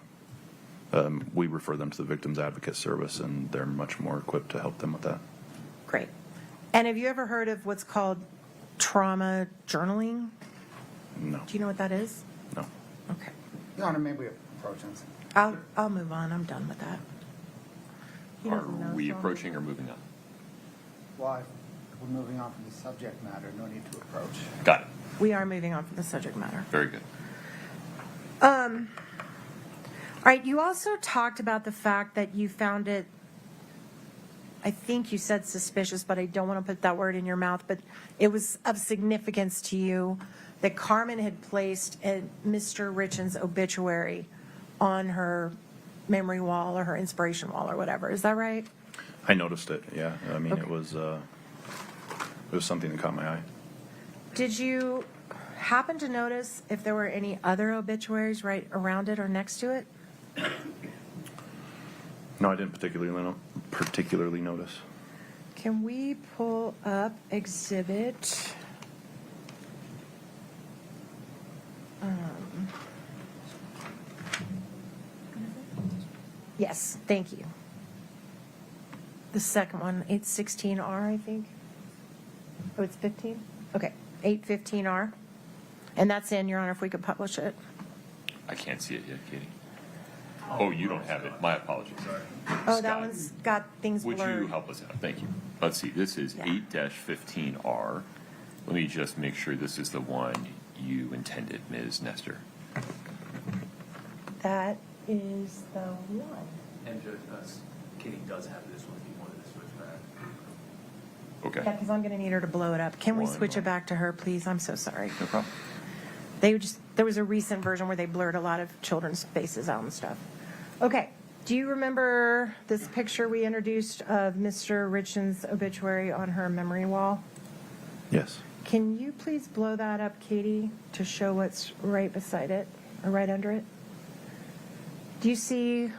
We refer them to the Victims Advocate Service, and they're much more equipped to help them with that. Great. And have you ever heard of what's called trauma journaling? No. Do you know what that is? No. Okay. Your Honor, maybe approach us. I'll move on. I'm done with that. He Are doesn't know, we so I'll approaching move or moving on? Well, we're moving on from the subject matter. No need to approach. Got it. We are moving on from the subject matter. Very good. All right, you also talked about the fact that you found it, I think you said suspicious, but I don't want to put that word in your mouth, but it was of significance to you that Carmen had placed a Mr. Richins' obituary on her memory wall or her inspiration wall or whatever. Is that right? I noticed it, yeah. I mean, Okay. it was something that caught my eye. Did you happen to notice if there were any other obituaries right around it or next to it? No, I didn't particularly notice. Can we pull up exhibit? Yes, thank you. The second one, 816R, I think. Oh, it's 15? Okay, 815R. And that's in, Your Honor, if we could publish it. I can't see it yet, Katie. Oh, you don't have it. My apologies. Oh, that Scott, one's got things would blurred. you help us out? Thank you. Let's see. This is Yeah. 8-15R. Let me just make sure this is the one you intended, Ms. Nestor. That is the one. And Judge, Katie does have this one if you wanted to switch back. Okay. Yeah, because I'm going to need her to blow it up. Can we One switch it more. back to her, please? I'm so sorry. No problem. There was a recent version where they blurred a lot of children's faces out and stuff. Okay. Do you remember this picture we introduced of Mr. Richins' obituary on her memory wall? Yes. Can you please blow that up, Katie, to show what's right beside it or right under it? Do you see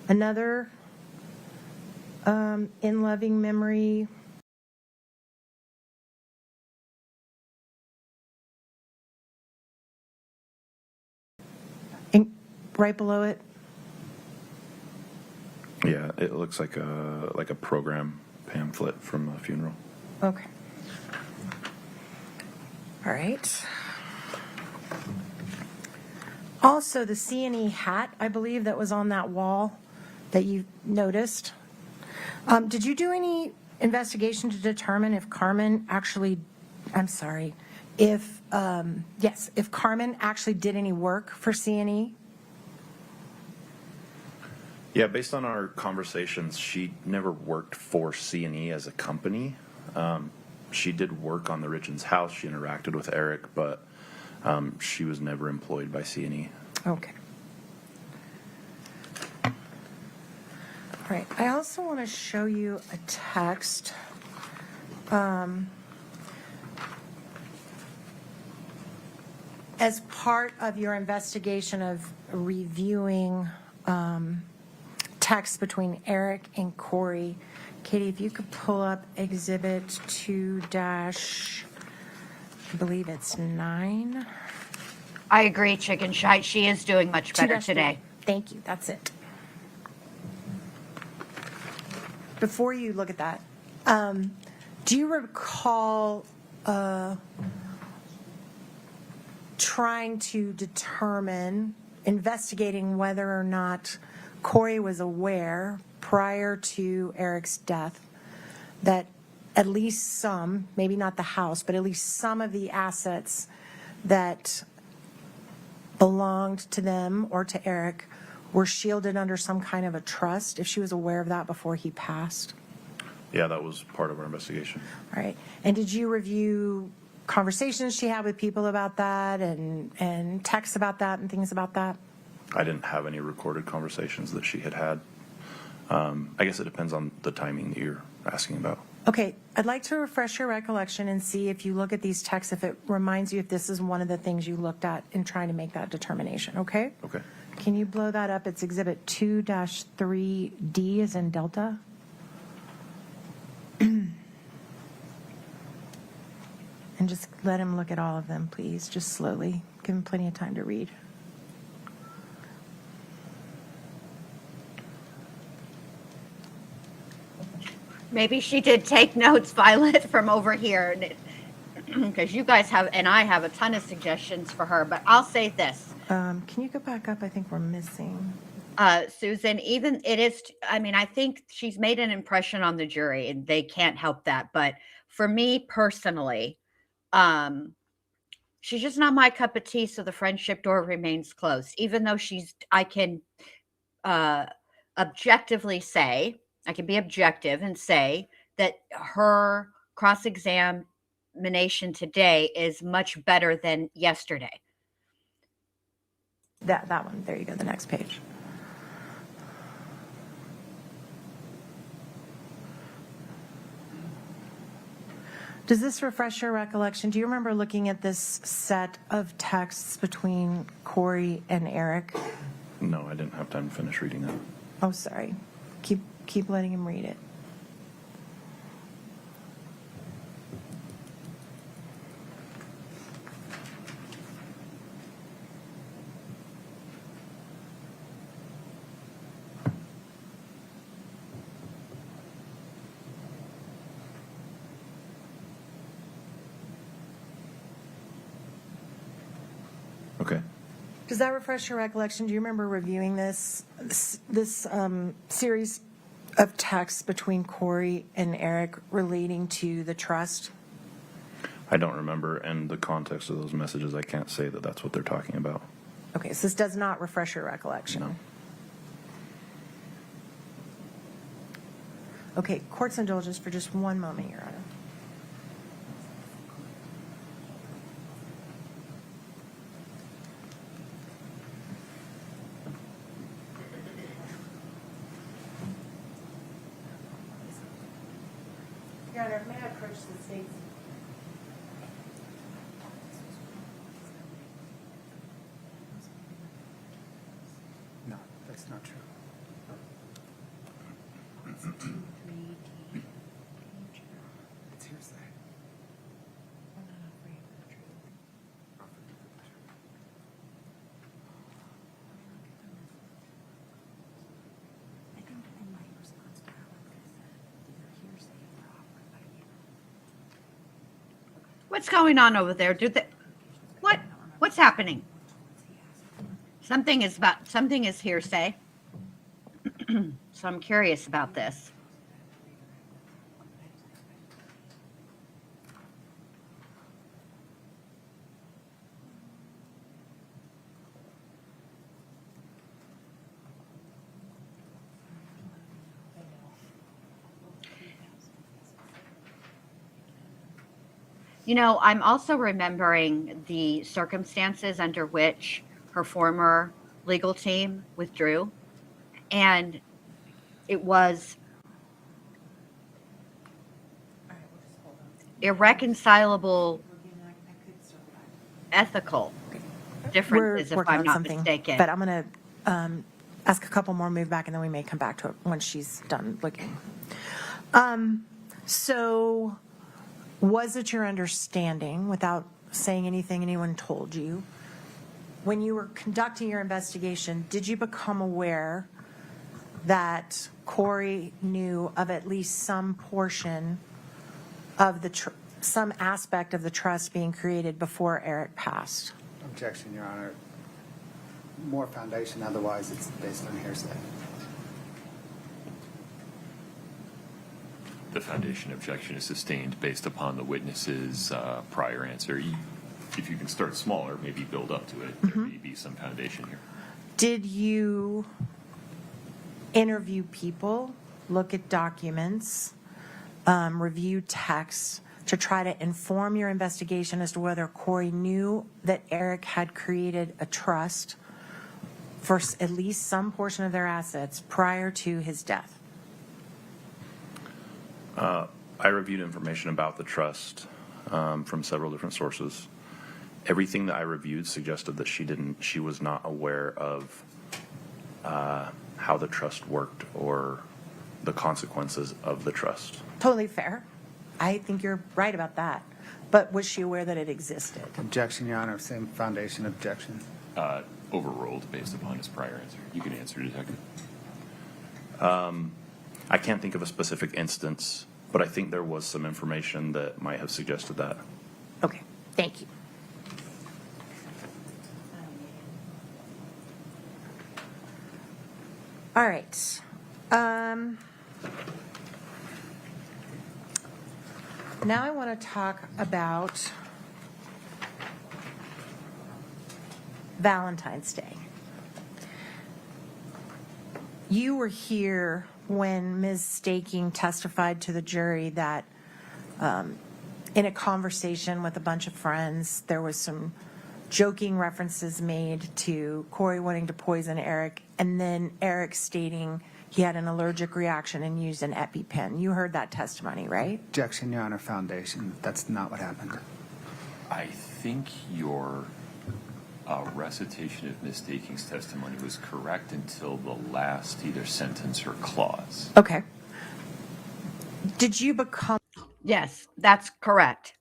another in loving memory? Right below it? Yeah, it looks like a program pamphlet from a funeral. Okay. All right. Also, the C&E hat, I believe, that was on that wall that you noticed. Did you do any investigation to determine if Carmen actually, if Carmen actually did any work for C&E? Yeah, based on our conversations, she never worked for C&E as a company. She did work on the Richins house. She interacted with Eric, but she was never employed by C&E. Okay. All right. I also want to show you a text. As part of your investigation of reviewing text between Eric and Kouri, Katie, if you could pull up exhibit 2 dash, I believe it's 9. I agree, Chicken Shite. She is doing much better 2-3. today. Thank you. That's it. Before you look at that, do you recall trying to determine, investigating whether or not Kouri was aware prior to Eric's death that at least some, maybe not the house, but at least some of the assets that belonged to them or to Eric were shielded under some kind of a trust, if she was aware of that before he passed? Yeah, that was part of our investigation. All right. And did you review conversations she had with people about that and texts about that and things about that? I didn't have any recorded conversations that she had. I guess it depends on the timing that you're asking about. Okay, I'd like to refresh your recollection and see if you look at these texts, if it reminds you if this is one of the things you looked at in trying to make that determination, okay? Okay. Can you blow that up? It's exhibit 2-3D as in Delta. And just let him look at all of them, please, just slowly. Give him plenty of time to read. Maybe she did take notes, Violet, from over here, because you guys have, and I have a ton of suggestions for her. But I'll say this, Can you go back up? I think we're missing. Susan. Even it is. I mean, I think she's made an impression on the jury, and they can't help that. But for me personally, she's just not my cup of tea, so the friendship door remains closed. Even though I can objectively say, I can be objective and say that her cross-examination today is much better than yesterday. That one. There you go. The next page. Does this refresh your recollection? Do you remember looking at this set of texts between Kouri and Eric? No, I didn't have time to finish reading that. Oh, sorry. Keep letting him read it. Okay. Does that refresh your recollection? Do you remember reviewing this series of texts between Kouri and Eric relating to the trust? I don't remember, and the context of those messages, I can't say that that's what they're talking about. Okay, so this does not refresh your recollection. No. Okay, court's indulgence for just one moment, Your Honor. Your Honor, may I approach the state? No, that's not true. It's hearsay. What's going on over there? What's happening? Something is hearsay. So I'm curious about this. You know, I'm also remembering the circumstances under which her former legal team withdrew, and it was irreconcilable ethical differences, if I'm not mistaken. But I'm going to ask a couple more, move back, and then we may come back to it when she's done looking. So was it your understanding, without saying anything anyone told you, when you were conducting your investigation, did you become aware that Kouri knew of at least some portion of some aspect of the trust being created before Eric passed? Objection, Your Honor. More foundation, otherwise it's based on hearsay. The foundation objection is sustained based upon the witness's prior answer. If you can start smaller, maybe build up to it, there may be some foundation here. Did you interview people, look at documents, review texts to try to inform your investigation as to whether Kouri knew that Eric had created a trust for at least some portion of their assets prior to his death? I reviewed information about the trust from several different sources. Everything that I reviewed suggested that she was not aware of how the trust worked or the consequences of the trust. Totally fair. I think you're right about that. But was she aware that it existed? Objection, Your Honor. Same foundation objection. Overruled based upon his prior answer. You can answer, Detective. I can't think of a specific instance, but I think there was some information that might have suggested that. Okay, thank you. All right. Now I want to talk about Valentine's Day. You were here when Ms. Staking testified to the jury that in a conversation with a bunch of friends, there was some joking references made to Kouri wanting to poison Eric, and then Eric stating he had an allergic reaction and used an EpiPen. You heard that testimony, right? Objection, Your Honor, foundation. That's not what happened. I think your recitation of Ms. Staking's testimony was correct until the last either sentence or clause. Okay. Did you become... Yes, that's correct.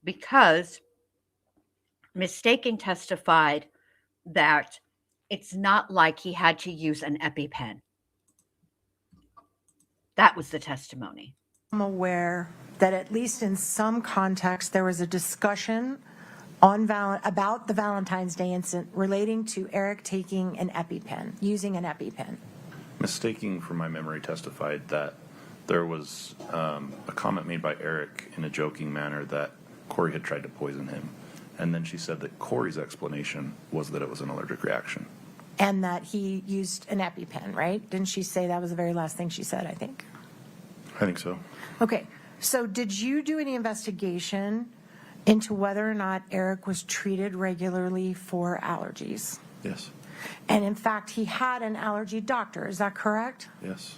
Because Mistaking testified that it's not like he had to use an EpiPen. That was the testimony. I'm aware that at least in some context there was a discussion on about the Valentine's Day incident relating to Eric taking an EpiPen, using an EpiPen. Mistaking from my memory testified that there was a comment made by Eric in a joking manner that Kouri had tried to poison him. And then she said that Kouri's explanation was that it was an allergic reaction. And that he used an EpiPen, right? Didn't she say that was the very last thing she said, I think? I think so. Okay, so did you do any investigation into whether or not Eric was treated regularly for allergies? Yes. And in fact, he had an allergy doctor, is that correct? Yes.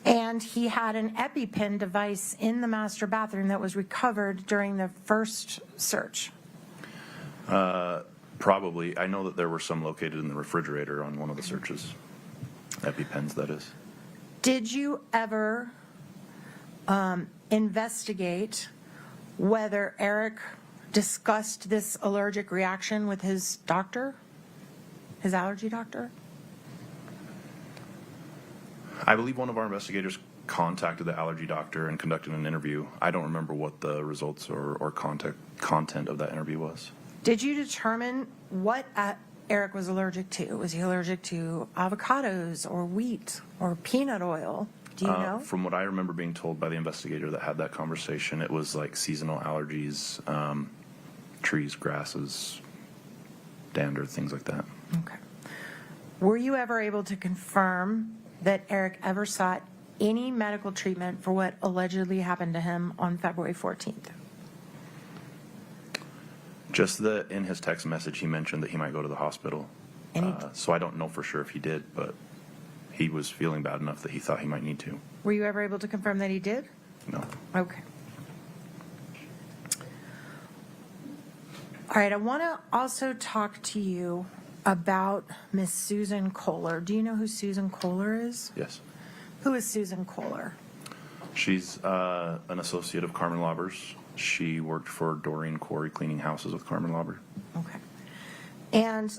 And he had an EpiPen device in the master bathroom that was recovered during the first search. Probably. I know that there were some located in the refrigerator on one of the searches. EpiPens, that is. Did you ever investigate whether Eric discussed this allergic reaction with his doctor, his allergy doctor? I believe one of our investigators contacted the allergy doctor and conducted an interview. I don't remember what the results or content of that interview was. Did you determine what Eric was allergic to? Was he allergic to avocados or wheat or peanut oil? Do you know? From what I remember being told by the investigator that had that conversation, it was like seasonal allergies, trees, grasses, dander, things like that. Okay. Were you ever able to confirm that Eric ever sought any medical treatment for what allegedly happened to him on February 14th? Just that in his text message, he mentioned that he might go to the hospital. So I don't know for sure if he did, but he was feeling bad enough that he thought he might need to. Were you ever able to confirm that he did? No. Okay. All right, I want to also talk to you about Miss Susan Kohler. Do you know who Susan Kohler is? Yes. Who is Susan Kohler? She's an associate of Carmen Lauber's. She worked for Doreen Kouri cleaning houses with Carmen Lauber. Okay. And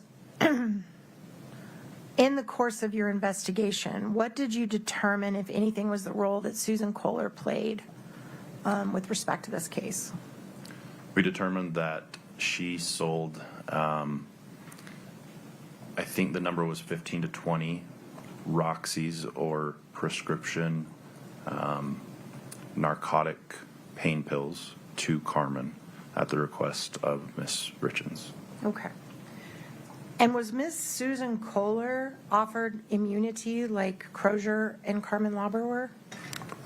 in the course of your investigation, what did you determine, if anything, was the role that Susan Kohler played with respect to this case? We determined that she sold, I think the number was 15 to 20 Roxy's or prescription narcotic pain pills to Carmen at the request of Miss Richins. Okay. And was Miss Susan Kohler offered immunity like Crozier and Carmen Lauber were?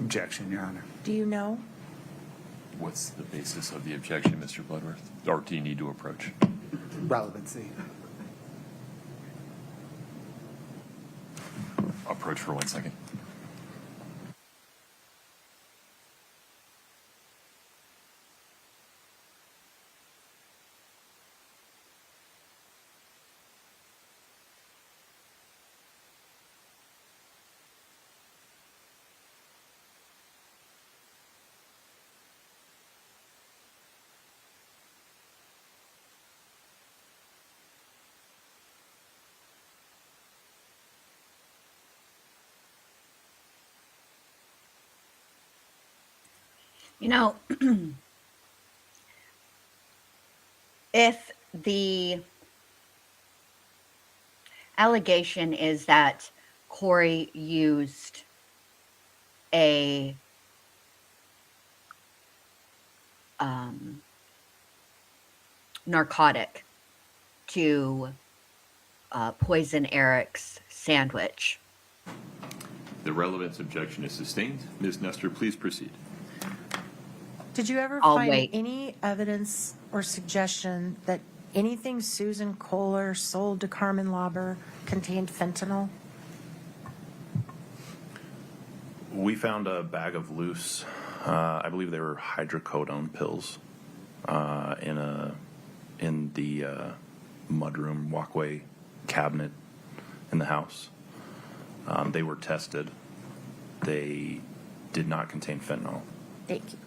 Objection, Your Honor. Do you know? What's the basis of the objection, Mr. Bloodworth? Or do you need to approach? Relevancy. Approach for 1 second. You know, if the allegation is that Kouri used a narcotic to poison Eric's sandwich. The relevance objection is sustained. Ms. Nestor, please proceed. Did you ever I'll find wait. any evidence or suggestion that anything Susan Kohler sold to Carmen Lauber contained fentanyl? We found a bag of loose, I believe they were hydrocodone pills, in the mudroom walkway cabinet in the house. They were tested. They did not contain fentanyl. Thank you.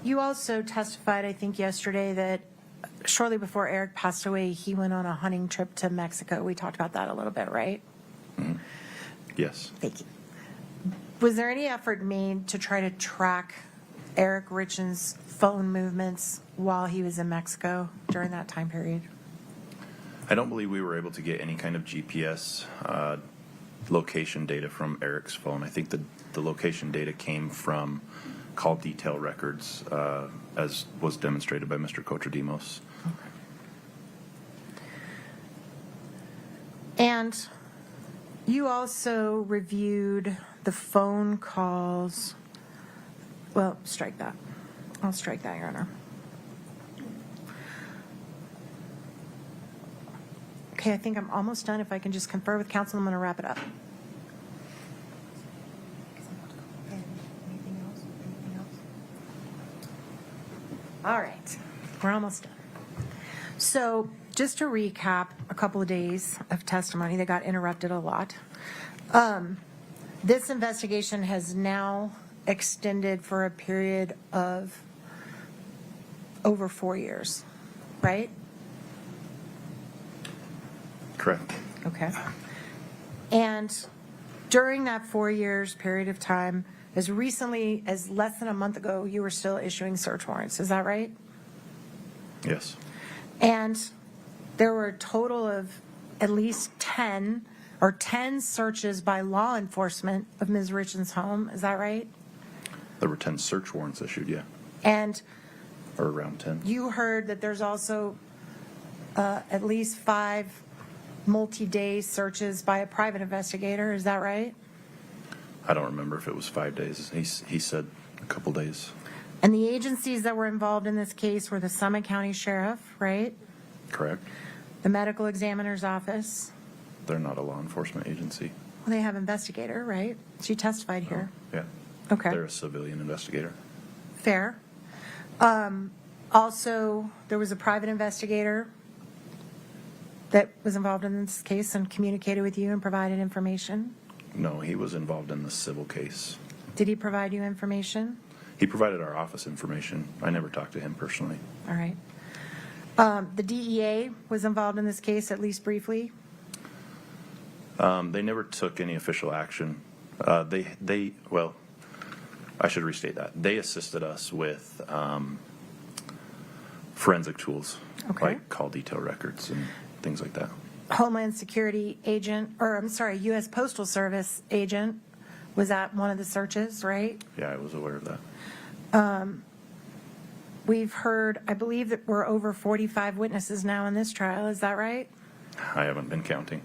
You also testified, I think, yesterday that shortly before Eric passed away, he went on a hunting trip to Mexico. We talked about that a little bit, right? Yes. Thank you. Was there any effort made to try to track Eric Richins' phone movements while he was in Mexico during that time period? I don't believe we were able to get any kind of GPS location data from Eric's phone. I think the location data came from call detail records, as was demonstrated by Mr. Kocher-Demos. And you also reviewed the phone calls. Well, strike that. I'll strike that, Your Honor. Okay, I think I'm almost done. If I can just confer with counsel, I'm going to wrap it up. Anything else? All right, we're almost done. So just to recap a couple of days of testimony that got interrupted a lot. This investigation has now extended for a period of over 4 years, right? Correct. Okay. And during that 4 years period of time, as recently as less than a month ago, you were still issuing search warrants. Is that right? Yes. And there were a total of at least 10 searches by law enforcement of Ms. Richins' home. Is that right? There were 10 search warrants issued, yeah. And Or around 10. you heard that there's also at least 5 multi-day searches by a private investigator. Is that right? I don't remember if it was 5 days. He said a couple days. And the agencies that were involved in this case were the Summit County Sheriff, right? Correct. The Medical Examiner's Office. They're not a law enforcement agency. Well, they have investigator, right? She testified here. Yeah. Okay. They're a civilian investigator. Fair. Also, there was a private investigator that was involved in this case and communicated with you and provided information. No, he was involved in the civil case. Did he provide you information? He provided our office information. I never talked to him personally. All right. The DEA was involved in this case, at least briefly. They never took any official action. Well, I should restate that. They assisted us with forensic tools, Okay. like call detail records and things like that. Homeland Security agent, or I'm sorry, U.S. Postal Service agent was at one of the searches, right? Yeah, I was aware of that. We've heard, I believe that we're over 45 witnesses now in this trial. Is that right? I haven't been counting.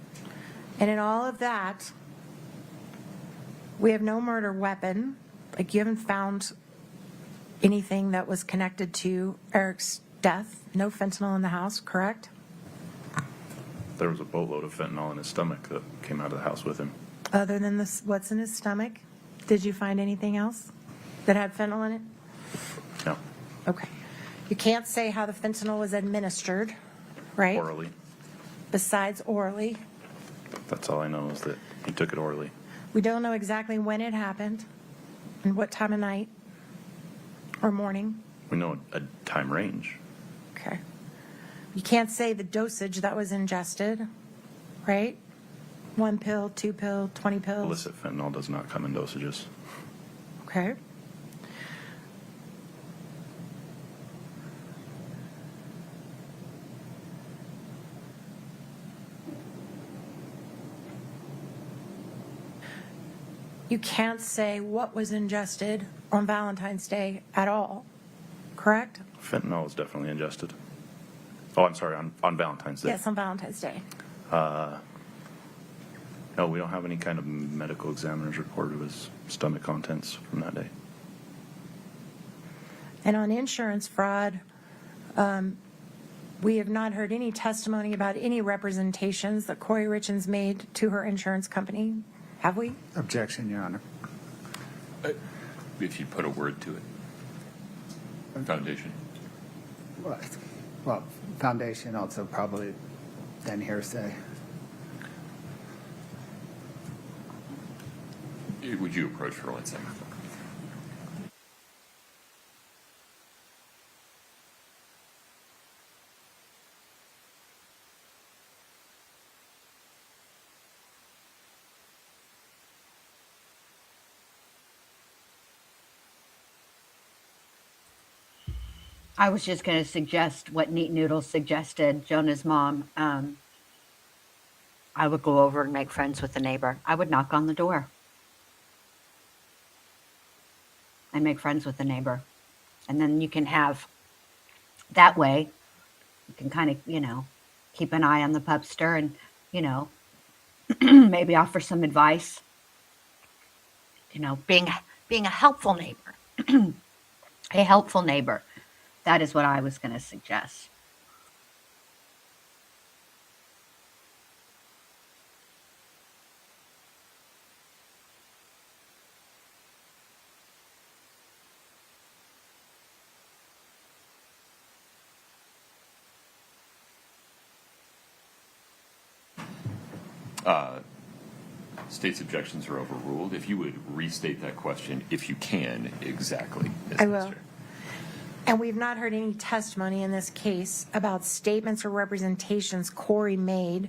And in all of that, we have no murder weapon. Like, you haven't found anything that was connected to Eric's death. No fentanyl in the house, correct? There was a boatload of fentanyl in his stomach that came out of the house with him. Other than this, what's in his stomach? Did you find anything else that had fentanyl in it? No. Okay. You can't say how the fentanyl was administered, right? Orally. Besides orally. That's all I know is that he took it orally. We don't know exactly when it happened and what time of night or morning. We know a time range. Okay. You can't say the dosage that was ingested, right? 1 pill, 2 pill, 20 pills. Illicit fentanyl does not come in dosages. Okay. you can't say what was ingested on Valentine's Day at all, correct? Fentanyl is definitely ingested. Oh, I'm sorry, on Valentine's Day. Yes, on Valentine's Day. No, we don't have any kind of medical examiner's report of his stomach contents from that day. And on insurance fraud, we have not heard any testimony about any representations that Kouri Richins made to her insurance company, have we? Objection, Your Honor. If you put a word to it. Foundation. Well, foundation also probably then hearsay. Would you approach for 1 second? I was just going to suggest what Neat Noodles suggested, Jonah's mom. I would go over and make friends with the neighbor. I would knock on the door and make friends with the neighbor. And then you can have, that way, you can kind of, keep an eye on the pupster and, maybe offer some advice. Being a helpful neighbor. A helpful neighbor. That is what I was going to suggest. State's objections are overruled. If you would restate that question, if you can, exactly. I will. And we've not heard any testimony in this case about statements or representations Kouri made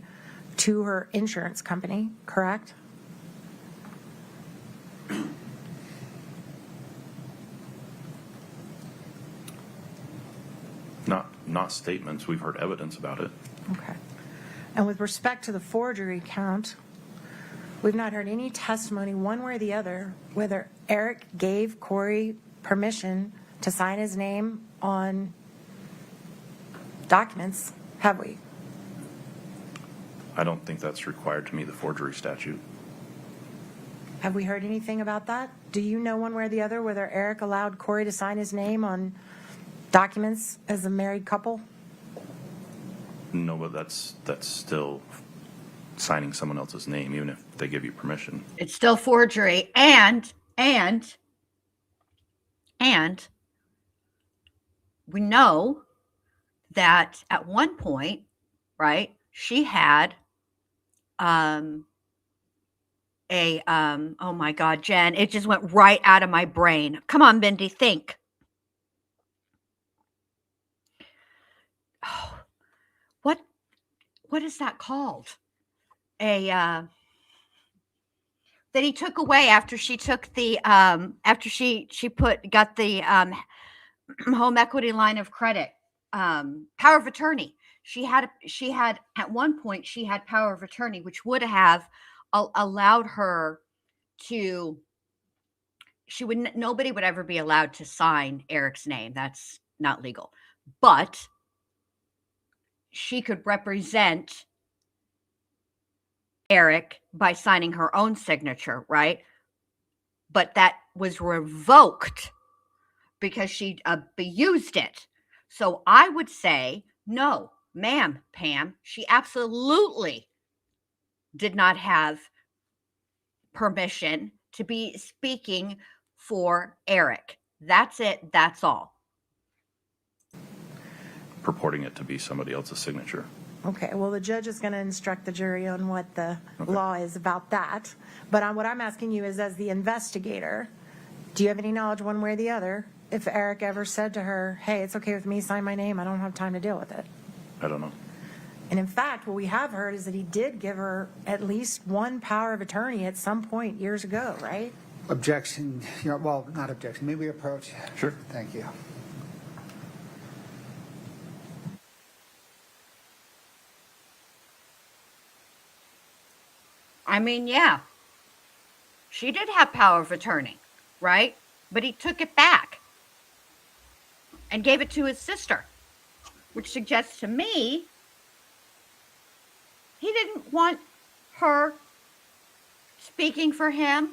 to her insurance company, correct? Not statements. We've heard evidence about it. Okay. And with respect to the forgery count, we've not heard any testimony one way or the other whether Eric gave Kouri permission to sign his name on documents, have we? I don't think that's required to meet the forgery statute. Have we heard anything about that? Do you know one way or the other whether Eric allowed Kouri to sign his name on documents as a married couple? No, but that's still signing someone else's name, even if they give you permission. It's still forgery. And we know that at one point, right, she had oh my God, Jen, it just went right out of my brain. Come on, Mindy, think. Oh, what is that called? That he took away after she took the after she got the home equity line of credit, power of attorney. She had at one point she had power of attorney, which would have allowed her to. Nobody would ever be allowed to sign Eric's name. That's not legal, but she could represent Eric by signing her own signature, right? But that was revoked because she abused it. So I would say, no, ma'am, Pam, she absolutely did not have permission to be speaking for Eric. That's it. That's all. Purporting it to be somebody else's signature. Okay, well, the judge is going to instruct the jury on what the law is about that. But what I'm asking you is, as the investigator, do you have any knowledge one way or the other if Eric ever said to her, hey, it's okay with me, sign my name, I don't have time to deal with it? I don't know. And in fact, what we have heard is that he did give her at least one power of attorney at some point years ago, right? Objection. Well, not objection. May we approach? Sure. Thank you. I mean, yeah. She did have power of attorney, right? But he took it back and gave it to his sister, which suggests to me he didn't want her speaking for him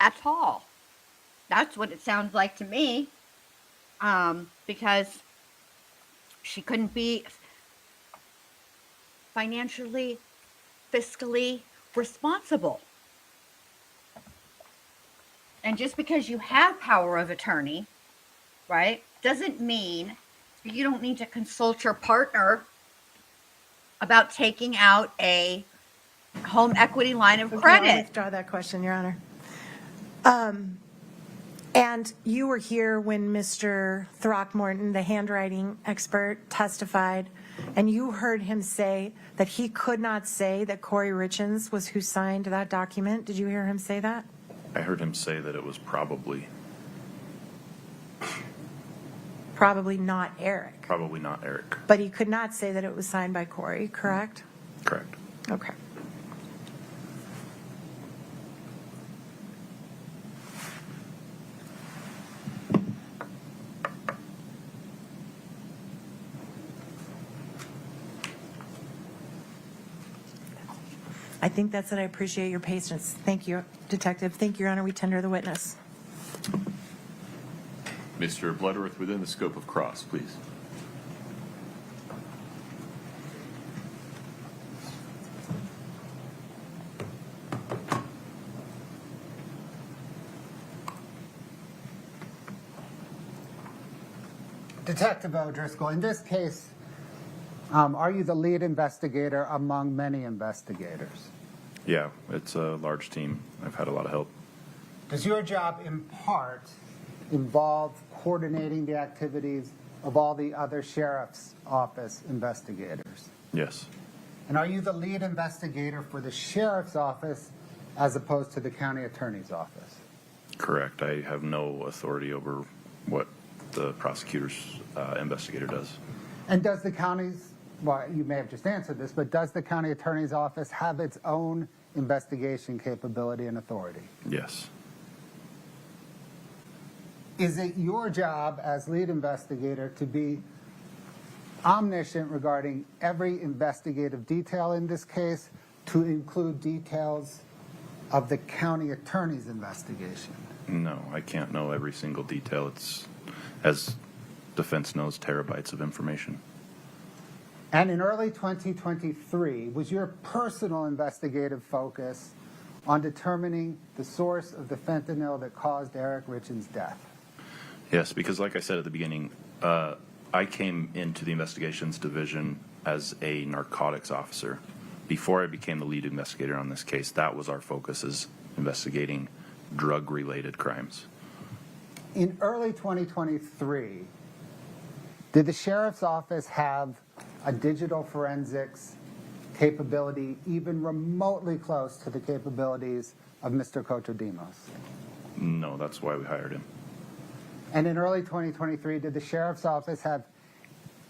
at all. That's what it sounds like to me, because she couldn't be financially, fiscally responsible. And just because you have power of attorney, right, doesn't mean you don't need to consult your partner about taking out a home equity line of Okay, I'll credit. withdraw that question, Your Honor. And you were here when Mr. Throckmorton, the handwriting expert, testified, and you heard him say that he could not say that Kouri Richins was who signed that document. Did you hear him say that? I heard him say that it was probably Not Eric. Probably not Eric. But he could not say that it was signed by Kouri, correct? Correct. Okay. I think that's it. I appreciate your patience. Thank you, Detective. Thank you, Your Honor. We tender the witness. Mr. Bloodworth, within the scope of cross, please. Detective O'Driscoll, in this case, are you the lead investigator among many investigators? Yeah, it's a large team. I've had a lot of help. Does your job in part involve coordinating the activities of all the other sheriff's office investigators? Yes. And are you the lead investigator for the sheriff's office as opposed to the county attorney's office? Correct. I have no authority over what the prosecutor's investigator does. And does the county's, well, you may have just answered this, but does the county attorney's office have its own investigation capability and authority? Yes. Is it your job as lead investigator to be omniscient regarding every investigative detail in this case, to include details of the county attorney's investigation? No, I can't know every single detail. It's, as defense knows, terabytes of information. And in early 2023, was your personal investigative focus on determining the source of the fentanyl that caused Eric Richins' death? Yes, because like I said at the beginning, I came into the investigations division as a narcotics officer. Before I became the lead investigator on this case, that was our focus, is investigating drug-related crimes. In early 2023, did the sheriff's office have a digital forensics capability even remotely close to the capabilities of Mr. Cochodimos? No, that's why we hired him. And in early 2023, did the sheriff's office have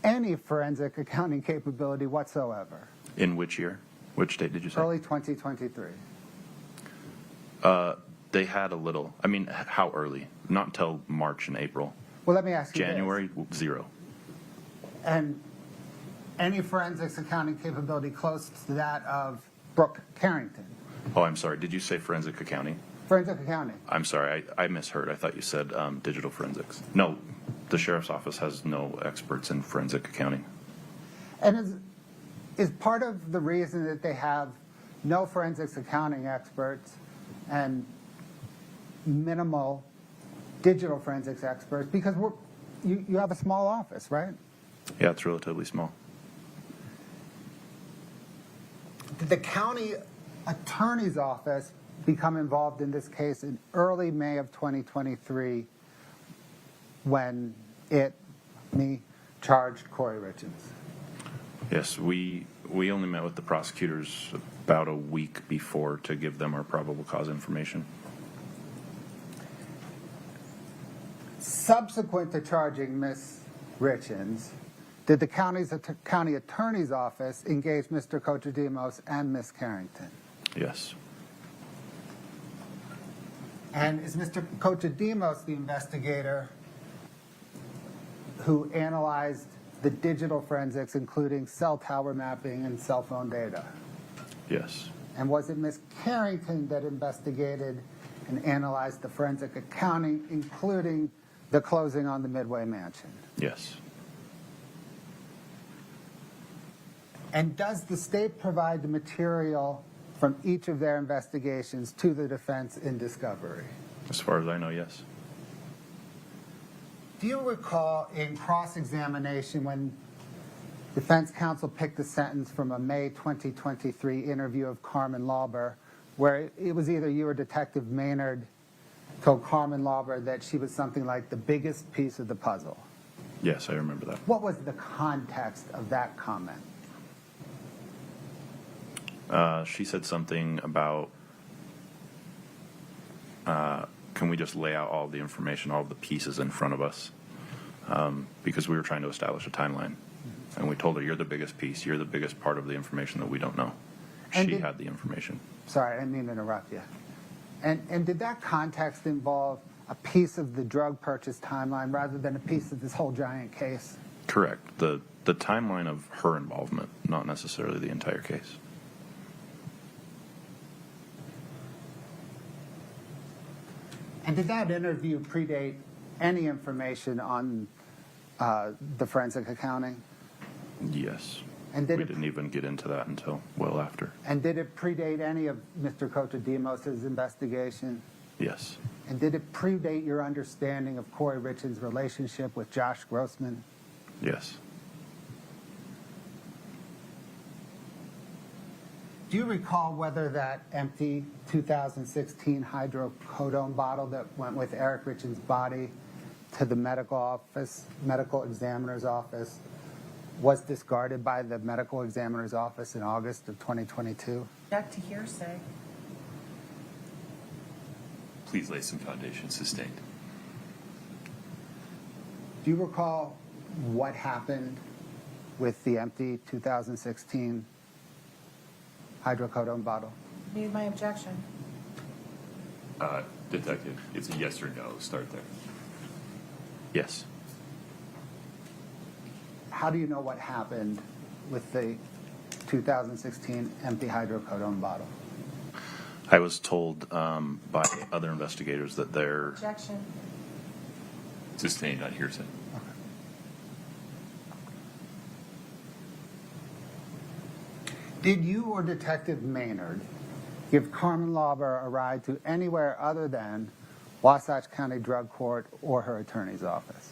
any forensic accounting capability whatsoever? In which year? Which date did you say? Early 2023. They had a little. I mean, how early? Not until March and April. Well, let me ask you January, zero. And any forensics accounting capability close to that of Brooke Carrington? Oh, I'm sorry. Did you say forensic accounting? Forensic accounting. I'm sorry. I misheard. I thought you said digital forensics. No, the sheriff's office has no experts in forensic accounting. And is part of the reason that they have no forensics accounting experts and minimal digital forensics experts because you have a small office, right? Yeah, it's relatively small. Did the county attorney's office become involved in this case in early May of 2023 when me charged Kouri Richins? Yes, we only met with the prosecutors about a week before to give them our probable cause information. Subsequent to charging Ms. Richins, did the county attorney's office engage Mr. Cochodimos and Ms. Carrington? Yes. And is Mr. Kochodimos the investigator who analyzed the digital forensics, including cell tower mapping and cell phone data? Yes. And was it Ms. Carrington that investigated and analyzed the forensic accounting, including the closing on the Midway Mansion? Yes. And does the state provide the material from each of their investigations to the defense in discovery? As far as I know, yes. Do you recall in cross-examination when defense counsel picked a sentence from a May 2023 interview of Carmen Lauber, where it was either you or Detective Maynard told Carmen Lauber that she was something like the biggest piece of the puzzle? Yes, I remember that. What was the context of that comment? She said something about, can we just lay out all the information, all the pieces in front of us? Because we were trying to establish a timeline. And we told her, you're the biggest piece. You're the biggest part of the information that we don't know. And She had the information. Sorry, I didn't mean to interrupt you. And did that context involve a piece of the drug purchase timeline rather than a piece of this whole giant case? Correct. The timeline of her involvement, not necessarily the entire case. And did that interview predate any information on the forensic accounting? Yes. And We did it, didn't even get into that until well after. and did it predate any of Mr. Kochodimos' investigation? Yes. And did it predate your understanding of Kouri Richins' relationship with Josh Grossman? Yes. Do you recall whether that empty 2016 hydrocodone bottle that went with Eric Richins' body to the medical examiner's office, was discarded by the medical examiner's office in August of 2022? Object to hearsay. Please lay some foundation. Sustained. Do you recall what happened with the empty 2016 hydrocodone bottle? Need my objection. Detective, it's a yes or no. Start there. Yes. How do you know what happened with the 2016 empty hydrocodone bottle? I was told by other investigators that they're Objection. Sustained on hearsay. Did you or Detective Maynard give Carmen Lauber a ride to anywhere other than Wasatch County Drug Court or her attorney's office?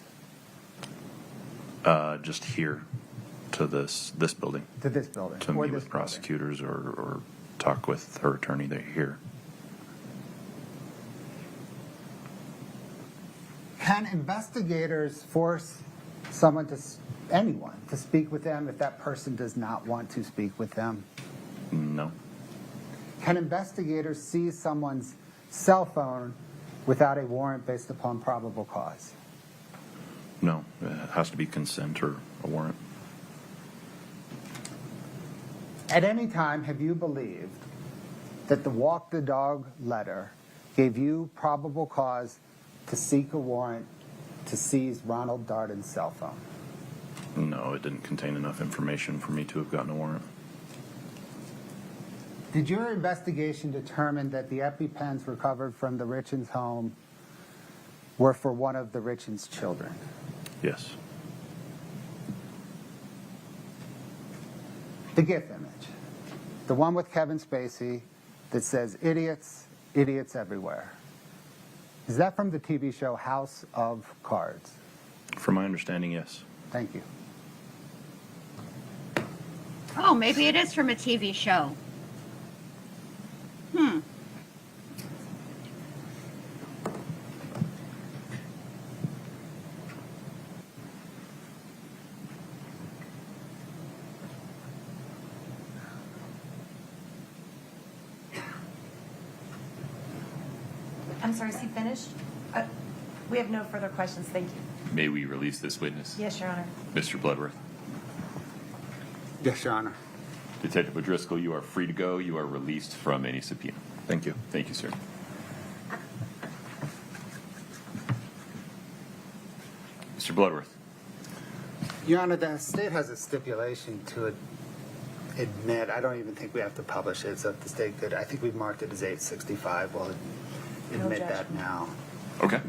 just here to this building. To this building? To or meet this with building? prosecutors or talk with her attorney. They're here. Can investigators force anyone to speak with them if that person does not want to speak with them? No. Can investigators seize someone's cell phone without a warrant based upon probable cause? No. It has to be consent or a warrant. At any time, have you believed that the walk the dog letter gave you probable cause to seek a warrant to seize Ronald Darden's cell phone? No, it didn't contain enough information for me to have gotten a warrant. Did your investigation determine that the EpiPens recovered from the Richins home were for one of the Richins children? Yes. The GIF image, the one with Kevin Spacey that says, idiots, idiots everywhere. Is that from the TV show House of Cards? From my understanding, yes. Thank you. Oh, maybe it is from a TV show. I'm sorry, is he finished? We have no further questions, thank you. May we release this witness? Yes, Your Honor. Mr. Bloodworth. Yes, Your Honor. Detective O'Driscoll, you are free to go. You are released from any subpoena. Thank you. Thank you, sir. Mr. Bloodworth. Your Honor, the state has a stipulation to admit. I don't even think we have to publish it, so if the state could, I think we've marked it as 865. We'll admit that objection. now. Okay.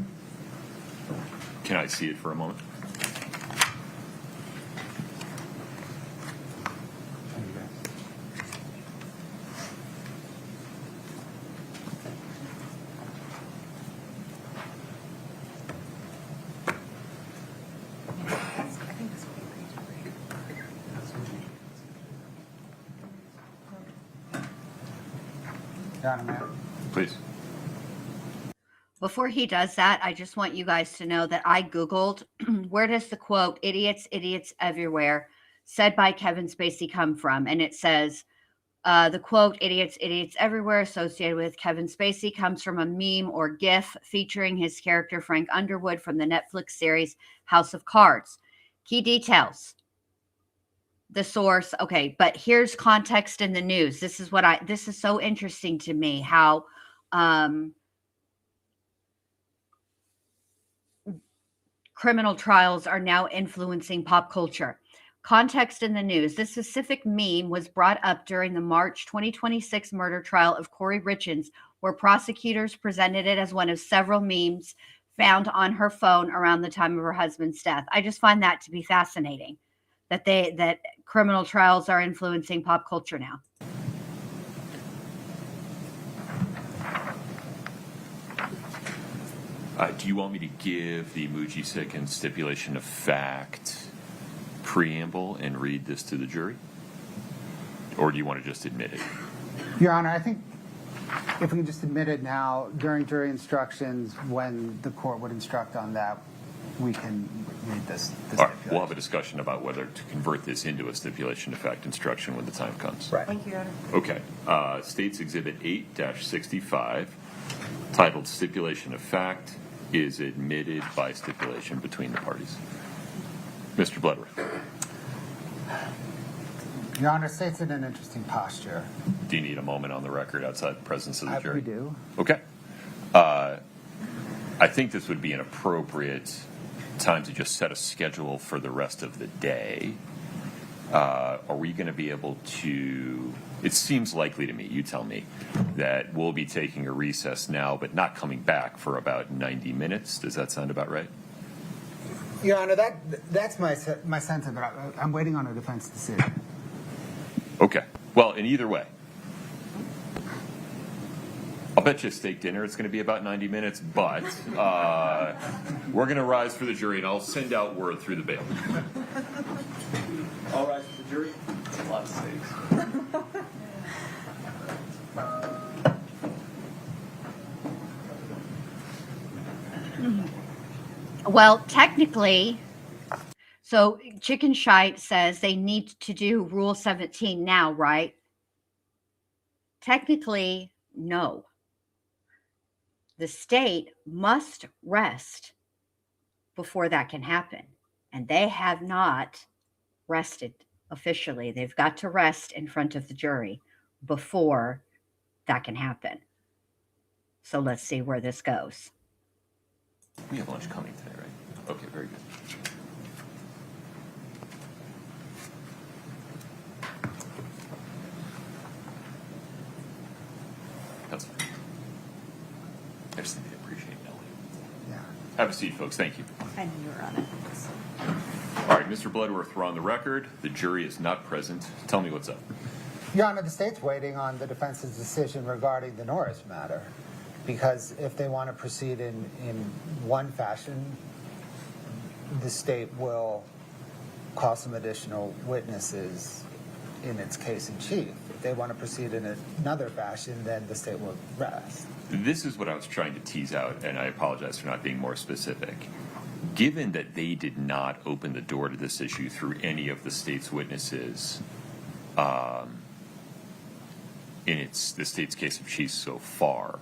Can I see it for a moment? Your Honor, ma'am. Please. Before he does that, I just want you guys to know that I Googled where does the quote, idiots, idiots everywhere, said by Kevin Spacey come from? And it says, the quote, idiots, idiots everywhere, associated with Kevin Spacey comes from a meme or GIF featuring his character Frank Underwood from the Netflix series House of Cards. Key details. The source. Okay, but here's context in the news. This is so interesting to me how criminal trials are now influencing pop culture. Context in the news. This specific meme was brought up during the March 2026 murder trial of Kouri Richins, where prosecutors presented it as one of several memes found on her phone around the time of her husband's death. I just find that to be fascinating, that criminal trials are influencing pop culture now. Do you want me to give the Mujisek stipulation of fact preamble and read this to the jury? Or do you want to just admit it? Your Honor, I think if we can just admit it now, during jury instructions, when the court would instruct on that, we can read this. All right, we'll have a discussion about whether to convert this into a stipulation of fact instruction when the time comes. Right. Thank you, Your Honor. Okay. State's Exhibit 8-65, titled Stipulation of Fact, is admitted by stipulation between the parties. Mr. Bloodworth. Your Honor, state's in an interesting posture. Do you need a moment on the record outside the presence of the jury? We do. Okay. I think this would be an appropriate time to just set a schedule for the rest of the day. Are we going to be able to, it seems likely to me, you tell me, that we'll be taking a recess now but not coming back for about 90 minutes. Does that sound about right? Your Honor, that's my sense of it. I'm waiting on a defense decision. Okay. Well, in either way, I'll bet you a steak dinner it's going to be about 90 minutes, but we're going to rise for the jury, and I'll send out word through the bail. All rise for the jury. A lot of steaks. Well, technically, so Chicken Shite says they need to do Rule 17 now, right? Technically, no. The state must rest before that can happen. And they have not rested officially. They've got to rest in front of the jury before that can happen. So let's see where this goes. We have lunch coming today, right? Okay, very good. That's fine. I just think they appreciate Nelly. Yeah. Have a seat, folks. Thank you. I knew you were on it. All right, Mr. Bloodworth, we're on the record. The jury is not present. Tell me what's up. Your Honor, the state's waiting on the defense's decision regarding the Norris matter, because if they want to proceed in one fashion, the state will call some additional witnesses in its case in chief. If they want to proceed in another fashion, then the state will rest. This is what I was trying to tease out, and I apologize for not being more specific. Given that they did not open the door to this issue through any of the state's witnesses in the state's case in chief so far,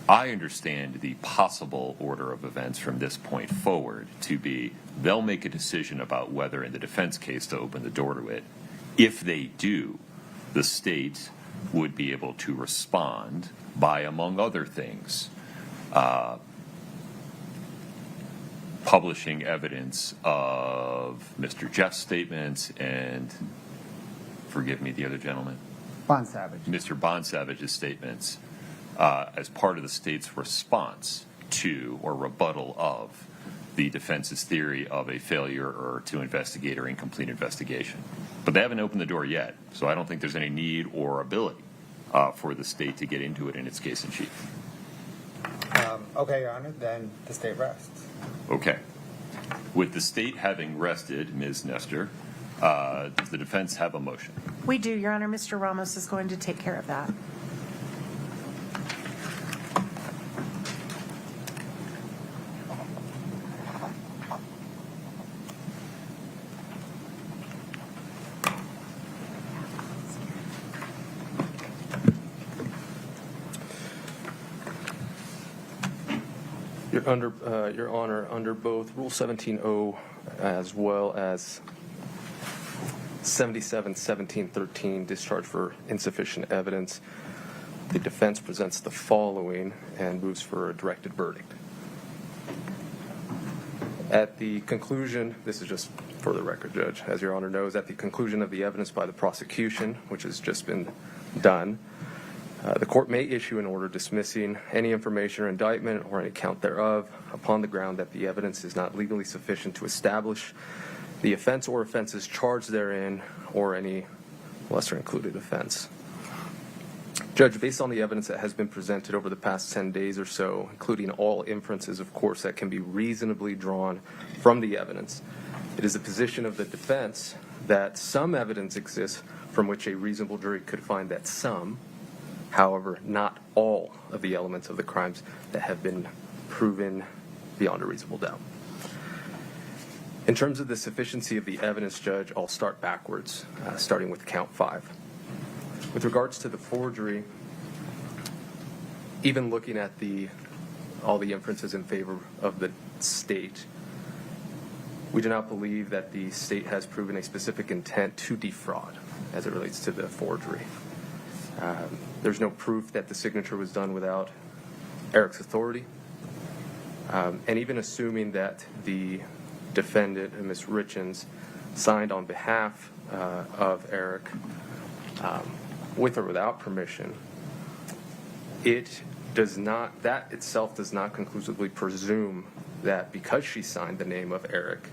I understand the possible order of events from this point forward to be they'll make a decision about whether in the defense case to open the door to it. If they do, the state would be able to respond by, among other things, publishing evidence of Mr. Jeff's statements and, forgive me, the other gentleman, Bond Savage. Mr. Bonsavage's statements as part of the state's response to or rebuttal of the defense's theory of a failure or to investigate or incomplete investigation. But they haven't opened the door yet, so I don't think there's any need or ability for the state to get into it in its case in chief. Okay, Your Honor, then the state rests. Okay. With the state having rested, Ms. Nestor, does the defense have a motion? We do, Your Honor. Mr. Ramos is going to take care of that. Your Honor, under both Rule 17-0 as well as 77-17-13, discharge for insufficient evidence, the defense presents the following and moves for a directed verdict. At the conclusion, this is just for the record, Judge, as Your Honor knows, at the conclusion of the evidence by the prosecution, which has just been done, the court may issue an order dismissing any information or indictment or any count thereof upon the ground that the evidence is not legally sufficient to establish the offense or offenses charged therein or any lesser included offense. Judge, based on the evidence that has been presented over the past 10 days or so, including all inferences, of course, that can be reasonably drawn from the evidence, it is the position of the defense that some evidence exists from which a reasonable jury could find that some, however, not all of the elements of the crimes that have been proven beyond a reasonable doubt. In terms of the sufficiency of the evidence, Judge, I'll start backwards, starting with count 5. With regards to the forgery, even looking at all the inferences in favor of the state, we do not believe that the state has proven a specific intent to defraud as it relates to the forgery. There's no proof that the signature was done without Eric's authority. And even assuming that the defendant, Ms. Richins, signed on behalf of Eric with or without permission, that itself does not conclusively presume that because she signed the name of Eric,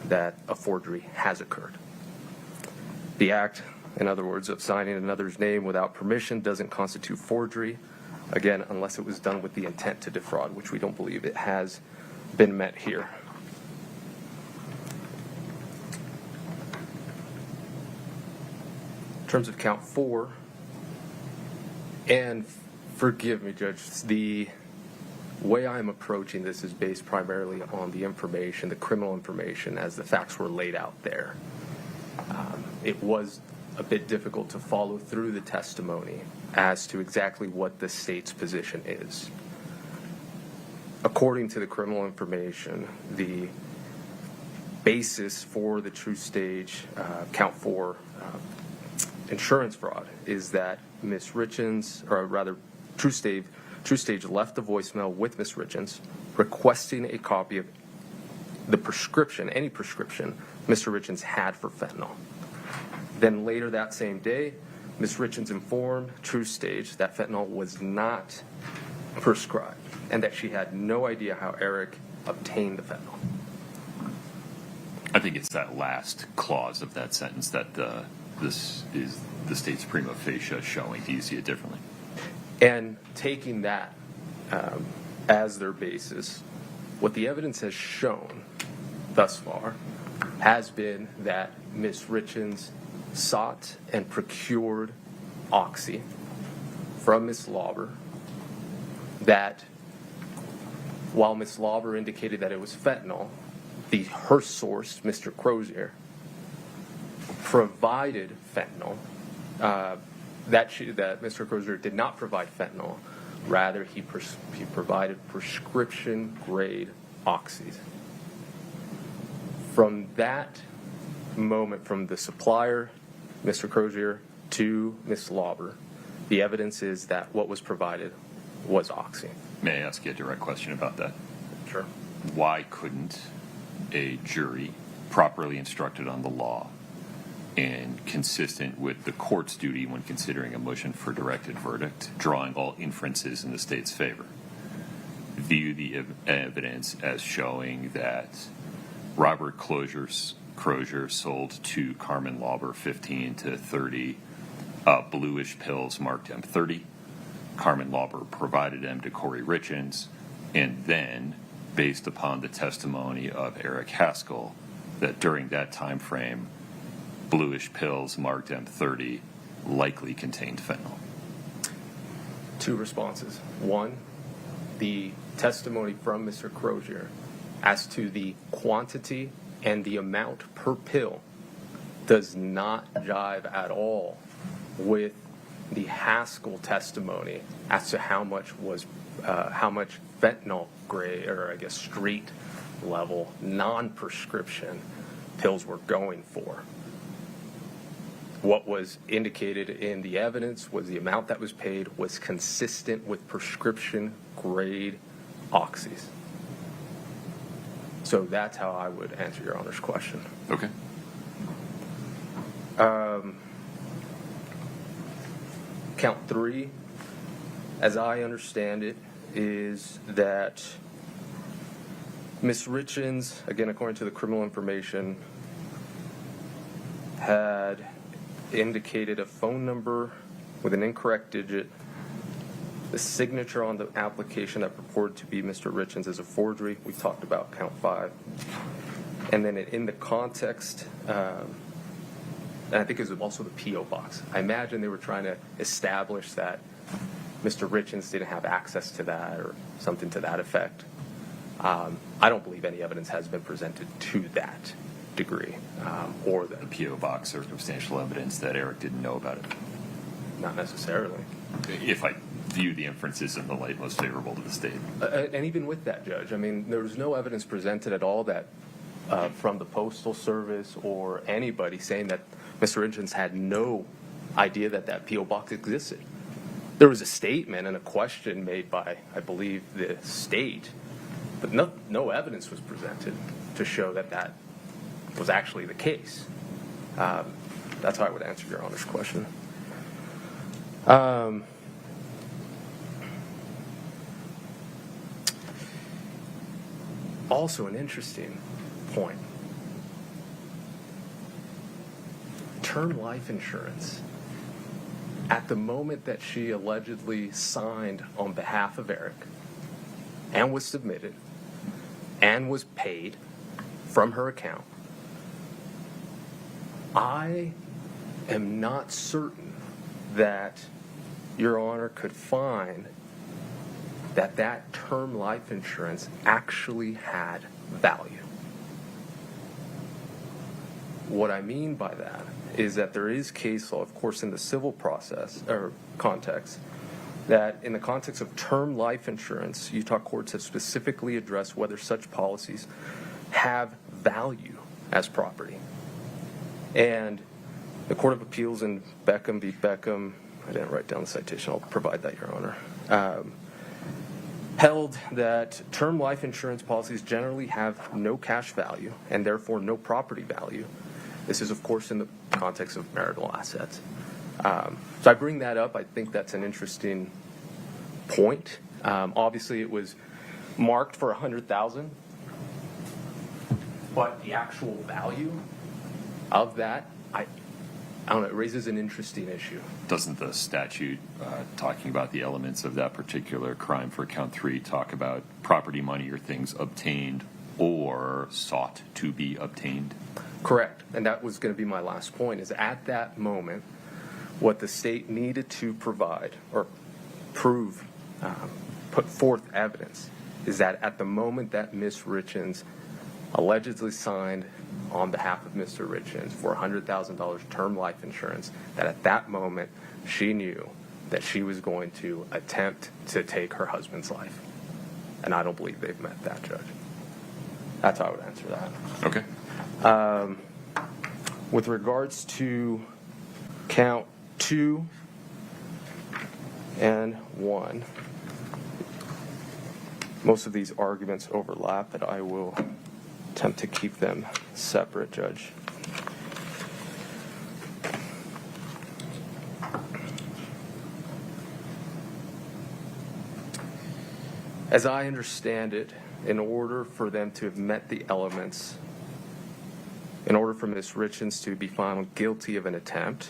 that a forgery has occurred. The act, in other words, of signing another's name without permission doesn't constitute forgery, again, unless it was done with the intent to defraud, which we don't believe it has been met here. In terms of count 4, and forgive me, Judge, the way I'm approaching this is based primarily on the information, the criminal information, as the facts were laid out there. It was a bit difficult to follow through the testimony as to exactly what the state's position is. According to the criminal information, the basis for the true stage, count 4, insurance fraud is that Ms. Richins, or rather True Stage left a voicemail with Ms. Richins requesting a copy of the prescription, any prescription Mr. Richins had for fentanyl. Then later that same day, Ms. Richins informed True Stage that fentanyl was not prescribed and that she had no idea how Eric obtained the fentanyl. I think it's that last clause of that sentence that this is the state's prima facie showing. Do you see it differently? And taking that as their basis, what the evidence has shown thus far has been that Ms. Richins sought and procured oxy from Ms. Lauber, that while Ms. Lauber indicated that it was fentanyl, her source, Mr. Crozier, provided fentanyl, that Mr. Crozier did not provide fentanyl. Rather, he provided prescription-grade oxys. From that moment, from the supplier, Mr. Crozier, to Ms. Lauber, the evidence is that what was provided was oxy. May I ask you a direct question about that? Sure. Why couldn't a jury properly instructed on the law and consistent with the court's duty when considering a motion for directed verdict, drawing all inferences in the state's favor. View the evidence as showing that Robert Crozier sold to Carmen Lauber 15 to 30 bluish pills marked M30. Carmen Lauber provided them to Kouri Richins, and then, based upon the testimony of Eric Haskell, that during that time frame, bluish pills marked M30 likely contained fentanyl. Two responses. One, the testimony from Mr. Crozier as to the quantity and the amount per pill does not jive at all with the Haskell testimony as to how much fentanyl grade, or I guess street level, non-prescription pills were going for. What was indicated in the evidence was the amount that was paid was consistent with prescription grade oxys. So that's how I would answer Your Honor's question. Okay. Count 3, as I understand it, is that Ms. Richins, again according to the criminal information, had indicated a phone number with an incorrect digit. The signature on the application that purported to be Mr. Richins is a forgery. We talked about count 5. And then in the context, and I think it was also the P.O. box. I imagine they were trying to establish that Mr. Richins didn't have access to that or something to that effect. I don't believe any evidence has been presented to that degree, or The P.O. box, circumstantial evidence that Eric didn't know about it. not necessarily. If I view the inferences in the light most favorable to the state. And even with that, Judge, I mean, there was no evidence presented at all that from the Postal Service or anybody saying that Mr. Richins had no idea that that P.O. box existed. There was a statement and a question made by, I believe, the state, but no evidence was presented to show that that was actually the case. That's how I would answer Your Honor's question. Also an interesting point. Term life insurance. At the moment that she allegedly signed on behalf of Eric and was submitted and was paid from her account, I am not certain that Your Honor could find that that term life insurance actually had value. What I mean by that is that there is case law, of course, in the civil process or context, that in the context of term life insurance, Utah courts have specifically addressed whether such policies have value as property. And the Court of Appeals in Beckham v. Beckham, I didn't write down the citation, I'll provide that, Your Honor, held that term life insurance policies generally have no cash value and therefore no property value. This is, of course, in the context of marital assets. So I bring that up. I think that's an interesting point. Obviously, it was marked for $100,000, but the actual value of that, I don't know, it raises an interesting issue. Doesn't the statute talking about the elements of that particular crime for count 3 talk about property, money, or things obtained or sought to be obtained? Correct. And that was going to be my last point, is at that moment, what the state needed to provide or prove, put forth evidence, is that at the moment that Ms. Richins allegedly signed on behalf of Mr. Richins for $100,000 term life insurance, that at that moment she knew that she was going to attempt to take her husband's life. And I don't believe they've met that, Judge. That's how I would answer that. Okay. With regards to count 2 and 1, most of these arguments overlap, but I will attempt to keep them separate, Judge. As I understand it, in order for them to have met the elements, in order for Ms. Richins to be found guilty of an attempt,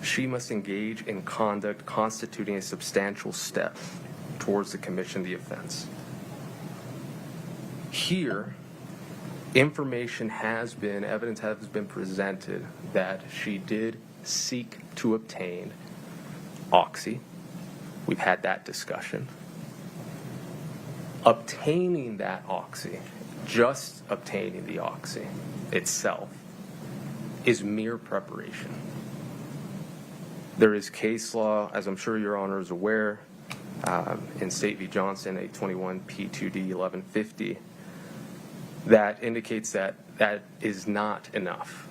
she must engage in conduct constituting a substantial step towards the commission of the offense. Here, evidence has been presented that she did seek to obtain oxy. We've had that discussion. Obtaining that oxy, just obtaining the oxy itself, is mere preparation. There is case law, as I'm sure Your Honor is aware, in State v. Johnson, 821 P2D 1150, that indicates that that is not enough.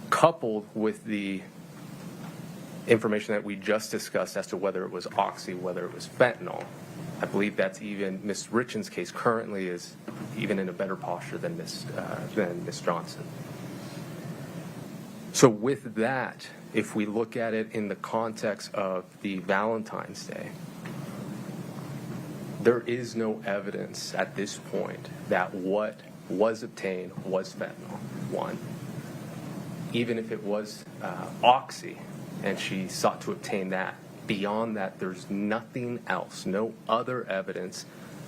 Coupled with the information that we just discussed as to whether it was oxy, whether it was fentanyl, I believe that's even Ms. Richins' case currently is even in a better posture than Ms. Johnson. So with that, if we look at it in the context of the Valentine's Day, there is no evidence at this point that what was obtained was fentanyl, one. Even if it was oxy and she sought to obtain that, beyond that, there's nothing else, no other evidence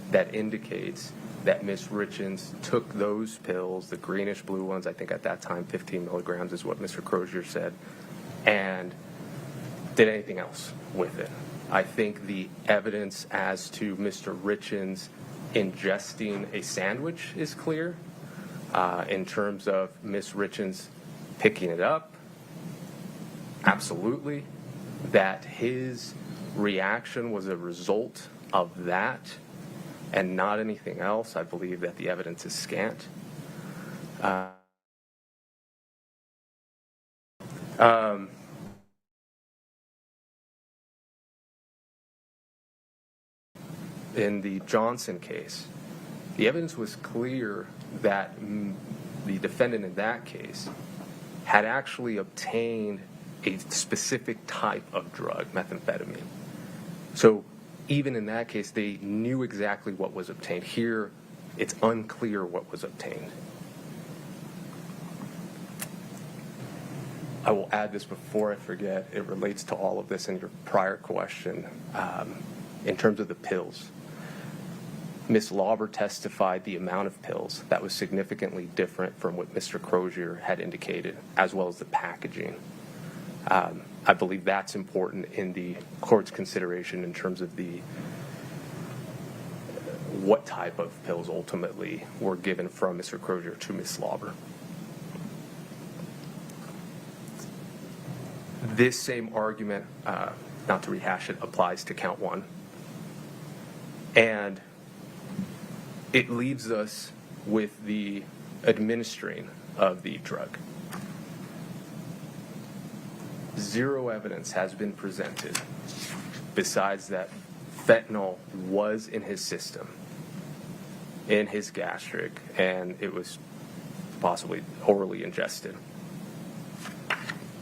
that indicates that Ms. Richins took those pills, the greenish blue ones, I think at that time 15 milligrams is what Mr. Crozier said, and did anything else with it. I think the evidence as to Mr. Richins ingesting a sandwich is clear. In terms of Ms. Richins picking it up, absolutely. That his reaction was a result of that and not anything else, I believe that the evidence is scant. In the Johnson case, the evidence was clear that the defendant in that case had actually obtained a specific type of drug, methamphetamine. So even in that case, they knew exactly what was obtained. Here, it's unclear what was obtained. I will add this before I forget. It relates to all of this in your prior question. In terms of the pills, Ms. Lauber testified the amount of pills that was significantly different from what Mr. Crozier had indicated, as well as the packaging. I believe that's important in the court's consideration in terms of what type of pills ultimately were given from Mr. Crozier to Ms. Lauber. This same argument, not to rehash it, applies to count one. And it leaves us with the administering of the drug. Zero evidence has been presented besides that fentanyl was in his system, in his gastric, and it was possibly orally ingested.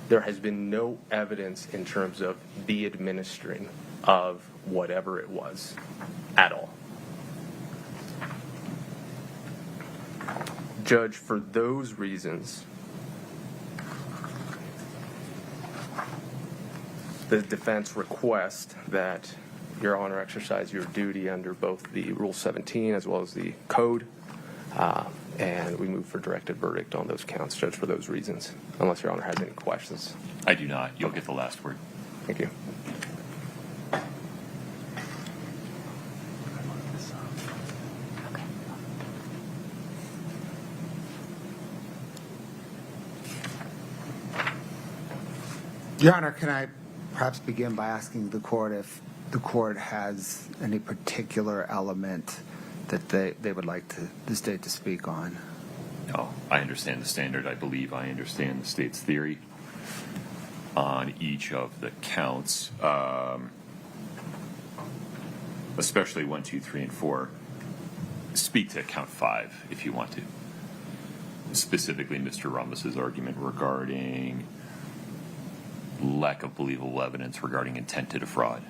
There has been no evidence in terms of the administering of whatever it was at all. Judge, for those reasons, the defense requests that Your Honor exercise your duty under both the Rule 17 as well as the Code, and we move for directed verdict on those counts, Judge, for those reasons, unless Your Honor has any questions. I do not. You'll get the last word. Thank you. Your Honor, can I perhaps begin by asking the court if the court has any particular element that they would like the state to speak on? No, I understand the standard. I believe I understand the state's theory on each of the counts, especially 1, 2, 3, and 4. speak to count 5 if you want to. Specifically, Mr. Ramos's argument regarding lack of believable evidence regarding intent to defraud.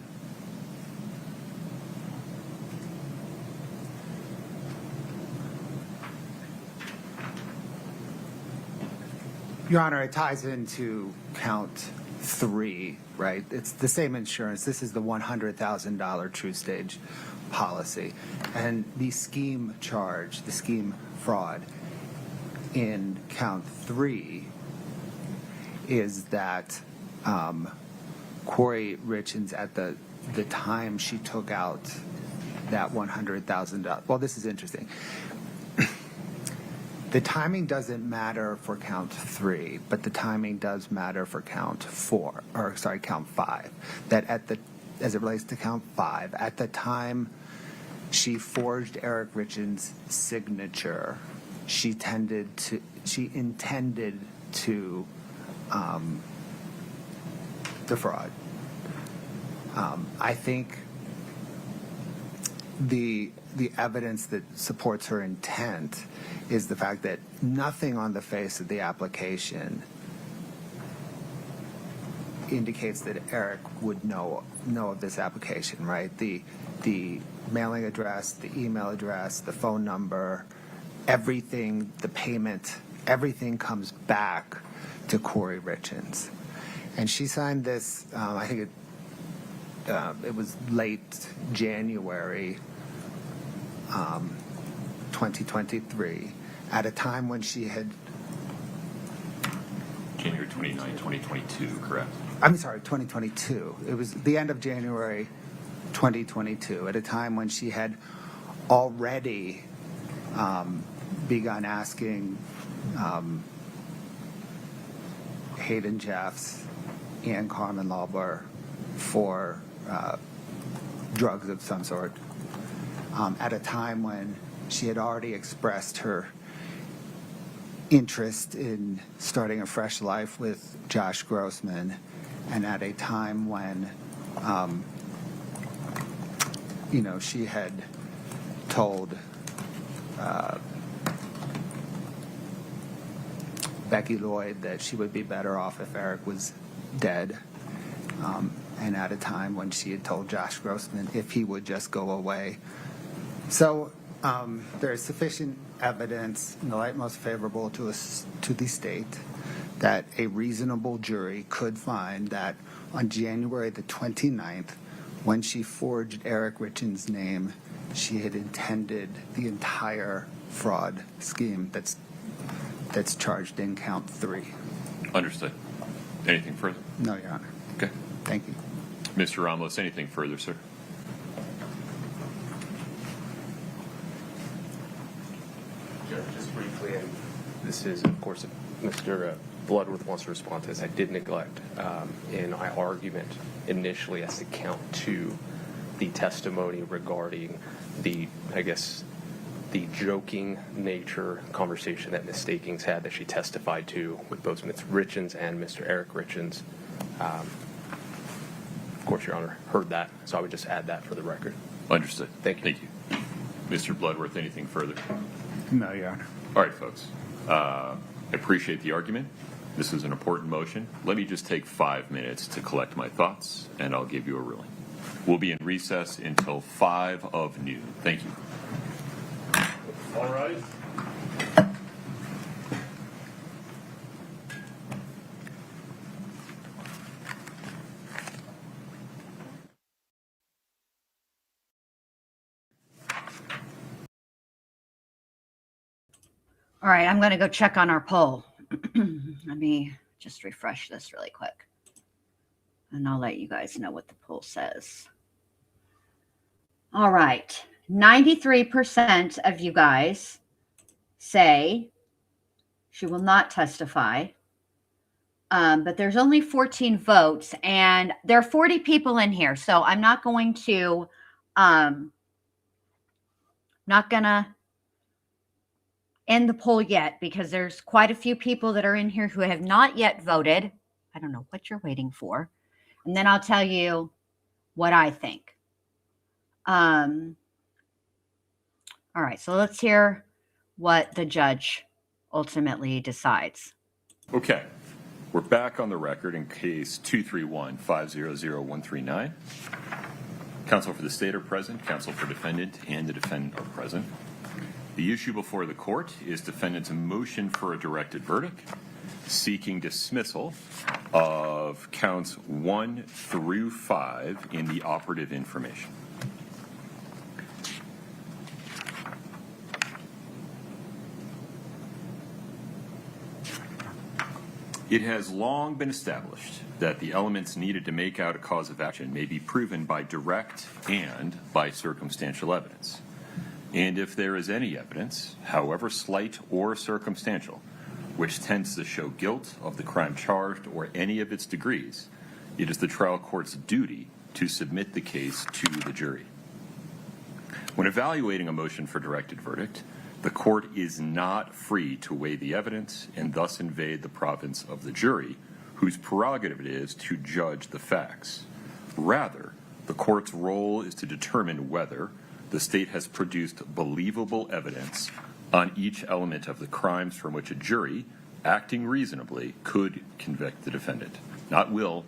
Your Honor, it ties into count 3, right? It's the same insurance. This is the $100,000 true stage policy. And the scheme charge, the scheme fraud in count 3 is that Kouri Richins, at the time she took out that $100,000, well, this is interesting. The timing doesn't matter for count 3, but the timing does matter for count 5. That as it relates to count 5, at the time she forged Eric Richins' signature, she intended to defraud. I think the evidence that supports her intent is the fact that nothing on the face of the application indicates that Eric would know of this application, right? The mailing address, the email address, the phone number, everything, the payment, everything comes back to Kouri Richins. And she signed this, I think it was late January 2023, at a time when she had... January 29, 2022, correct? I'm sorry, 2022. It was the end of January 2022, at a time when she had already begun asking Hayden Jeffs and Carmen Lauber for drugs of some sort, at a time when she had already expressed her interest in starting a fresh life with Josh Grossman, and at a time when she had told Becky Lloyd that she would be better off if Eric was dead, and at a time when she had told Josh Grossman if he would just go away. So there is sufficient evidence in the light most favorable to the state that a reasonable jury could find that on January the 29th, when she forged Eric Richins' name, she had intended the entire fraud scheme that's charged in count 3. Understood. Anything further? No, Your Honor. Okay. Thank you. Mr. Ramos, anything further, sir? Just briefly, and this is, of course, if Mr. Bloodworth wants to respond to this, I did neglect in my argument initially as to count 2 the testimony regarding the joking nature conversation that Ms. Stakings had that she testified to with both Ms. Richins and Mr. Eric Richins. Of course, Your Honor heard that, so I would just add that for the record. Understood. Thank you. Thank you. Mr. Bloodworth, anything further? No, Your Honor. All right, folks. I appreciate the argument. This is an important motion. Let me just take 5 minutes to collect my thoughts, and I'll give you a ruling. We'll be in recess until 5 of noon. Thank you. All right. All right, I'm going to go check on our poll. Let me just refresh this really quick. And I'll let you guys know what the poll says. All right, 93% of you guys say she will not testify. But there's only 14 votes, and there are 40 people in here. So I'm not going to, end the poll yet, because there's quite a few people that are in here who have not yet voted. I don't know what you're waiting for. And then I'll tell you what I think. All right, so let's hear what the judge ultimately decides. Okay, we're back on the record in case 231-500-139. Counsel for the state are present, counsel for defendant and the defendant are present. The issue before the court is defendant's motion for a directed verdict, seeking dismissal of counts 1 through 5 in the operative information. It has long been established that the elements needed to make out a cause of action may be proven by direct and by circumstantial evidence. And if there is any evidence, however slight or circumstantial, which tends to show guilt of the crime charged or any of its degrees, it is the trial court's duty to submit the case to the jury. When evaluating a motion for directed verdict, the court is not free to weigh the evidence and thus invade the province of the jury, whose prerogative it is to judge the facts. Rather, the court's role is to determine whether the state has produced believable evidence on each element of the crimes from which a jury, acting reasonably, could convict the defendant. Not will,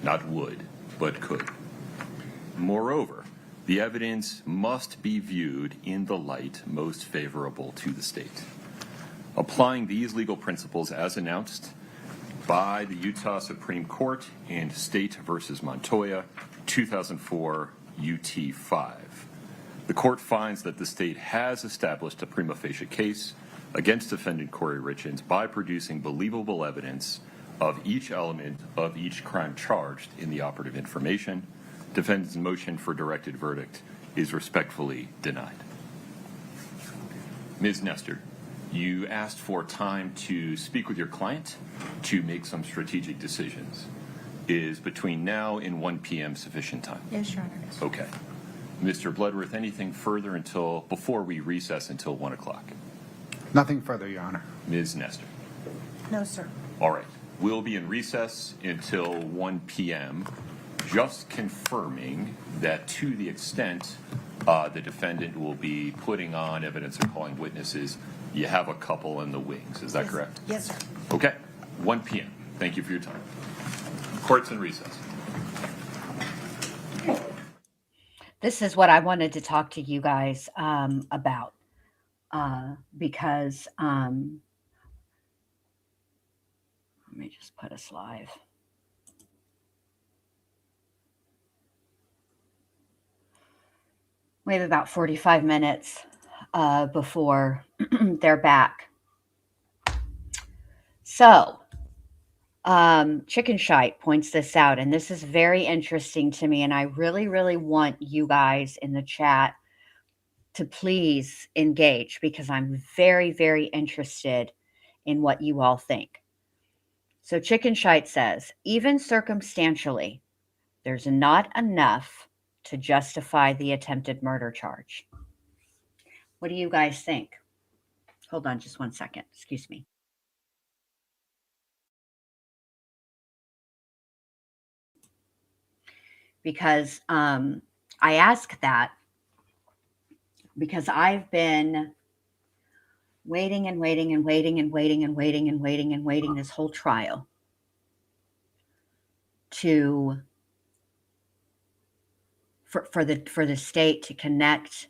not would, but could. Moreover, the evidence must be viewed in the light most favorable to the state. Applying these legal principles as announced by the Utah Supreme Court in State versus Montoya, 2004 UT 5. The court finds that the state has established a prima facie case against defendant Kouri Richins by producing believable evidence of each element of each crime charged in the operative information. Defendant's motion for directed verdict is respectfully denied. Ms. Nestor, you asked for time to speak with your client to make some strategic decisions. Is between now and 1 p.m. sufficient time? Yes, Your Honor. Okay. Mr. Bloodworth, anything further before we recess until 1 o'clock? Nothing further, Your Honor. Ms. Nestor? No, sir. All right. We'll be in recess until 1 p.m., just confirming that to the extent the defendant will be putting on evidence or calling witnesses, you have a couple in the wings. Is that correct? Yes, sir. Okay. 1 p.m. Thank you for your time. Court's in recess. This is what I wanted to talk to you guys about because let me just put us live. We have about 45 minutes before they're back. So, Chicken Shite points this out, and this is very interesting to me, and I really, really want you guys in the chat to please engage because I'm very, very interested in what you all think. So Chicken Shite says, even circumstantially, there's not enough to justify the attempted murder charge. What do you guys think? Hold on just 1 second. Excuse me. Because I ask that because I've been waiting and waiting and waiting and waiting and waiting and waiting and waiting this whole trial for the state to connect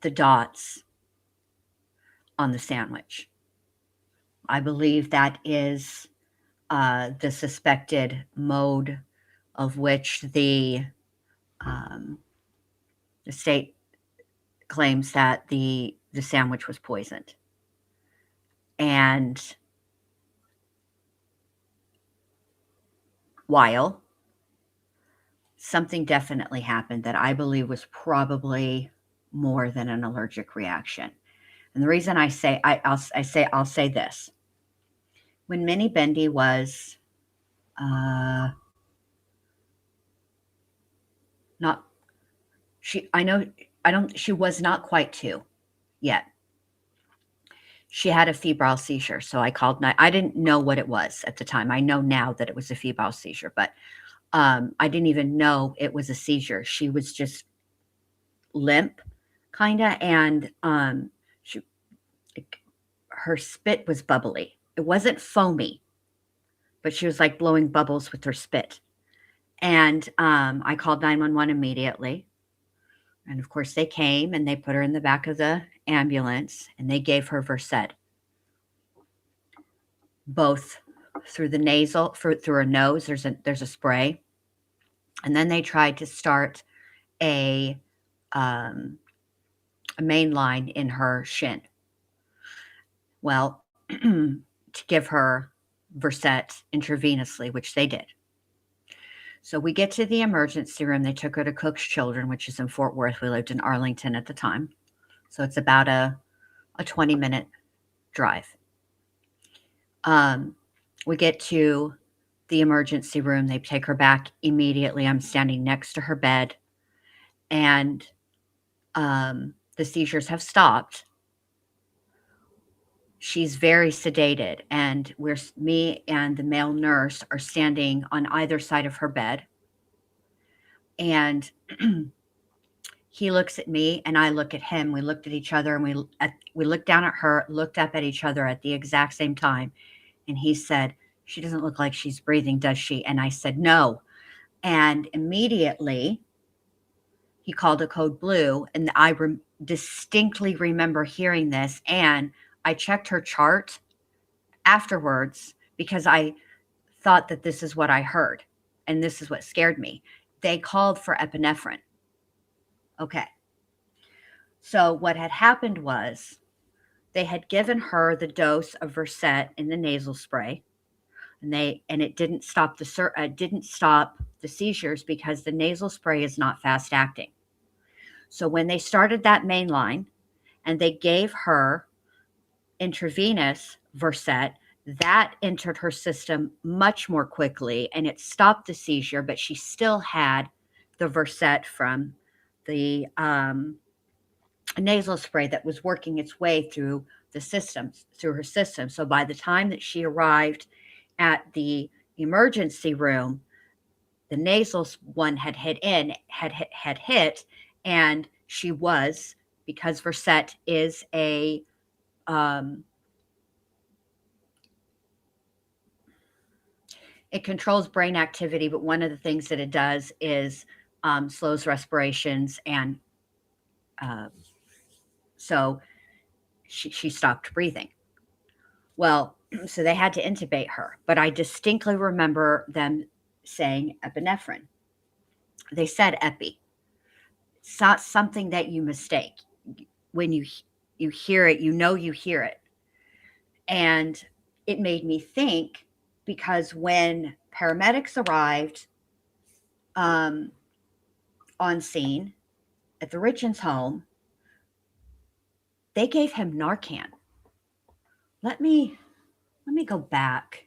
the dots on the sandwich. I believe that is the suspected mode of which the state claims that the sandwich was poisoned. And while something definitely happened that I believe was probably more than an allergic reaction. And the reason I say I'll say this. When Minnie Bendy was she was not quite 2 yet. She had a febrile seizure. So I called, I didn't know what it was at the time. I know now that it was a febrile seizure, but I didn't even know it was a seizure. She was just limp, kind of, and she, her spit was bubbly. It wasn't foamy, but she was like blowing bubbles with her spit. And I called 911 immediately. And of course, they came and they put her in the back of the ambulance and they gave her Versed, both through the nasal, through her nose. There's a spray, and then they tried to start a main line in her shin. Well, to give her Versed intravenously, which they did. So we get to the emergency room. They took her to Cook's Children, which is in Fort Worth. We lived in Arlington at the time. So it's about a 20-minute drive. We get to the emergency room. They take her back immediately. I'm standing next to her bed, and the seizures have stopped. She's very sedated, and me and the male nurse are standing on either side of her bed. And he looks at me and I look at him. We looked at each other, and we looked down at her, looked up at each other at the exact same time. And he said, "She doesn't look like she's breathing, does she?" And I said, "No." And immediately he called a code blue, and I distinctly remember hearing this. And I checked her chart afterwards because I thought that this is what I heard, and this is what scared me. They called for epinephrine. Okay. So what had happened was they had given her the dose of Versed in the nasal spray, and it didn't stop the seizures because the nasal spray is not fast acting. So when they started that main line and they gave her intravenous Versed, that entered her system much more quickly, and it stopped the seizure, but she still had the Versed from the nasal spray that was working its way through her system. So by the time that she arrived at the emergency room, the nasal one had hit, and she was, because Versed is a it controls brain activity, but one of the things that it does is slows respirations, and so she stopped breathing. Well, so they had to intubate her, but I distinctly remember them saying epinephrine. They said epi. It's not something that you mistake. When you hear it, you hear it. And it made me think, because when paramedics arrived on scene at the Richins home, they gave him Narcan. Let me go back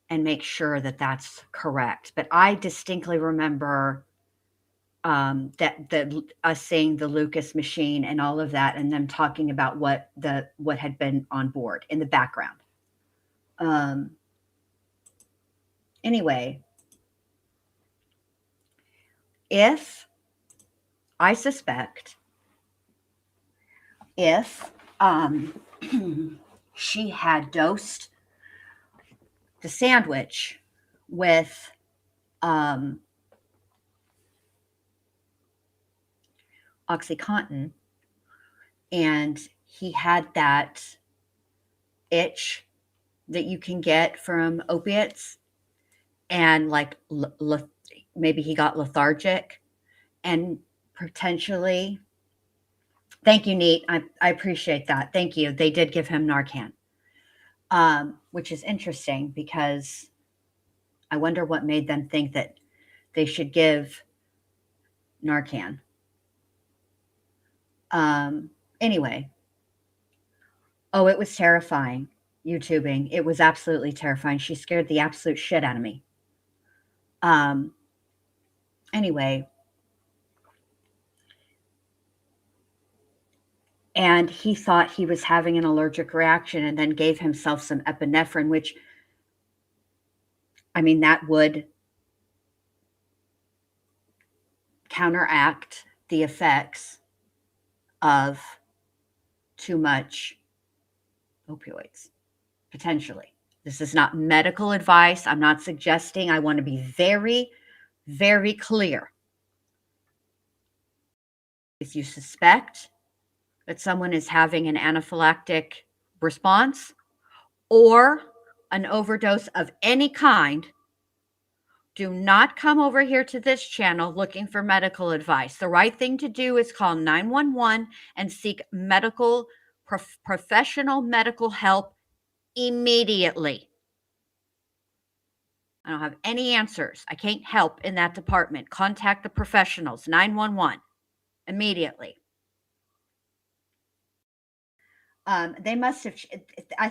and make sure that that's correct. But I distinctly remember that us seeing the Lucas machine and all of that, and them talking about what had been on board in the background. Anyway, I suspect if she had dosed the sandwich with OxyContin, and he had that itch that you can get from opiates, and like maybe he got lethargic, and potentially, thank you, Neat, I appreciate that, thank you, they did give him Narcan, which is interesting, because I wonder what made them think that they should give Narcan. Anyway, it was terrifying. YouTubing, it was absolutely terrifying. She scared the absolute shit out of me. Anyway, and he thought he was having an allergic reaction, and then gave himself some epinephrine, which, I mean, that would counteract the effects of too much opioids, potentially. This is not medical advice. I'm not suggesting. I want to be very, very clear. If you suspect that someone is having an anaphylactic response or an overdose of any kind, do not come over here to this channel looking for medical advice. The right thing to do is call 911 and seek professional medical help immediately. I don't have any answers. I can't help in that department. Contact the professionals, 911, immediately. They must have,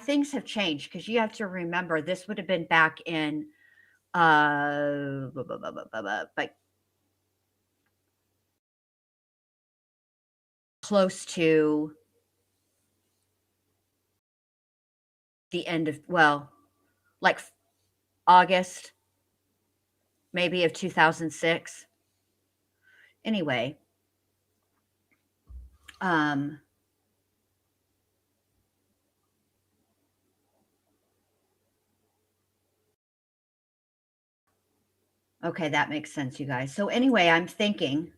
things have changed, because you have to remember this would have been back in, like close to the end of, well, like August, maybe, of 2006. Anyway, okay, that makes sense, you guys. So anyway, I'm thinking,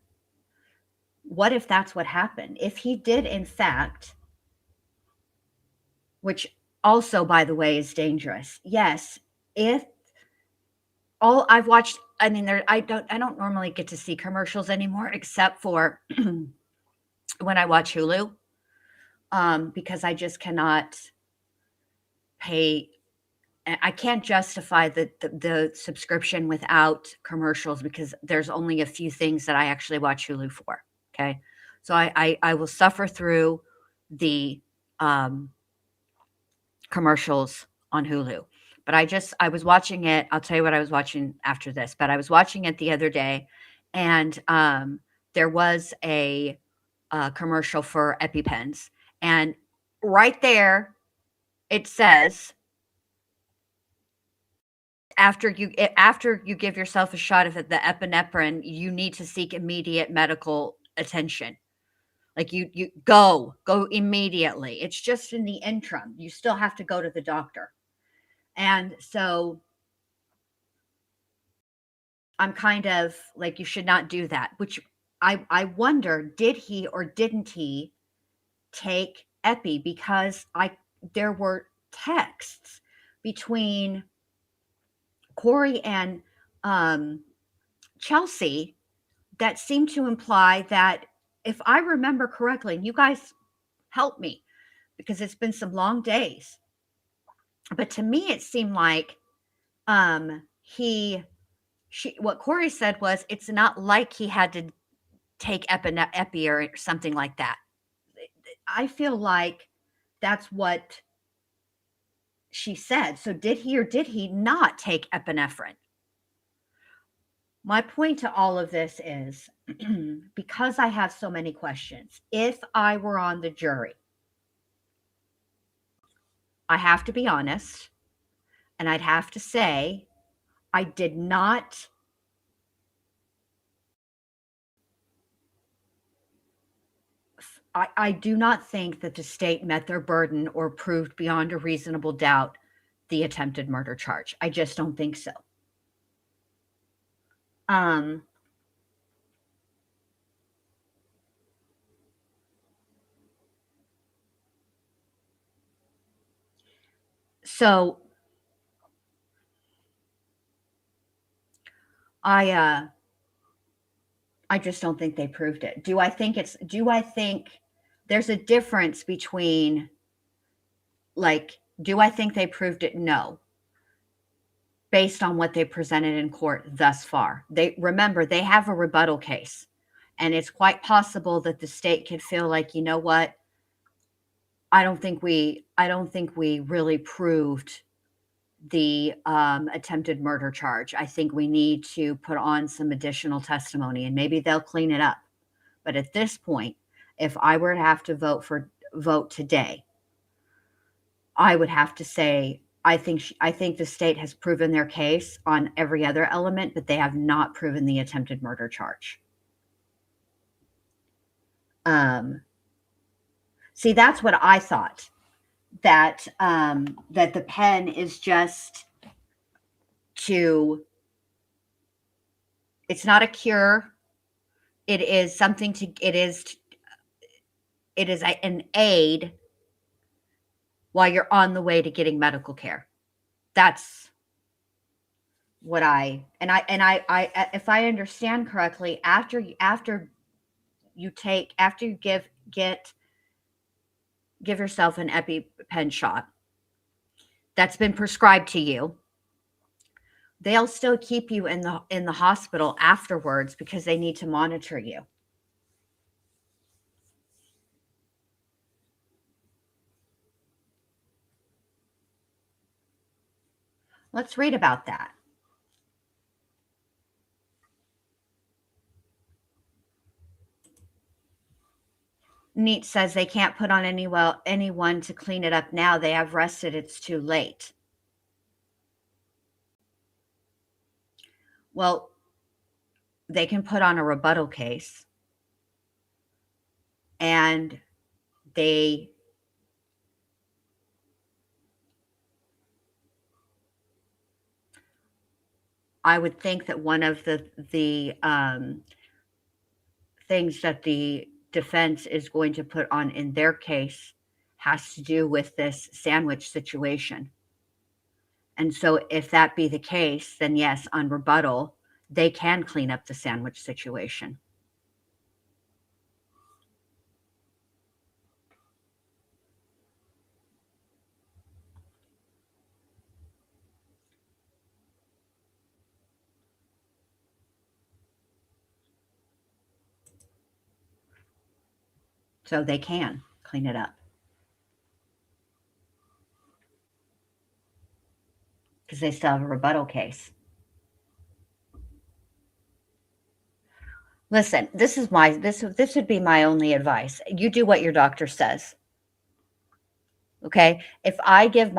what if that's what happened? If he did, in fact, which also, by the way, is dangerous. Yes, if all I've watched, I mean, I don't normally get to see commercials anymore, except for when I watch Hulu, because I just cannot pay. I can't justify the subscription without commercials, because there's only a few things that I actually watch Hulu for. Okay. So I will suffer through the commercials on Hulu. But I was watching it. I'll tell you what I was watching after this, but I was watching it the other day, and there was a commercial for EpiPens. And right there, it says, after you give yourself a shot of the epinephrine, you need to seek immediate medical attention. Like you go immediately. It's just in the interim. You still have to go to the doctor. And so I'm kind of like, you should not do that, which I wonder, did he or didn't he take Epi? Because there were texts between Kouri and Chelsea that seemed to imply that, if I remember correctly, and you guys help me because it's been some long days, but to me it seemed like what Kouri said was, it's not like he had to take Epi or something like that. I feel like that's what she said. So did he or did he not take epinephrine? My point to all of this is, because I have so many questions, if I were on the jury, I have to be honest, and I'd have to say, I did not I do not think that the state met their burden or proved beyond a reasonable doubt the attempted murder charge. I just don't think so. So I just don't think they proved it. Do I think there's a difference between, like, do I think they proved it? No. Based on what they presented in court thus far. Remember, they have a rebuttal case, and it's quite possible that the state could feel like, you know what? I don't think we really proved the attempted murder charge. I think we need to put on some additional testimony, and maybe they'll clean it up. But at this point, if I were to have to vote today, I would have to say, I think the state has proven their case on every other element, but they have not proven the attempted murder charge. See, that's what I thought, that that the pen is just to, it's not a cure. It is something to, it is an aid while you're on the way to getting medical care. That's what I if I understand correctly, after you give yourself an EpiPen shot that's been prescribed to you, they'll still keep you in the hospital afterwards because they need to monitor you. Let's read about that. Neat says they can't put on anyone to clean it up now. They have rested. It's too late. Well, they can put on a rebuttal case, and I would think that one of the things that the defense is going to put on in their case has to do with this sandwich situation. And so if that be the case, then yes, on rebuttal, they can clean up the sandwich situation. So they can clean it up, because they still have a rebuttal case. Listen, this would be my only advice. You do what your doctor says. Okay. If I give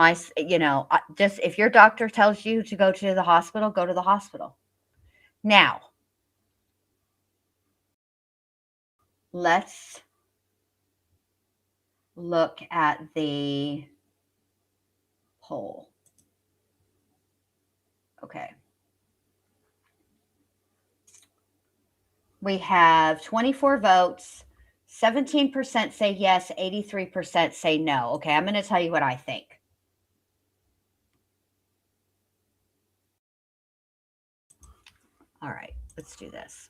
just if your doctor tells you to go to the hospital, go to the hospital. Now, let's look at the poll. Okay. We have 24 votes. 17% say yes, 83% say no. Okay, I'm going to tell you what I think. All right, let's do this.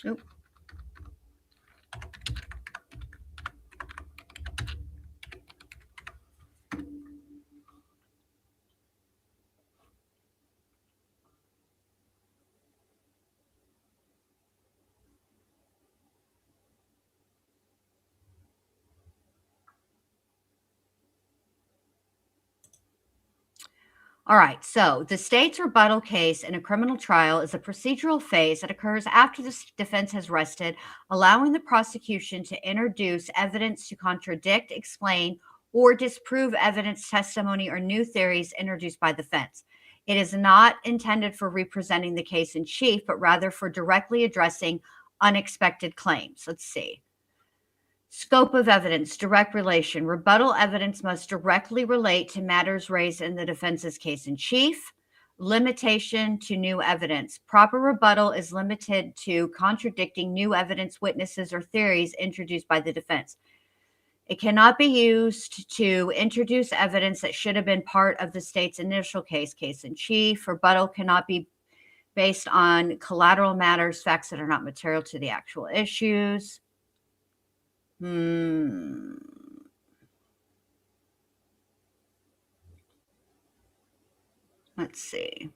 Oop. All right, so the state's rebuttal case in a criminal trial is a procedural phase that occurs after the defense has rested, allowing the prosecution to introduce evidence to contradict, explain, or disprove evidence, testimony, or new theories introduced by the defense. It is not intended for representing the case in chief, but rather for directly addressing unexpected claims. Let's see. Scope of evidence, direct relation. Rebuttal evidence must directly relate to matters raised in the defense's case in chief. Limitation to new evidence. Proper rebuttal is limited to contradicting new evidence, witnesses, or theories introduced by the defense. It cannot be used to introduce evidence that should have been part of the state's initial case in chief. Rebuttal cannot be based on collateral matters, facts that are not material to the actual issues. Let's see.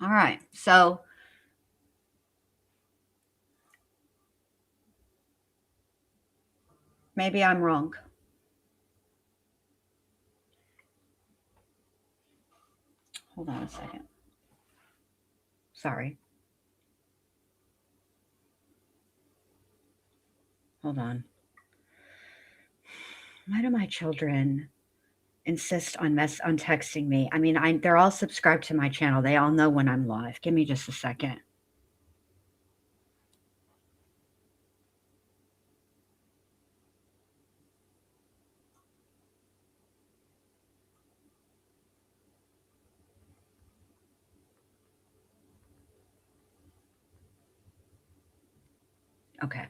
All right. So Maybe I'm wrong. Hold on a second. Sorry. Hold on. Why do my children insist on texting me? I mean, they're all subscribed to my channel. They all know when I'm live. Give me just a second. Okay.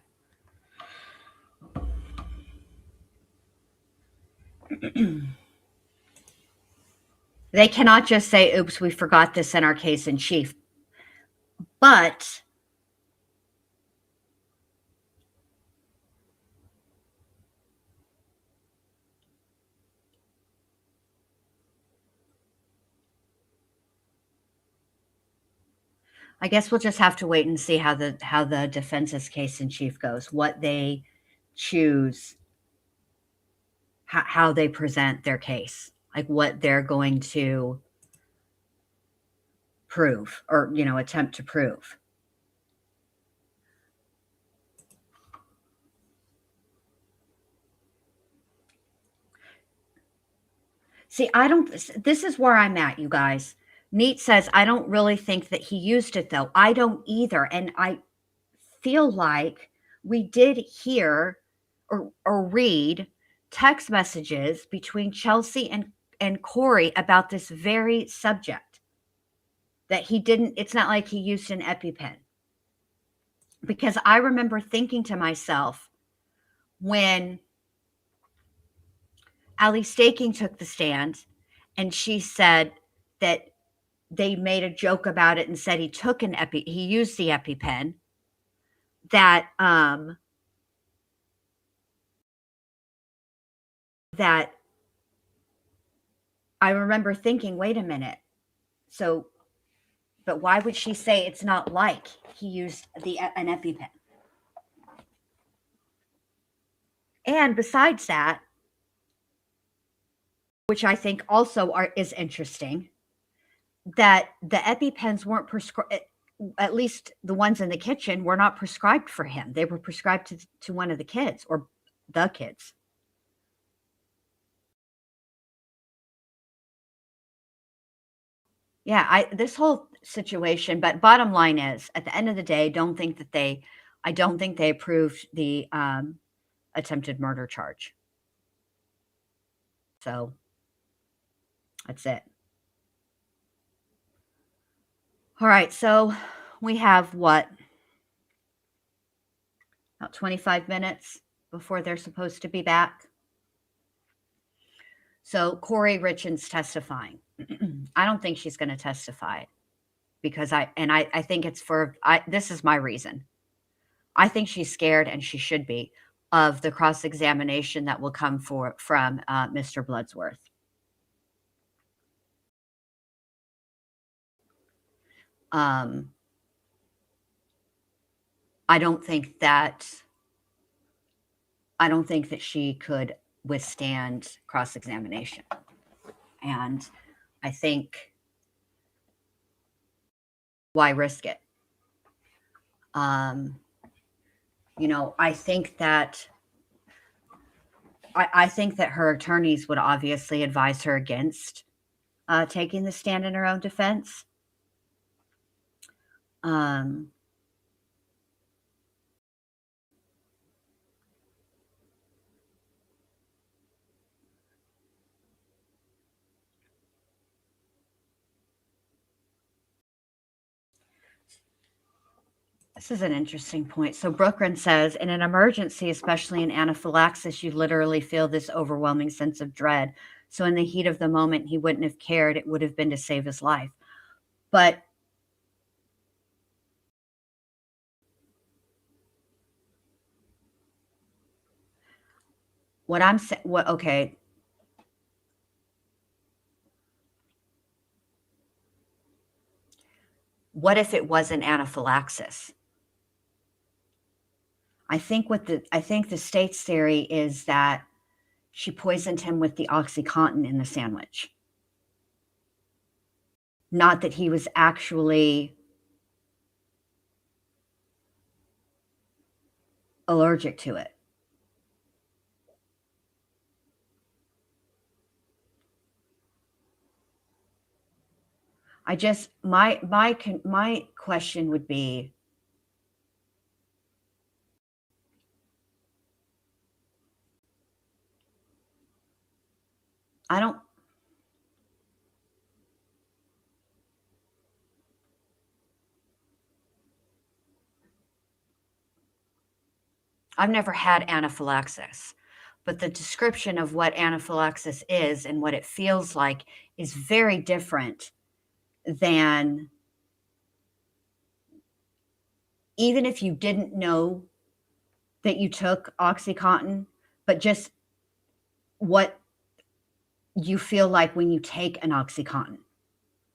They cannot just say, oops, we forgot this in our case in chief. But I guess we'll just have to wait and see how the defense's case in chief goes, what they choose, how they present their case, like what they're going to prove or, attempt to prove. See, this is where I'm at, you guys. Neat says, I don't really think that he used it though. I don't either. And I feel like we did hear or read text messages between Chelsea and Kouri about this very subject that he didn't, it's not like he used an EpiPen. Because I remember thinking to myself when Allie Staking took the stand and she said that they made a joke about it and said he used the EpiPen, that I remember thinking, wait a minute. So, but why would she say it's not like he used an EpiPen? And besides that, which I think also is interesting, that the EpiPens weren't prescribed, at least the ones in the kitchen were not prescribed for him. They were prescribed to one of the kids or the kids. Yeah, this whole situation, but bottom line is, at the end of the day, I don't think they approved the attempted murder charge. So that's it. All right, so we have what? About 25 minutes before they're supposed to be back. So Kouri Richins testifying. I don't think she's going to testify because I think it's this is my reason. I think she's scared, and she should be, of the cross-examination that will come from Mr. Bloodsworth. I don't think that she could withstand cross-examination. And I think, why risk it? I think that her attorneys would obviously advise her against taking the stand in her own defense. This is an interesting point. So Brooklyn says, in an emergency, especially in anaphylaxis, you literally feel this overwhelming sense of dread. So in the heat of the moment, he wouldn't have cared. It would have been to save his life. But what I'm saying, okay. What if it wasn't anaphylaxis? I think the state's theory is that she poisoned him with the OxyContin in the sandwich. Not that he was actually allergic to it. My question would be, I've never had anaphylaxis, but the description of what anaphylaxis is and what it feels like is very different than, even if you didn't know that you took OxyContin, but just what you feel like when you take an OxyContin.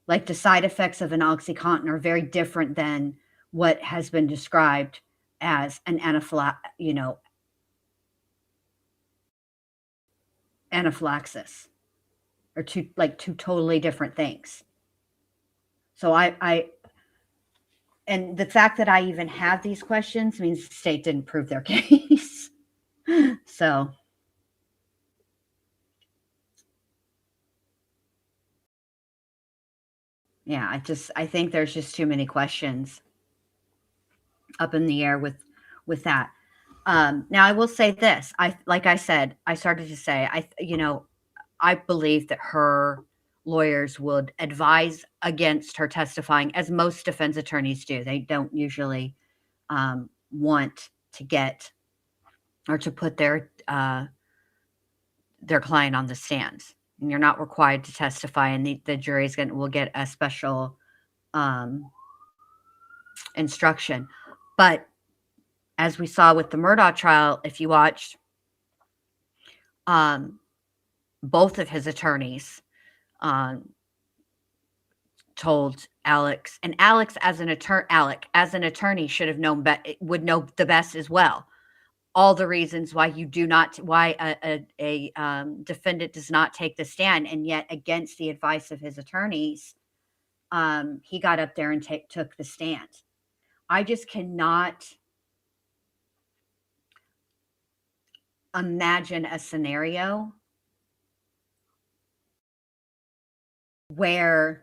Like the side effects of an OxyContin are very different than what has been described as an anaphylaxis, or two totally different things. So and the fact that I even have these questions means the state didn't prove their case. So yeah, I think there's just too many questions up in the air with that. Now I will say this. I believe that her lawyers would advise against her testifying, as most defense attorneys do. They don't usually want to get or to put their client on the stand. And you're not required to testify, and the jury will get a special instruction. But as we saw with the Murdaugh trial, if you watched, both of his attorneys told Alex, and Alex as an attorney should have known, would know the best as well, all the reasons why a defendant does not take the stand, and yet against the advice of his attorneys, he got up there and took the stand. I just cannot imagine a scenario where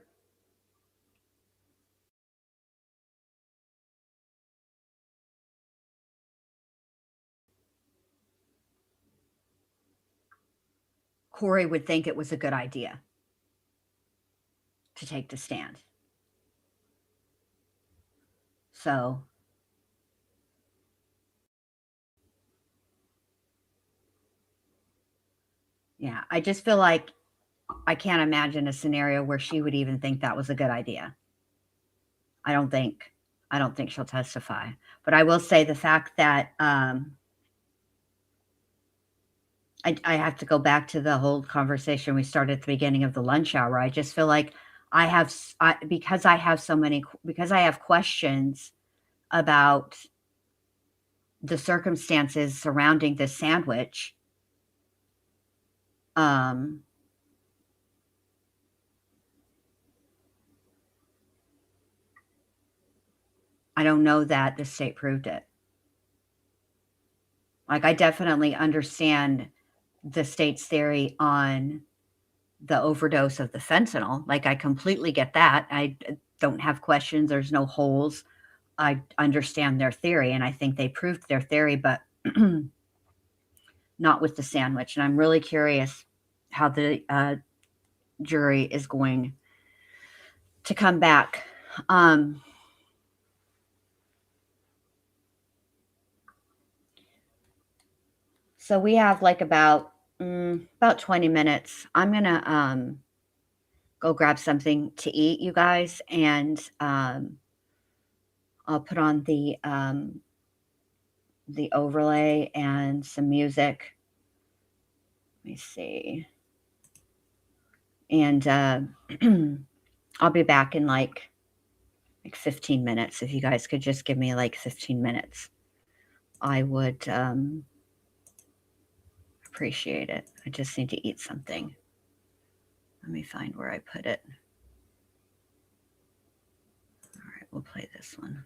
Kouri would think it was a good idea to take the stand. So yeah, I just feel like I can't imagine a scenario where she would even think that was a good idea. I don't think she'll testify. But I will say the fact that I have to go back to the whole conversation we started at the beginning of the lunch hour. I just feel like because I have questions about the circumstances surrounding this sandwich. I don't know that the state proved it. Like, I definitely understand the state's theory on the overdose of the fentanyl. Like, I completely get that. I don't have questions. There's no holes. I understand their theory, and I think they proved their theory, but not with the sandwich. And I'm really curious how the jury is going to come back. So we have like about 20 minutes. I'm going to go grab something to eat, you guys, and I'll put on the overlay and some music. Let me see. And I'll be back in like 15 minutes. If you guys could just give me like 15 minutes. I would appreciate it. I just need to eat something. Let me find where I put it. All right, we'll play this one.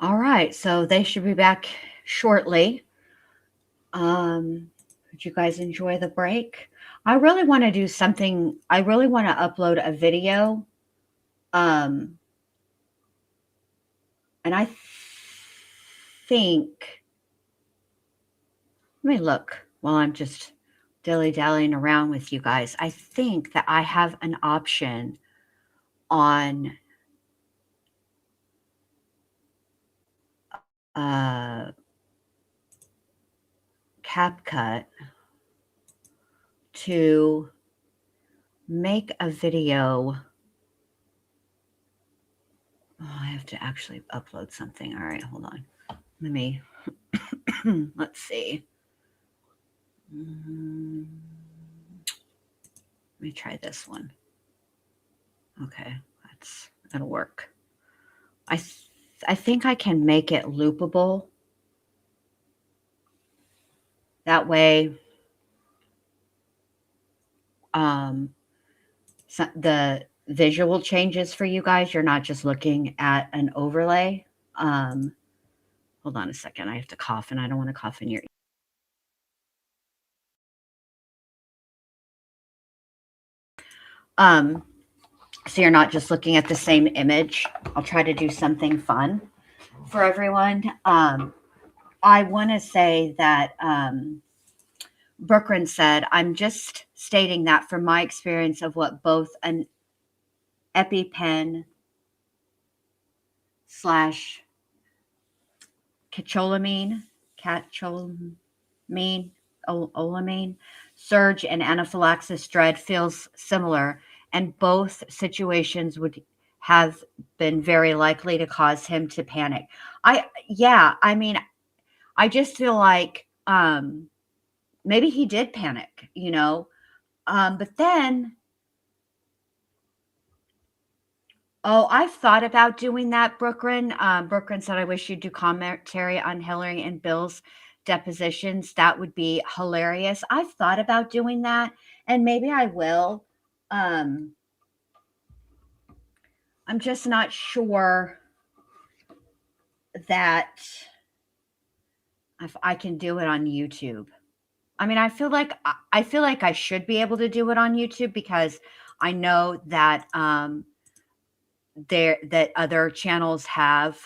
All right, so they should be back shortly. Did you guys enjoy the break? I really want to do something. I really want to upload a video. And I think, let me look while I'm just dilly-dallying around with you guys. I think that I have an option on CapCut to make a video. Oh, I have to actually upload something. All right, hold on. Let me, let's see. Let me try this one. Okay, that'll work. I think I can make it loopable. That way, so the visual changes for you guys, you're not just looking at an overlay. Hold on a second. I have to cough, and I don't want to cough in your ear. So you're not just looking at the same image. I'll try to do something fun for everyone. I want to say that Brooklyn said, I'm just stating that from my experience of what both an EpiPen / cacholamine, olamine, surge and anaphylaxis dread feels similar, and both situations would have been very likely to cause him to panic. I mean, I just feel like maybe he did panic, you know, but then, oh, I've thought about doing that, Brooklyn. Brooklyn said, I wish you'd do commentary on Hillary and Bill's depositions. That would be hilarious. I've thought about doing that, and maybe I will. I'm just not sure that if I can do it on YouTube. I mean, I feel like I should be able to do it on YouTube, because I know that that other channels have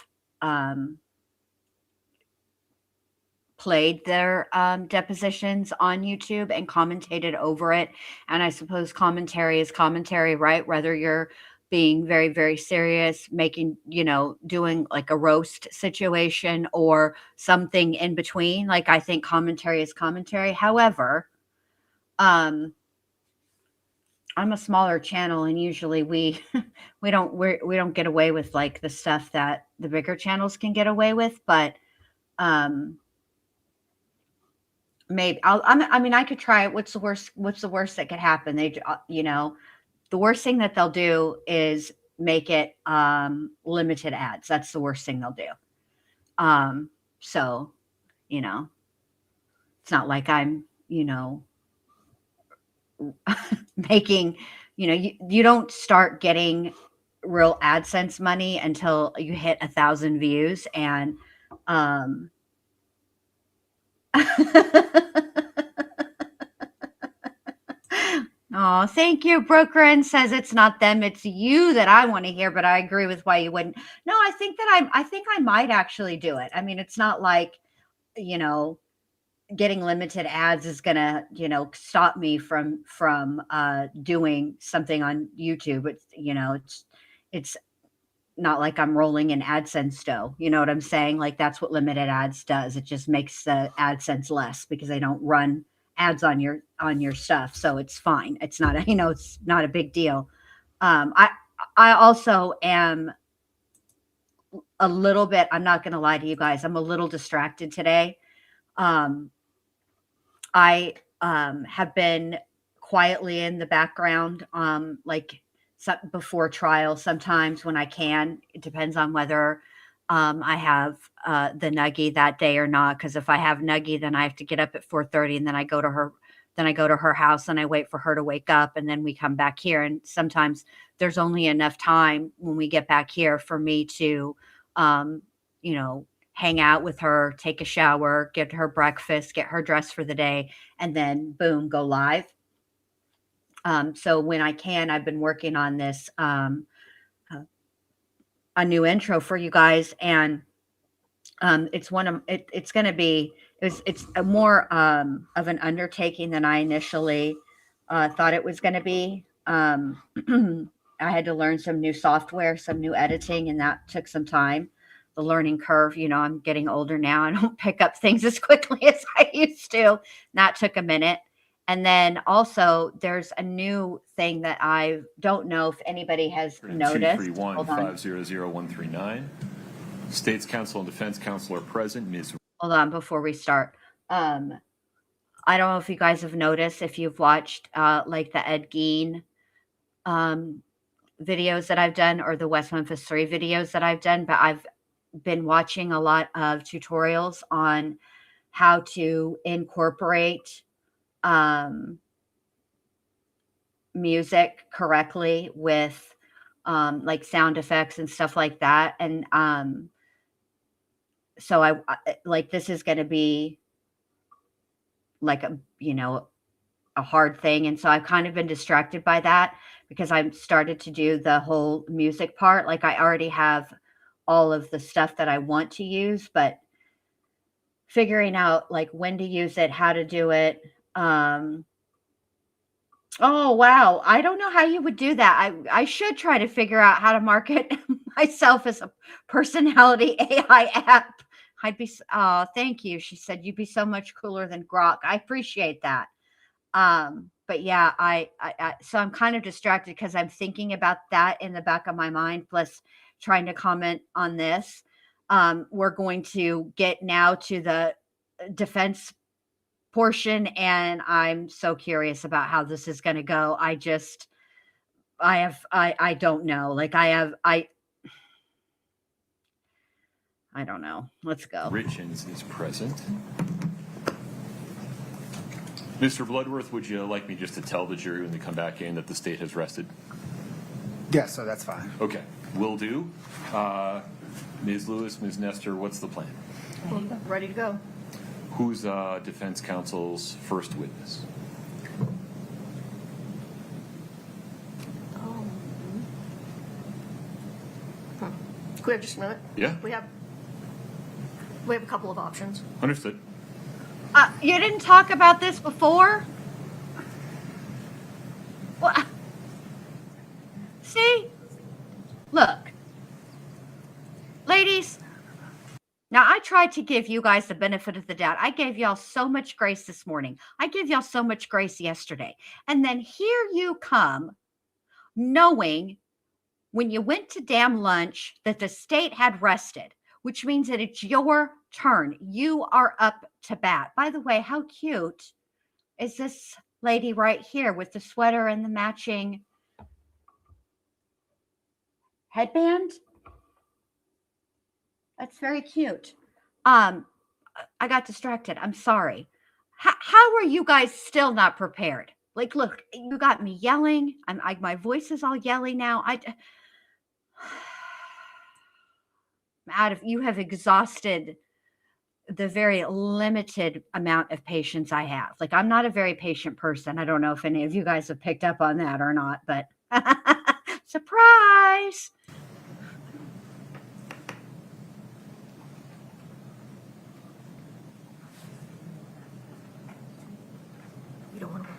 played their depositions on YouTube and commentated over it. And I suppose commentary is commentary, right? Whether you're being very, very serious, making, doing like a roast situation or something in between. Like, I think commentary is commentary. However, I'm a smaller channel, and usually we don't get away with like the stuff that the bigger channels can get away with. But maybe I could try it. What's the worst that could happen? The worst thing that they'll do is make it limited ads. That's the worst thing they'll do. So, it's not like I'm, making, you don't start getting real AdSense money until you hit 1,000 views. And oh, thank you. Brooklyn says it's not them, it's you that I want to hear, but I agree with why you wouldn't. No, I think I might actually do it. I mean, it's not like, getting limited ads is gonna, stop me from doing something on YouTube. It's not like I'm rolling in AdSense dough. You know what I'm saying? Like, that's what limited ads does. It just makes the AdSense less, because they don't run ads on your stuff. So it's fine. It's not it's not a big deal. I also am a little bit, I'm not going to lie to you guys, I'm a little distracted today. I have been quietly in the background, before trial, sometimes when I can. It depends on whether I have the nuggie that day or not. Because if I have nuggie, then I have to get up at 4:30, and then I go to her. Then I go to her house, and I wait for her to wake up, and then we come back here. And sometimes there's only enough time when we get back here for me to, hang out with her, take a shower, get her breakfast, get her dressed for the day, and then boom, go live. So when I can, I've been working on this, a new intro for you guys, and it's going to be, it's a more of an undertaking than I initially thought it was going to be. I had to learn some new software, some new editing, and that took some time. The learning curve, I'm getting older now. I don't pick up things as quickly as I used to. That took a minute. And then also there's a new thing that I don't know if anybody has noticed. 231-500-139. State's counsel and defense counsel are present. Ms. Hold on before we start. I don't know if you guys have noticed, if you've watched like the Ed Gein videos that I've done, or the West Memphis 3 videos that I've done, but I've been watching a lot of tutorials on how to incorporate music correctly with like sound effects and stuff like that. And so I like, this is going to be like a hard thing. And so I've kind of been distracted by that, because I've started to do the whole music part. Like, I already have all of the stuff that I want to use, but figuring out like when to use it, how to do it. Oh, wow. I don't know how you would do that. I should try to figure out how to market myself as a personality AI app. Thank you. She said, you'd be so much cooler than Grok. I appreciate that. But yeah, so I'm kind of distracted because I'm thinking about that in the back of my mind, plus trying to comment on this. We're going to get now to the defense portion, and I'm so curious about how this is going to go. I don't know. Like, I don't know. Let's go. Richins is present. Mr. Bloodworth, would you like me just to tell the jury when they come back in that the state has rested? Yeah, so that's fine. Okay, will do. Ms. Lewis, Ms. Nestor, what's the plan? Ready to go. Who's defense counsel's first witness? Can we have just a minute? Yeah. We have a couple of options. Understood. You didn't talk about this before? Well, see? Look. Ladies, now I tried to give you guys the benefit of the doubt. I gave y'all so much grace this morning. I gave y'all so much grace yesterday. And then here you come, knowing when you went to damn lunch that the state had rested, which means that it's your turn. You are up to bat. By the way, how cute is this lady right here with the sweater and the matching headband? That's very cute. I got distracted. I'm sorry. How are you guys still not prepared? Like, look, you got me yelling. My voice is all yelly now. You have exhausted the very limited amount of patience I have. Like, I'm not a very patient person. I don't know if any of you guys have picked up on that or not, but surprise. You don't want to.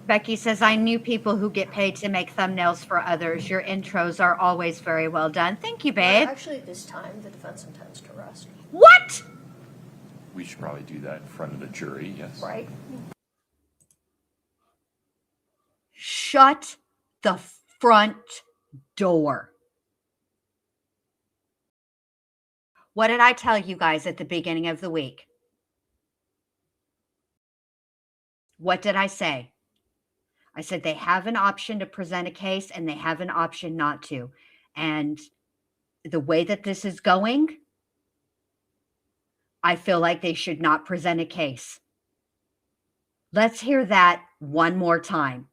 Becky says, I knew people who get paid to make thumbnails for others. Your intros are always very well done. Thank you, babe. Actually, at this time, the defense intends to rest. What? We should probably do that in front of the jury, yes. Right? Shut the front door. What did I tell you guys at the beginning of the week? What did I say? I said they have an option to present a case and they have an option not to. And the way that this is going, I feel like they should not present a case. Let's hear that one more time.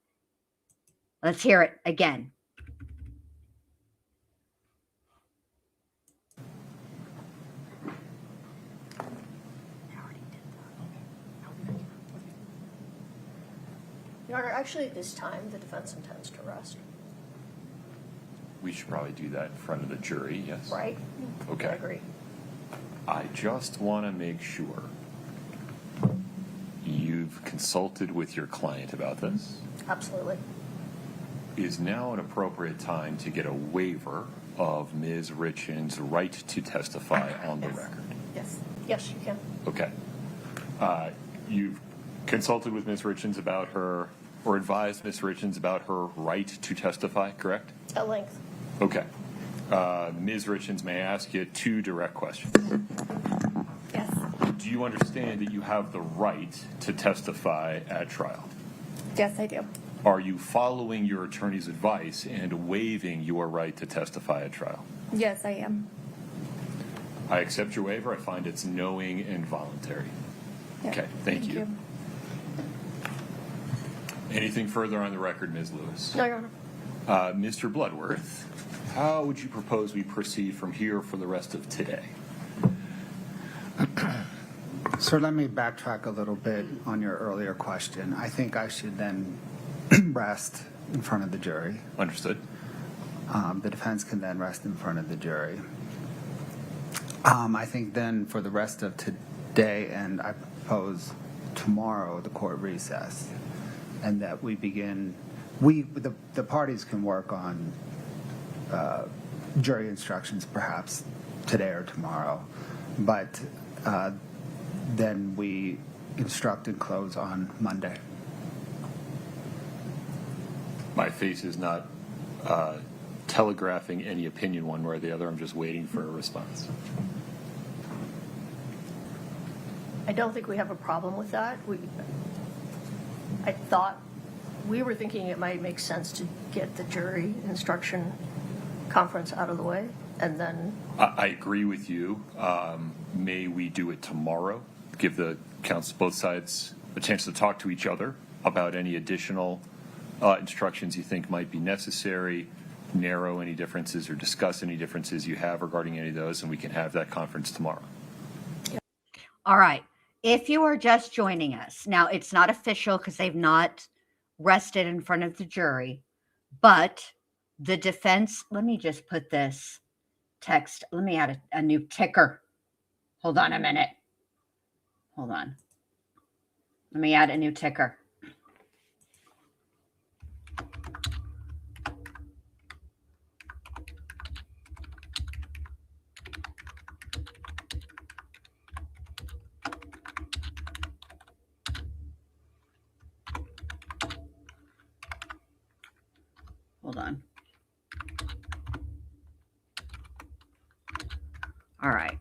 Let's hear it again. Your Honor, actually, at this time, the defense intends to rest. We should probably do that in front of the jury, yes? Right? Okay. I agree. I just want to make sure you've consulted with your client about this. Absolutely. Is now an appropriate time to get a waiver of Ms. Richins' right to testify on the record? Yes. Yes, you can. Okay. You've consulted with Ms. Richins about her, or advised Ms. Richins about her right to testify, correct? At length. Okay. Ms. Richins, may I ask you 2 direct questions? Yes. Do you understand that you have the right to testify at trial? Yes, I do. Are you following your attorney's advice and waiving your right to testify at trial? Yes, I am. I accept your waiver. I find it's knowing and voluntary. Yeah. Okay, thank you. Anything further on the record, Ms. Lewis? No, Your Honor. Mr. Bloodworth, how would you propose we proceed from here for the rest of today? So let me backtrack a little bit on your earlier question. I think I should then rest in front of the jury. Understood. The defense can then rest in front of the jury. I think then for the rest of today, and I propose tomorrow, the court recess, and that we begin, the parties can work on jury instructions perhaps today or tomorrow, but then we instruct and close on Monday. My face is not telegraphing any opinion one way or the other. I'm just waiting for a response. I don't think we have a problem with that. I thought we were thinking it might make sense to get the jury instruction conference out of the way, and then I agree with you. May we do it tomorrow? Give the counsel, both sides, a chance to talk to each other about any additional instructions you think might be necessary, narrow any differences or discuss any differences you have regarding any of those, and we can have that conference tomorrow. All right. If you are just joining us, now it's not official because they've not rested in front of the jury, but the defense, let me just put this text, let me add a new ticker. Hold on a minute. Hold on. Let me add a new ticker. Hold on. All right.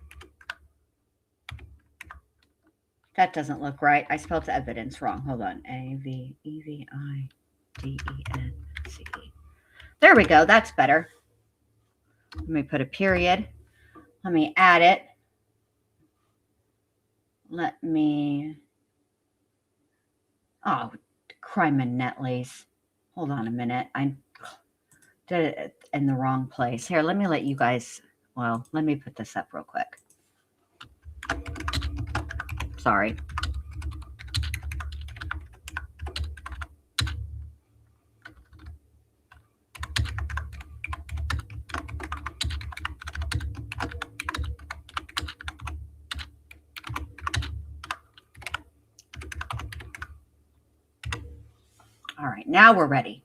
That doesn't look right. I spelled the evidence wrong. Hold on. Avevidence. There we go. That's better. Let me put a period. Let me add it. Let me. Oh, criminetlies. Hold on a minute. I did it in the wrong place. Here, let me let you guys. Well, let me put this up real quick. Sorry. All right, now we're ready.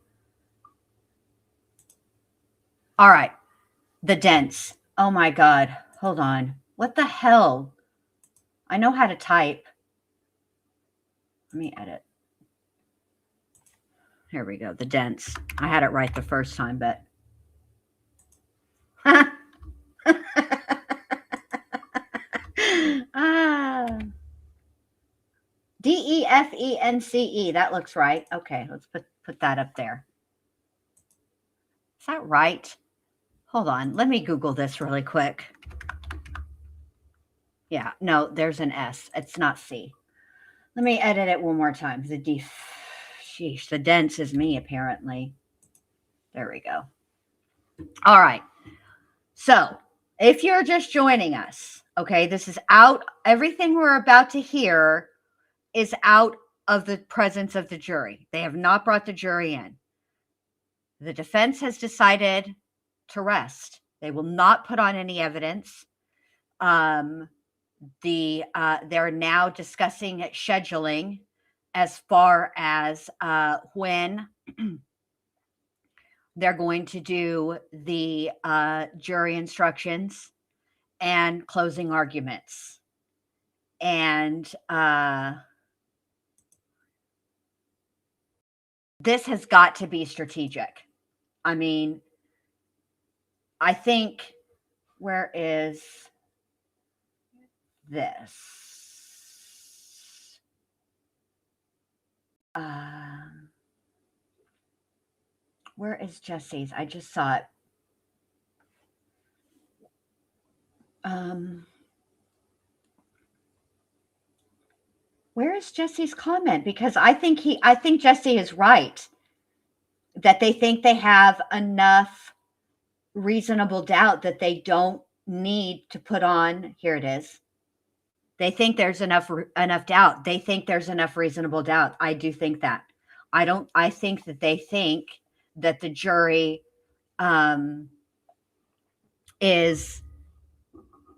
All right, the dents. Oh my God, hold on. What the hell? I know how to type. Let me edit. Here we go, the dents. I had it right the first time, but. DEFENCE, that looks right. Okay, let's put that up there. Is that right? Hold on, let me Google this really quick. Yeah, no, there's an S. It's not C. Let me edit it one more time. Sheesh, the dents is me, apparently. There we go. All right. So, if you're just joining us, okay, this is out. Everything we're about to hear is out of the presence of the jury. They have not brought the jury in. The defense has decided to rest. They will not put on any evidence. They're now discussing scheduling as far as when they're going to do the jury instructions and closing arguments. And this has got to be strategic. I mean, I think, where is this? Where is Jesse's? I just saw it. Where is Jesse's comment? Because I think Jesse is right that they think they have enough reasonable doubt that they don't need to put on. Here it is. They think there's enough doubt. They think there's enough reasonable doubt. I do think that. I think that they think that the jury is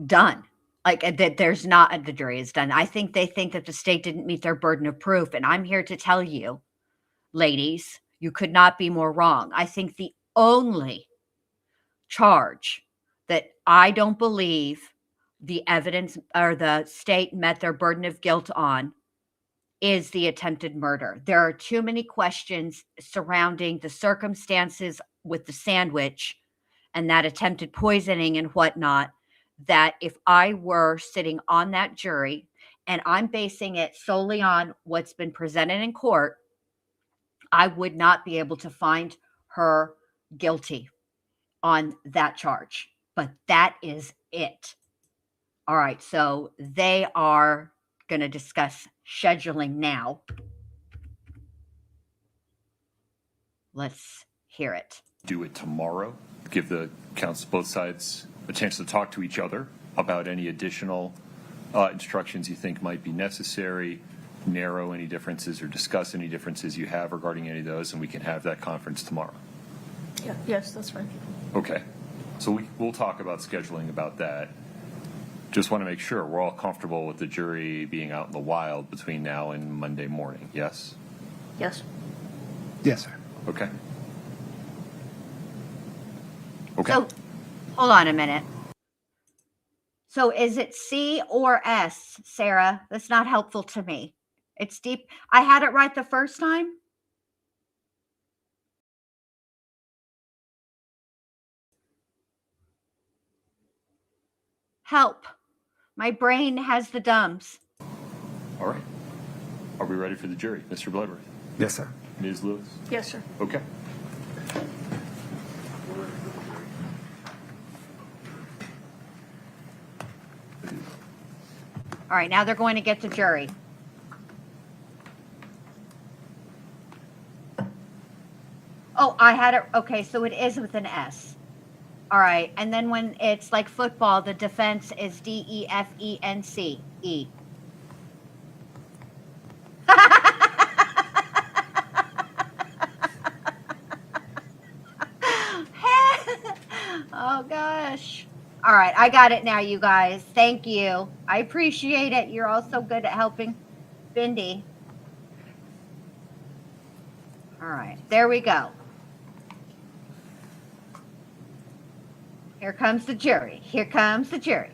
done. Like that there's not, the jury is done. I think they think that the state didn't meet their burden of proof. And I'm here to tell you, ladies, you could not be more wrong. I think the only charge that I don't believe the evidence or the state met their burden of guilt on is the attempted murder. There are too many questions surrounding the circumstances with the sandwich and that attempted poisoning and whatnot, that if I were sitting on that jury and I'm basing it solely on what's been presented in court, I would not be able to find her guilty on that charge. But that is it. All right, so they are going to discuss scheduling now. Let's hear it. Do it tomorrow. Give the counsel, both sides, a chance to talk to each other about any additional instructions you think might be necessary, narrow any differences or discuss any differences you have regarding any of those, and we can have that conference tomorrow. Yeah, yes, that's right. Okay. So we'll talk about scheduling about that. Just want to make sure we're all comfortable with the jury being out in the wild between now and Monday morning. Yes? Yes. Yes, sir. Okay. Okay. So, hold on a minute. So is it C or S, Sarah? That's not helpful to me. It's deep. I had it right the first time. Help. My brain has the dumbs. All right. Are we ready for the jury? Mr. Bloodworth? Yes, sir. Ms. Lewis? Yes, sir. Okay. All right, now they're going to get the jury. Oh, I had it. Okay, so it is with an S. All right, and then when it's like football, the defense is D-E-F-E-N-C-E. Oh, gosh. All right, I got it now, you guys. Thank you. I appreciate it. You're all so good at helping Bindi. All right, there we go. Here comes the jury. Here comes the jury.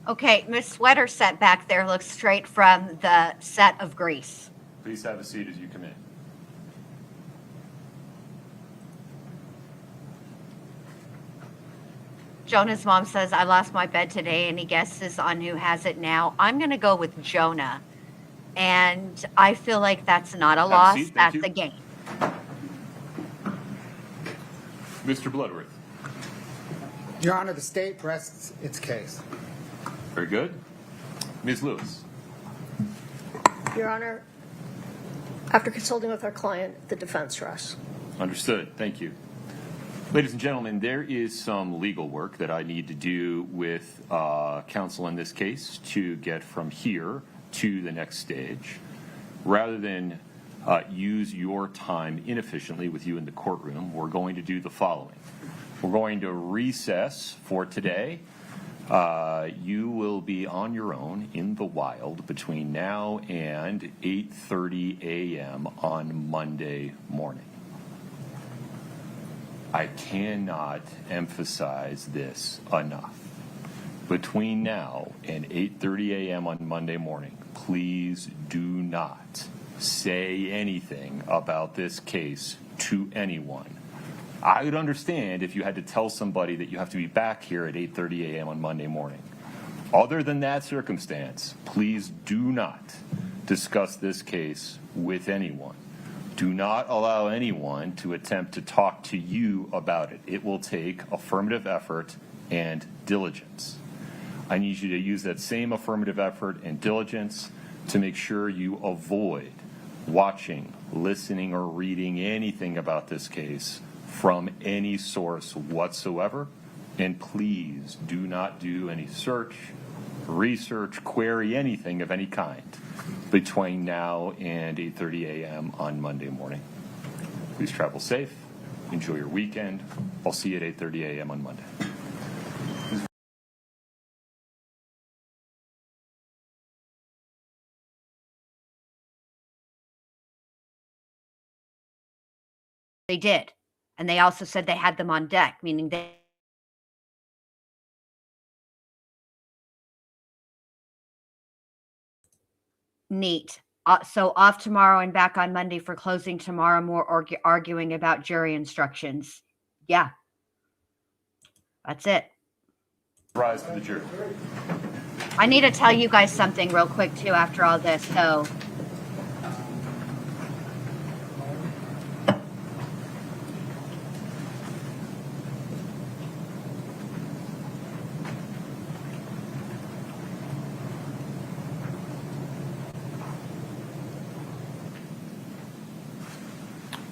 Okay, Miss Sweater set back there looks straight from the set of Grease. Please have a seat as you come in. Jonah's mom says, I lost my bed today. Any guesses on who has it now? I'm going to go with Jonah. And I feel like that's not a loss. seat. Thank That's you. a gain. Mr. Bloodworth. Your Honor, the state rests its case. Very good. Ms. Lewis. Your Honor, after consulting with our client, the defense rests. Understood. Thank you. Ladies and gentlemen, there is some legal work that I need to do with counsel in this case to get from here to the next stage. Rather than use your time inefficiently with you in the courtroom, we're going to do the following. We're going to recess for today. You will be on your own in the wild between now and 8:30 a.m. on Monday morning. I cannot emphasize this enough. Between now and 8:30 a.m. on Monday morning, please do not say anything about this case to anyone. I would understand if you had to tell somebody that you have to be back here at 8:30 a.m. on Monday morning. Other than that circumstance, please do not discuss this case with anyone. Do not allow anyone to attempt to talk to you about it. It will take affirmative effort and diligence. I need you to use that same affirmative effort and diligence to make sure you avoid watching, listening, or reading anything about this case from any source whatsoever. And please do not do any search, research, query, anything of any kind between now and 8:30 a.m. on Monday morning. Please travel safe. Enjoy your weekend. I'll see you at 8:30 a.m. on Monday. They did. And they also said they had them on deck, meaning they neat. So off tomorrow and back on Monday for closing tomorrow, more arguing about jury instructions. Yeah. That's it. Rise to the jury. I need to tell you guys something real quick, too, after all this. So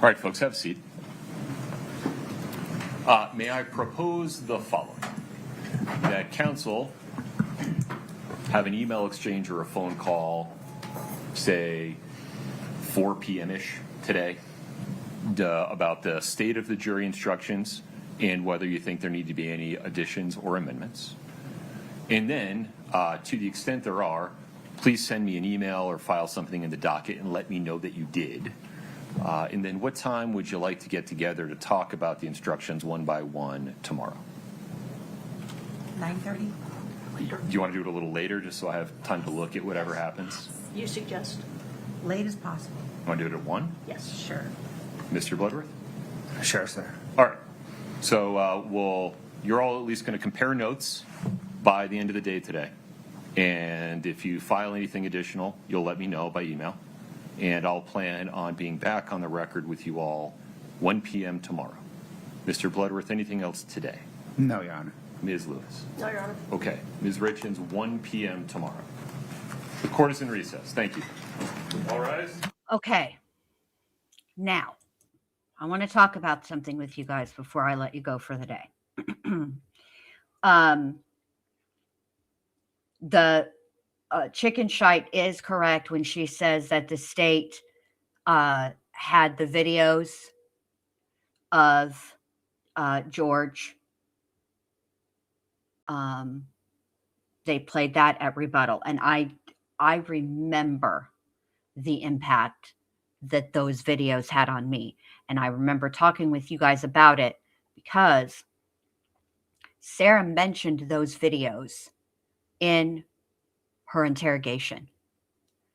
All right, folks, have a seat. May I propose the following? That counsel have an email exchange or a phone call, say 4 p.m.-ish today, about the state of the jury instructions and whether you think there need to be any additions or amendments. And then, to the extent there are, please send me an email or file something in the docket and let me know that you did. And then what time would you like to get together to talk about the instructions one by one tomorrow? 9:30? Do you want to do it a little later just so I have time to look at whatever happens? You suggest? Late as possible. You want to do it at 1? Yes. Sure. Mr. Bloodworth? Sure, sir. All right. So you're all at least going to compare notes by the end of the day today. And if you file anything additional, you'll let me know by email. And I'll plan on being back on the record with you all 1 p.m. tomorrow. Mr. Bloodworth, anything else today? No, Your Honor. Ms. Lewis? No, Your Honor. Okay. Ms. Richins, 1 p.m. tomorrow. The court is in recess. Thank you. All rise. okay. Now, I want to talk about something with you guys before I let you go for the day. The chicken shite is correct when she says that the state had the videos of George. They played that at rebuttal. And I remember the impact that those videos had on me. And I remember talking with you guys about it because Sarah mentioned those videos in her interrogation.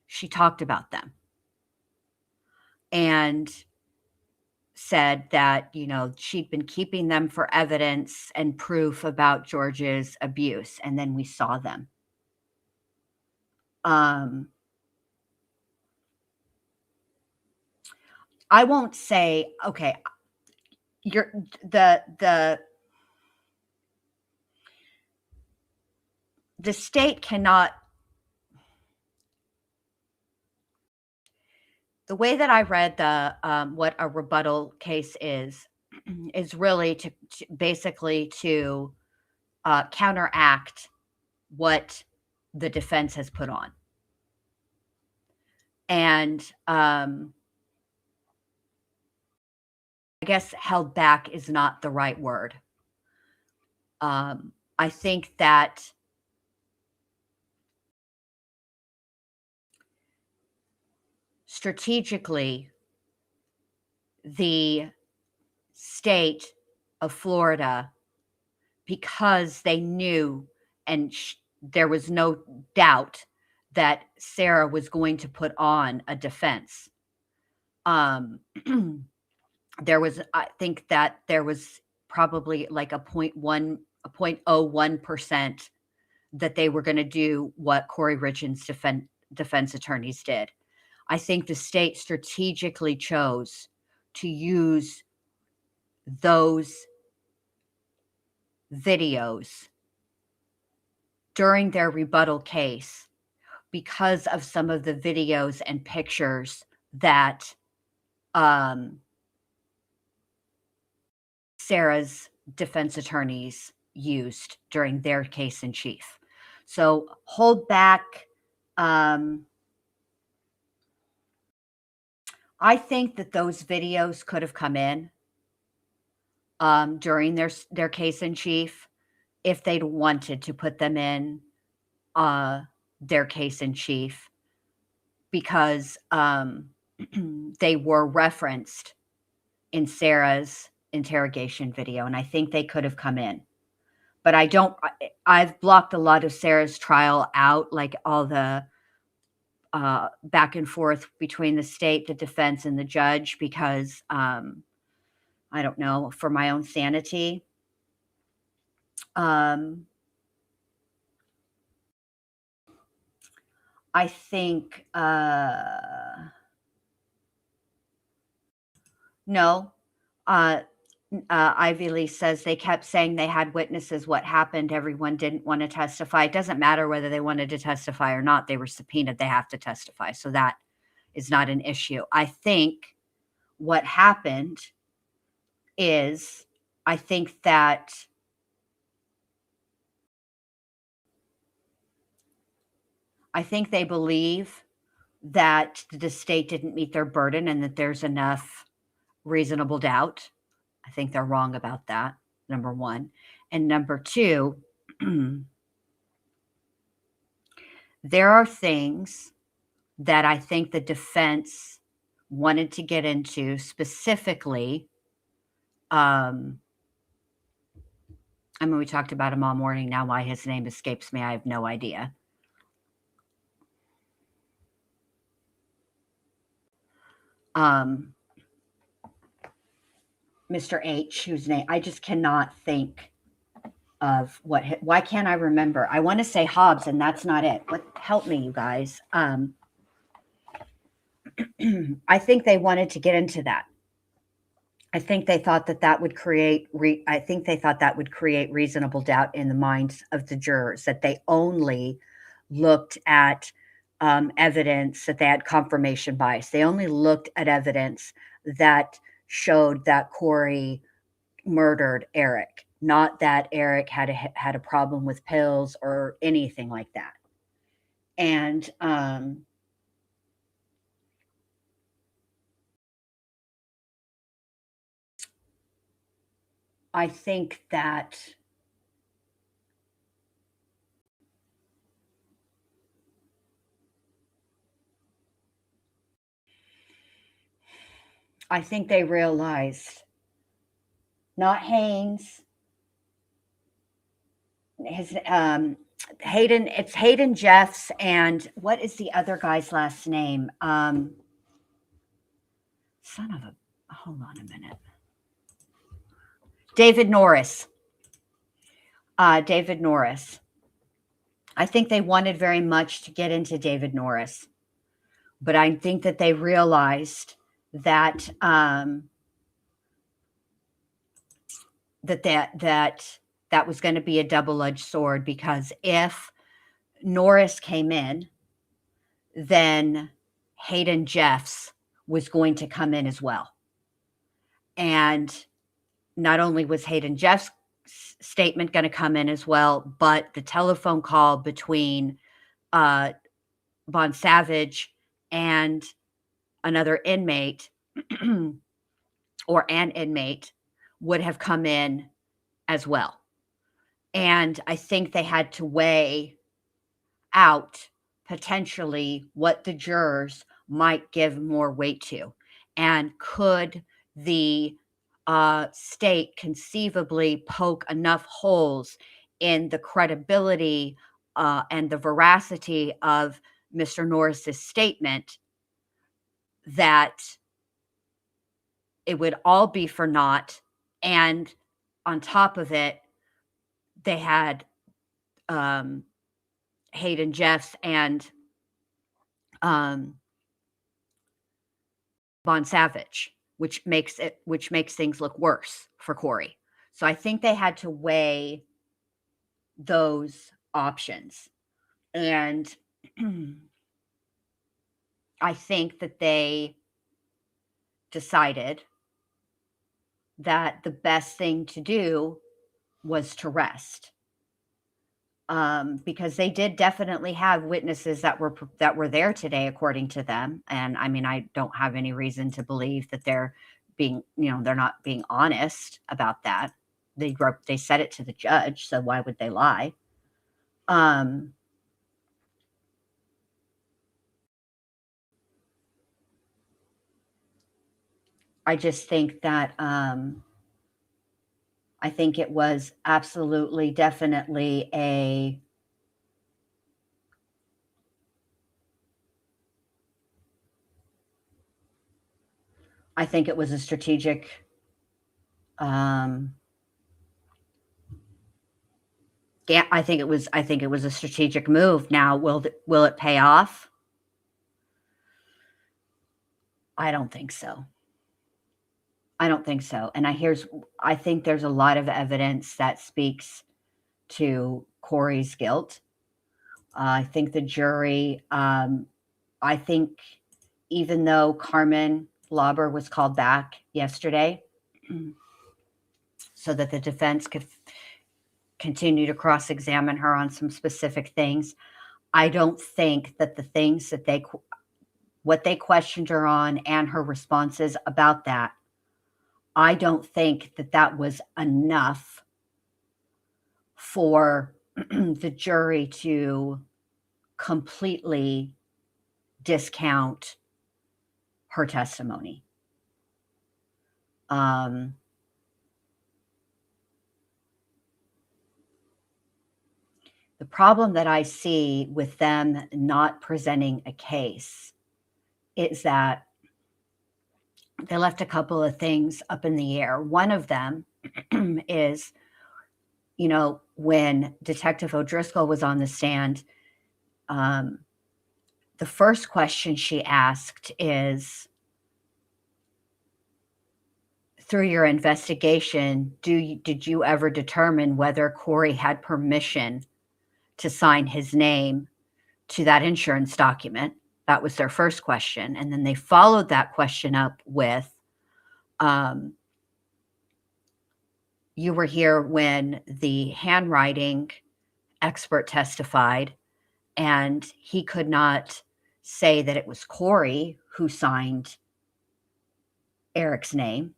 She talked about them. And said that, she'd been keeping them for evidence and proof about George's abuse, and then we saw them. I won't say, okay, the state cannot. The way that I read the what a rebuttal case is really to basically to counteract what the defense has put on. And I guess held back is not the right word. I think that strategically, the state of Florida, because they knew and there was no doubt that Sarah was going to put on a defense. I think that there was probably like a 0.01% that they were going to do what Kouri Richins defense attorneys did. I think the state strategically chose to use those videos during their rebuttal case because of some of the videos and pictures that Sarah's defense attorneys used during their case in chief. So hold back. I think that those videos could have come in during their case in chief if they'd wanted to put them in their case in chief, because they were referenced in Sarah's interrogation video, and I think they could have come in. But I've blocked a lot of Sarah's trial out, like all the back and forth between the state, the defense, and the judge, because I don't know, for my own sanity. I think no. Ivy Lee says they kept saying they had witnesses. What happened? Everyone didn't want to testify. It doesn't matter whether they wanted to testify or not. They were subpoenaed. They have to testify. So that is not an issue. I think what happened is I think they believe that the state didn't meet their burden and that there's enough reasonable doubt. I think they're wrong about that, number one. And number two, there are things that I think the defense wanted to get into specifically. We talked about him all morning. Now why his name escapes me, I have no idea. Mr. H, whose name I just cannot think of. Why can't I remember? I want to say Hobbs, and that's not it. Help me, you guys. I think they wanted to get into that. I think they thought that would create reasonable doubt in the minds of the jurors, that they only looked at evidence, that they had confirmation bias. They only looked at evidence that showed that Kouri murdered Eric, not that Eric had a problem with pills or anything like that. And I think that they realized, not Haynes, Hayden, it's Hayden Jeffs, and what is the other guy's last name? hold on a minute. David Norris. David Norris. I think they wanted very much to get into David Norris, but I think that they realized that that was going to be a double-edged sword, because if Norris came in, then Hayden Jeffs was going to come in as well. And not only was Hayden Jeffs' statement going to come in as well, but the telephone call between Bon Savage and another inmate or an inmate would have come in as well. And I think they had to weigh out potentially what the jurors might give more weight to. And could the state conceivably poke enough holes in the credibility and the veracity of Mr. Norris's statement that it would all be for naught? And on top of it, they had Hayden Jeffs and Bon Savage, which makes things look worse for Kouri. So I think they had to weigh those options. And I think that they decided that the best thing to do was to rest. Because they did definitely have witnesses that were there today, according to them. And I mean, I don't have any reason to believe that they're not being honest about that. They said it to the judge, so why would they lie? I just think that I think it was absolutely, definitely I think it was a strategic I think it was a strategic move. Now, will it pay off? I don't think so. I don't think so. And I think there's a lot of evidence that speaks to Kouri's guilt. I think the jury, I think even though Carmen Lauber was called back yesterday so that the defense could continue to cross-examine her on some specific things, I don't think that the things that what they questioned her on and her responses about that, I don't think that was enough for the jury to completely discount her testimony. The problem that I see with them not presenting a case is that they left a couple of things up in the air. One of them is, when Detective O'Driscoll was on the stand, the first question she asked is, through your investigation, did you ever determine whether Kouri had permission to sign his name to that insurance document? That was their first question. And then they followed that question up with, you were here when the handwriting expert testified, and he could not say that it was Kouri who signed Eric's name,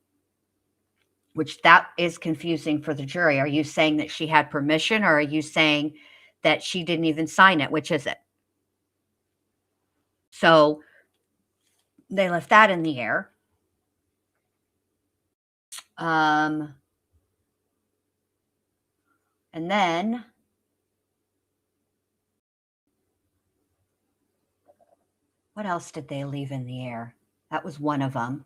which that is confusing for the jury. Are you saying that she had permission, or are you saying that she didn't even sign it? Which is it? So they left that in the air. And then what else did they leave in the air? That was one of them.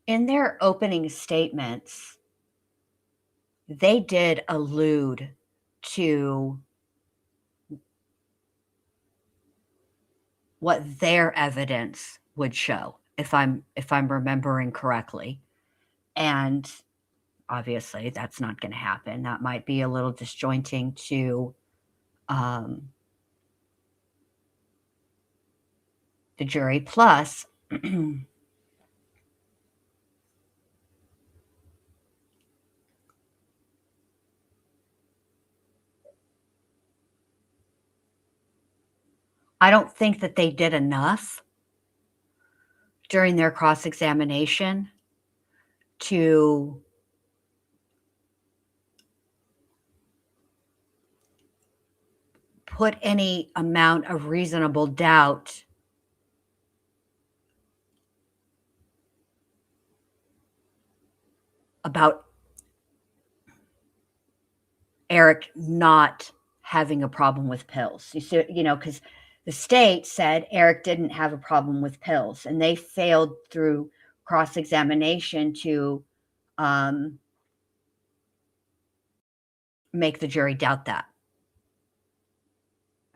in their opening statements, they did allude to what their evidence would show, if I'm remembering correctly. And obviously that's not going to happen. That might be a little disjointing to the jury. Plus, I don't think that they did enough during their cross-examination to put any amount of reasonable doubt about Eric not having a problem with pills. You see, because the state said Eric didn't have a problem with pills, and they failed through cross-examination to make the jury doubt that.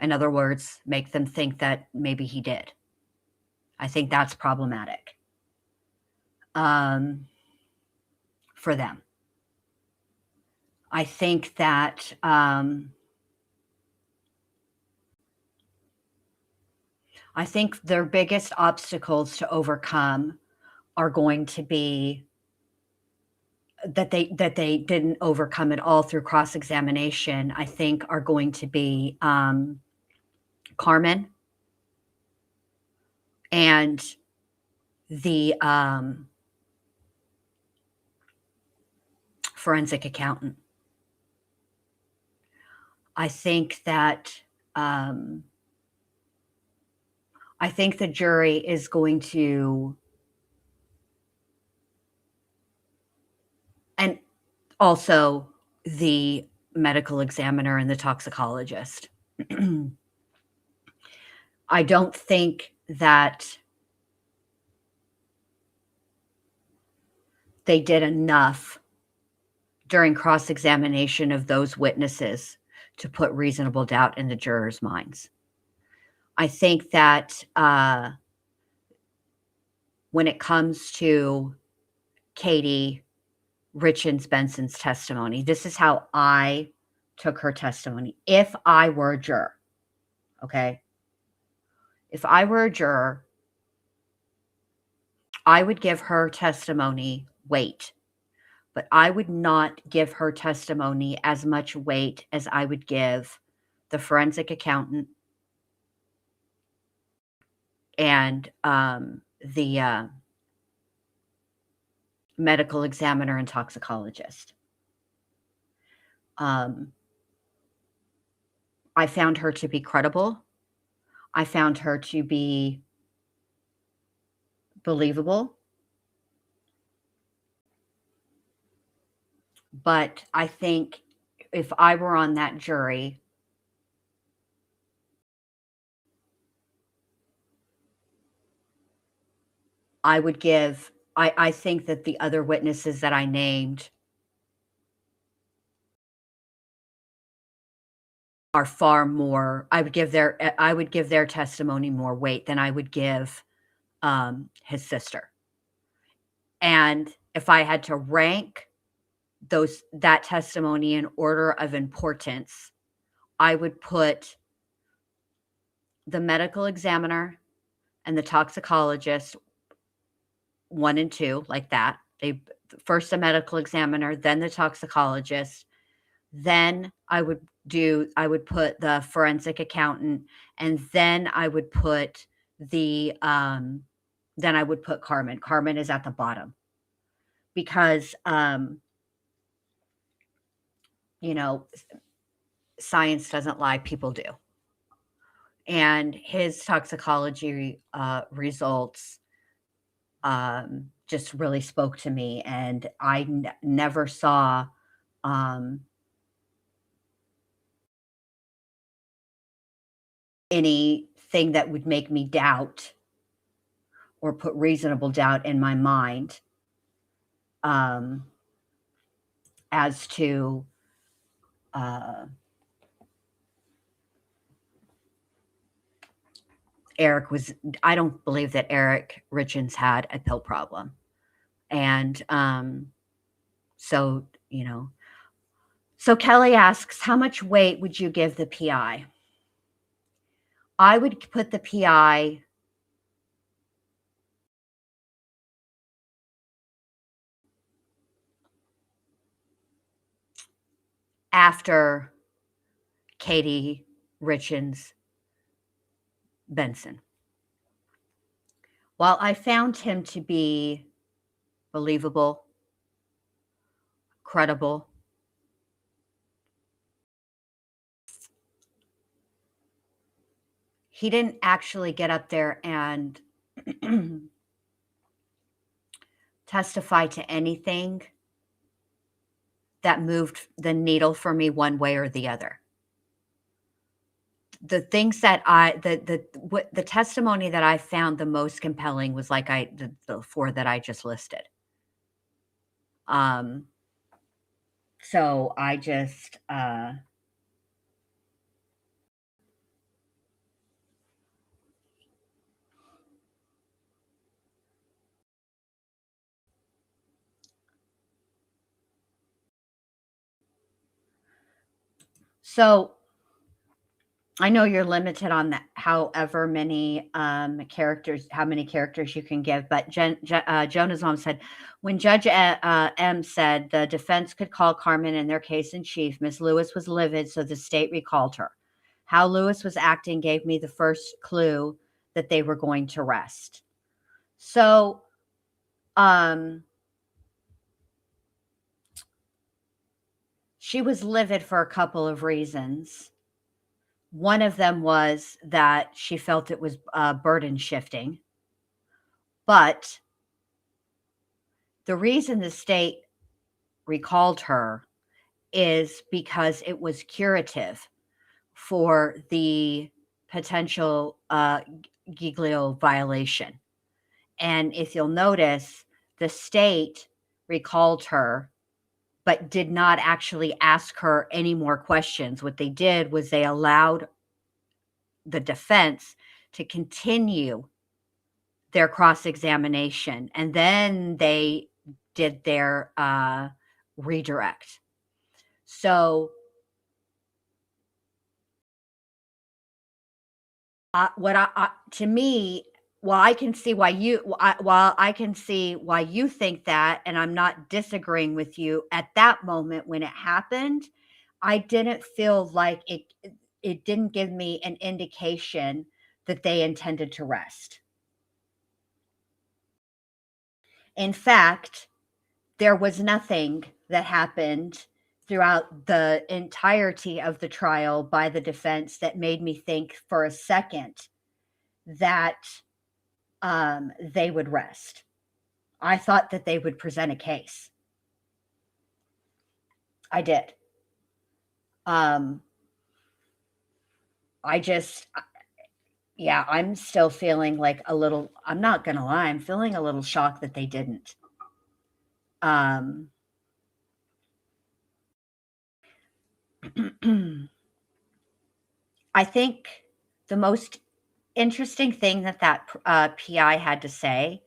In other words, make them think that maybe he did. I think that's problematic for them. I think that I think their biggest obstacles to overcome are going to be that they didn't overcome it all through cross-examination. I think are going to be Carmen and the forensic accountant. I think that I think the jury is going to, and also the medical examiner and the toxicologist. I don't think that they did enough during cross-examination of those witnesses to put reasonable doubt in the jurors' minds. I think that when it comes to Katie Richins Benson's testimony, this is how I took her testimony. If I were a juror, okay? If I were a juror, I would give her testimony weight, but I would not give her testimony as much weight as I would give the forensic accountant and the medical examiner and toxicologist. I found her to be credible. I found her to be believable. But I think if I were on that jury, I would give, I think that the other witnesses that I named are far more, I would give their testimony more weight than I would give his sister. And if I had to rank that testimony in order of importance, I would put the medical examiner and the toxicologist 1 and 2, like that. They first the medical examiner, then the toxicologist, then I would put the forensic accountant, and then I would put Carmen. Carmen is at the bottom because science doesn't lie, people do. And his toxicology results just really spoke to me, and I never saw anything that would make me doubt or put reasonable doubt in my mind as to I don't believe that Eric Richins had a pill problem. And so, so Kelly asks, how much weight would you give the PI? I would put the PI after Katie Richins Benson. While I found him to be believable, credible, he didn't actually get up there and testify to anything that moved the needle for me one way or the other. The things that the testimony that I found the most compelling was like the four that I just listed. So I just so I know you're limited on that, however many characters, how many characters you can give. But Jonah's mom said, when Judge M said the defense could call Carmen in their case in chief, Ms. Lewis was livid, so the state recalled her. How Lewis was acting gave me the first clue that they were going to rest. So, she was livid for a couple of reasons. One of them was that she felt it was burden shifting. But the reason the state recalled her is because it was curative for the potential Giglio violation. And if you'll notice, the state recalled her, but did not actually ask her any more questions. What they did was they allowed the defense to continue their cross-examination, and then they did their redirect. So to me, while I can see why you think that, and I'm not disagreeing with you, at that moment when it happened, I didn't feel like it didn't give me an indication that they intended to rest. In fact, there was nothing that happened throughout the entirety of the trial by the defense that made me think for a second that they would rest. I thought that they would present a case. I did. I'm still feeling like a little, I'm not going to lie, I'm feeling a little shocked that they didn't. I think the most interesting thing that PI had to say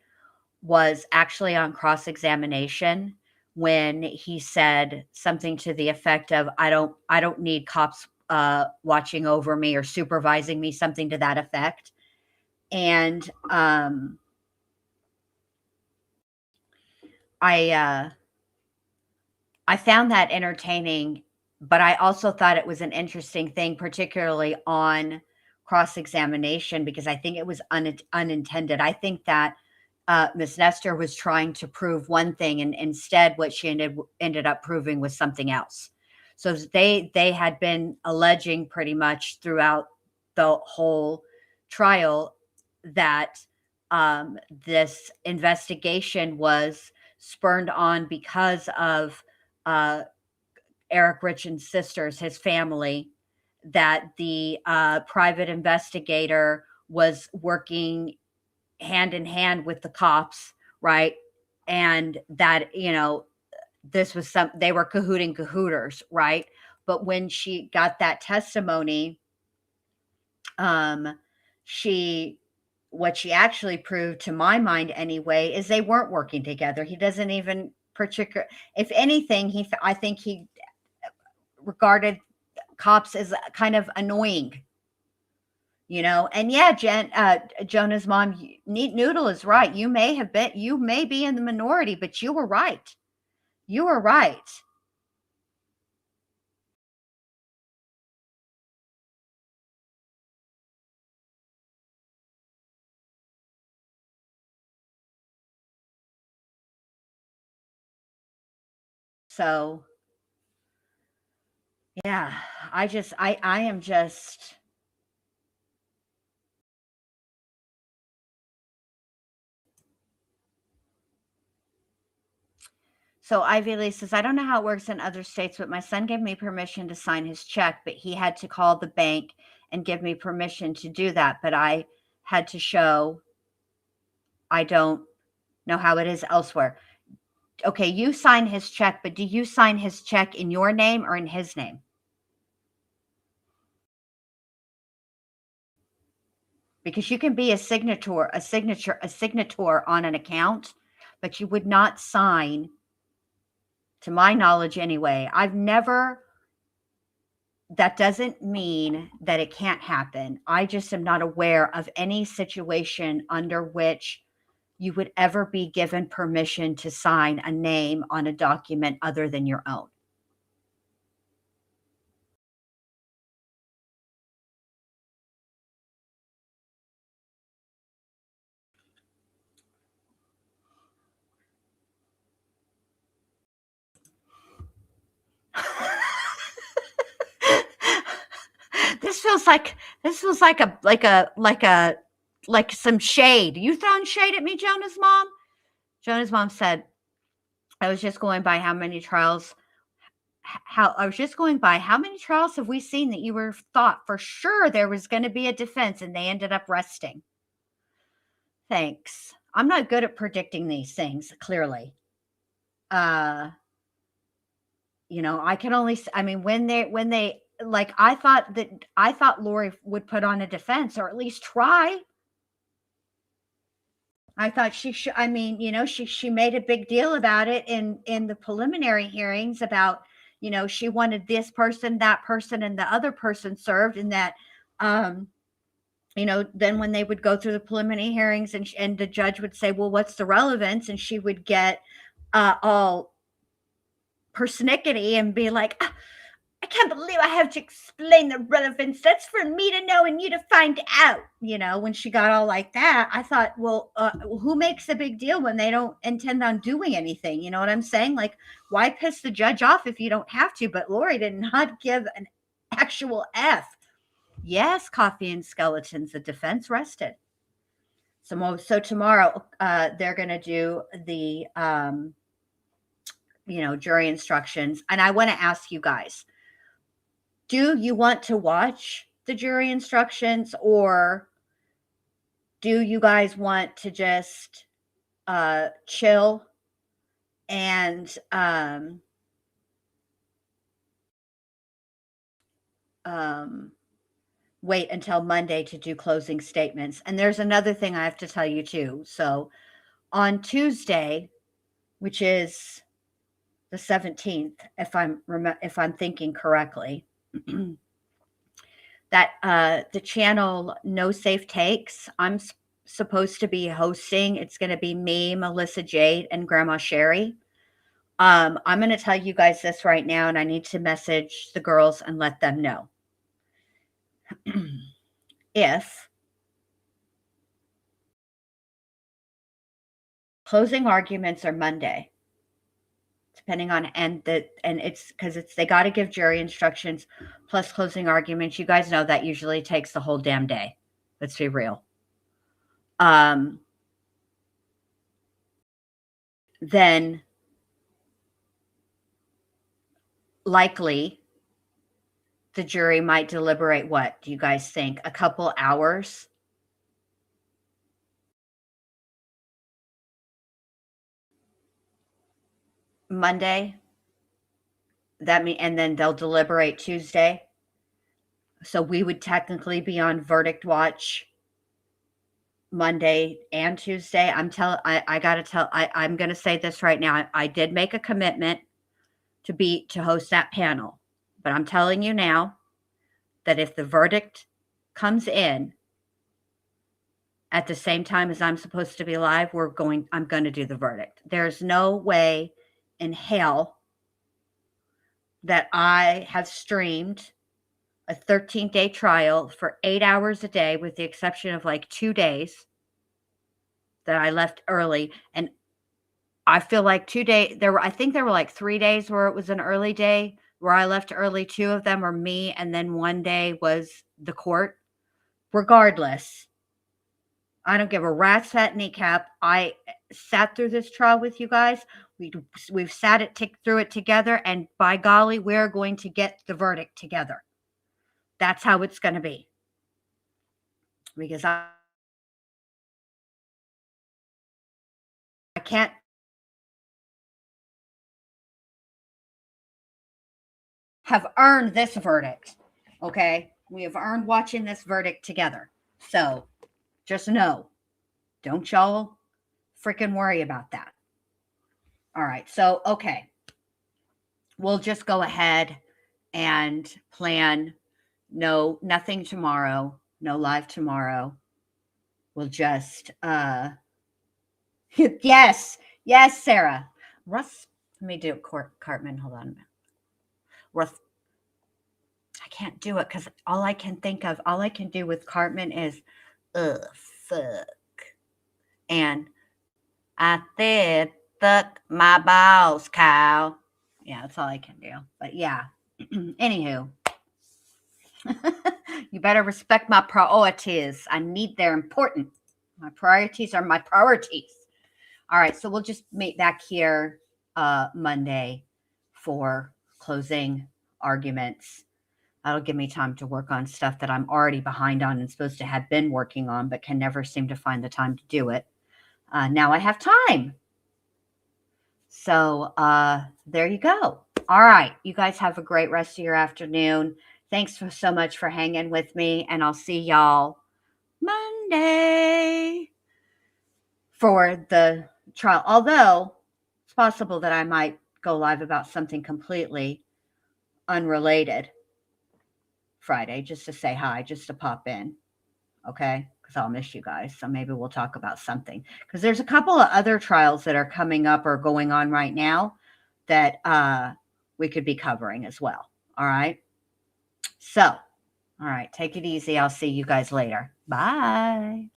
was actually on cross-examination when he said something to the effect of, I don't need cops watching over me or supervising me, something to that effect. And I found that entertaining, but I also thought it was an interesting thing, particularly on cross-examination, because I think it was unintended. I think that Ms. Nestor was trying to prove one thing, and instead what she ended up proving was something else. So they had been alleging pretty much throughout the whole trial that this investigation was spurned on because of Eric Richins' sisters, his family, that the private investigator was working hand in hand with the cops, right? and that, this was they were cahooting cahooters, right? But when she got that testimony, what she actually proved, to my mind anyway, is they weren't working together. He doesn't even if anything, I think he regarded cops as kind of annoying, and yeah, Jonah's mom, Neat Noodle, is right. You may be in the minority, but you were right. You were right. So yeah, I am just, so Ivy Lee says, I don't know how it works in other states, but my son gave me permission to sign his check, but he had to call the bank and give me permission to do that. But I had to show, I don't know how it is elsewhere. Okay, you sign his check, but do you sign his check in your name or in his name? Because you can be a signator on an account, but you would not sign, to my knowledge anyway. That doesn't mean that it can't happen. I just am not aware of any situation under which you would ever be given permission to sign a name on a document other than your own. This feels like some shade. You throwing shade at me, Jonah's mom? Jonah's mom said, I was just going by how many trials have we seen that you were thought for sure there was going to be a defense and they ended up resting? Thanks. I'm not good at predicting these things, clearly. I can only, when they like, I thought Lori would put on a defense, or at least try. I thought she should. She made a big deal about it in the preliminary hearings about, she wanted this person, that person, and the other person served, and that, then when they would go through the preliminary hearings and the judge would say, well, what's the relevance? And she would get all persnickety and be like, I can't believe I have to explain the relevance. That's for me to know and you to find out. When she got all like that, I thought, well, who makes a big deal when they don't intend on doing anything? You know what I'm saying? Like, why piss the judge off if you don't have to? But Lori did not give an actual F. Yes, coffee and skeletons, the defense rested. So tomorrow they're going to do the, jury instructions. And I want to ask you guys, do you want to watch the jury instructions, or do you guys want to just chill and wait until Monday to do closing statements? And there's another thing I have to tell you too. So on Tuesday, which is the 17th, if I'm thinking correctly, that the channel No Safe Takes, I'm supposed to be hosting. It's going to be me, Melissa Jade, and Grandma Sherry. I'm going to tell you guys this right now, and I need to message the girls and let them know. If closing arguments are Monday, depending on, and it's because they got to give jury instructions plus closing arguments. You guys know that usually takes the whole damn day. Let's be real. Then likely the jury might deliberate, what do you guys think? A couple hours? Monday. And then they'll deliberate Tuesday. So we would technically be on verdict watch Monday and Tuesday. I'm going to say this right now. I did make a commitment to host that panel, but I'm telling you now that if the verdict comes in at the same time as I'm supposed to be live, I'm going to do the verdict. There's no way in hell that I have streamed a 13-day trial for 8 hours a day, with the exception of like 2 days that I left early. And I feel like 2 days, I think there were like 3 days where it was an early day where I left early. 2 of them are me, and then 1 day was the court. Regardless, I don't give a rat's fat kneecap. I sat through this trial with you guys. We've sat through it together, and by golly, we're going to get the verdict together. That's how it's going to be. Because I can't have earned this verdict. Okay? We have earned watching this verdict together. So just know, don't y'all freaking worry about that. All right. So, okay. We'll just go ahead and plan. No, nothing tomorrow. No live tomorrow. We'll just, yes, Sarah. Russ, let me do Cartman. Hold on a minute. Russ, I can't do it because all I can do with Cartman is, fuck. And I did fuck my balls, Kyle. Yeah, that's all I can do. But yeah, anywho. You better respect my priorities. They're important. My priorities are my priorities. All right, so we'll just meet back here Monday for closing arguments. That'll give me time to work on stuff that I'm already behind on and supposed to have been working on, but can never seem to find the time to do it. Now I have time. So there you go. All right, you guys have a great rest of your afternoon. Thanks so much for hanging with me, and I'll see y'all Monday for the trial. Although it's possible that I might go live about something completely unrelated Friday, just to say hi, just to pop in. Okay? Because I'll miss you guys. So maybe we'll talk about something. Because there's a couple of other trials that are coming up or going on right now that we could be covering as well. All right? So, all right, take it easy. I'll see you guys later. Bye.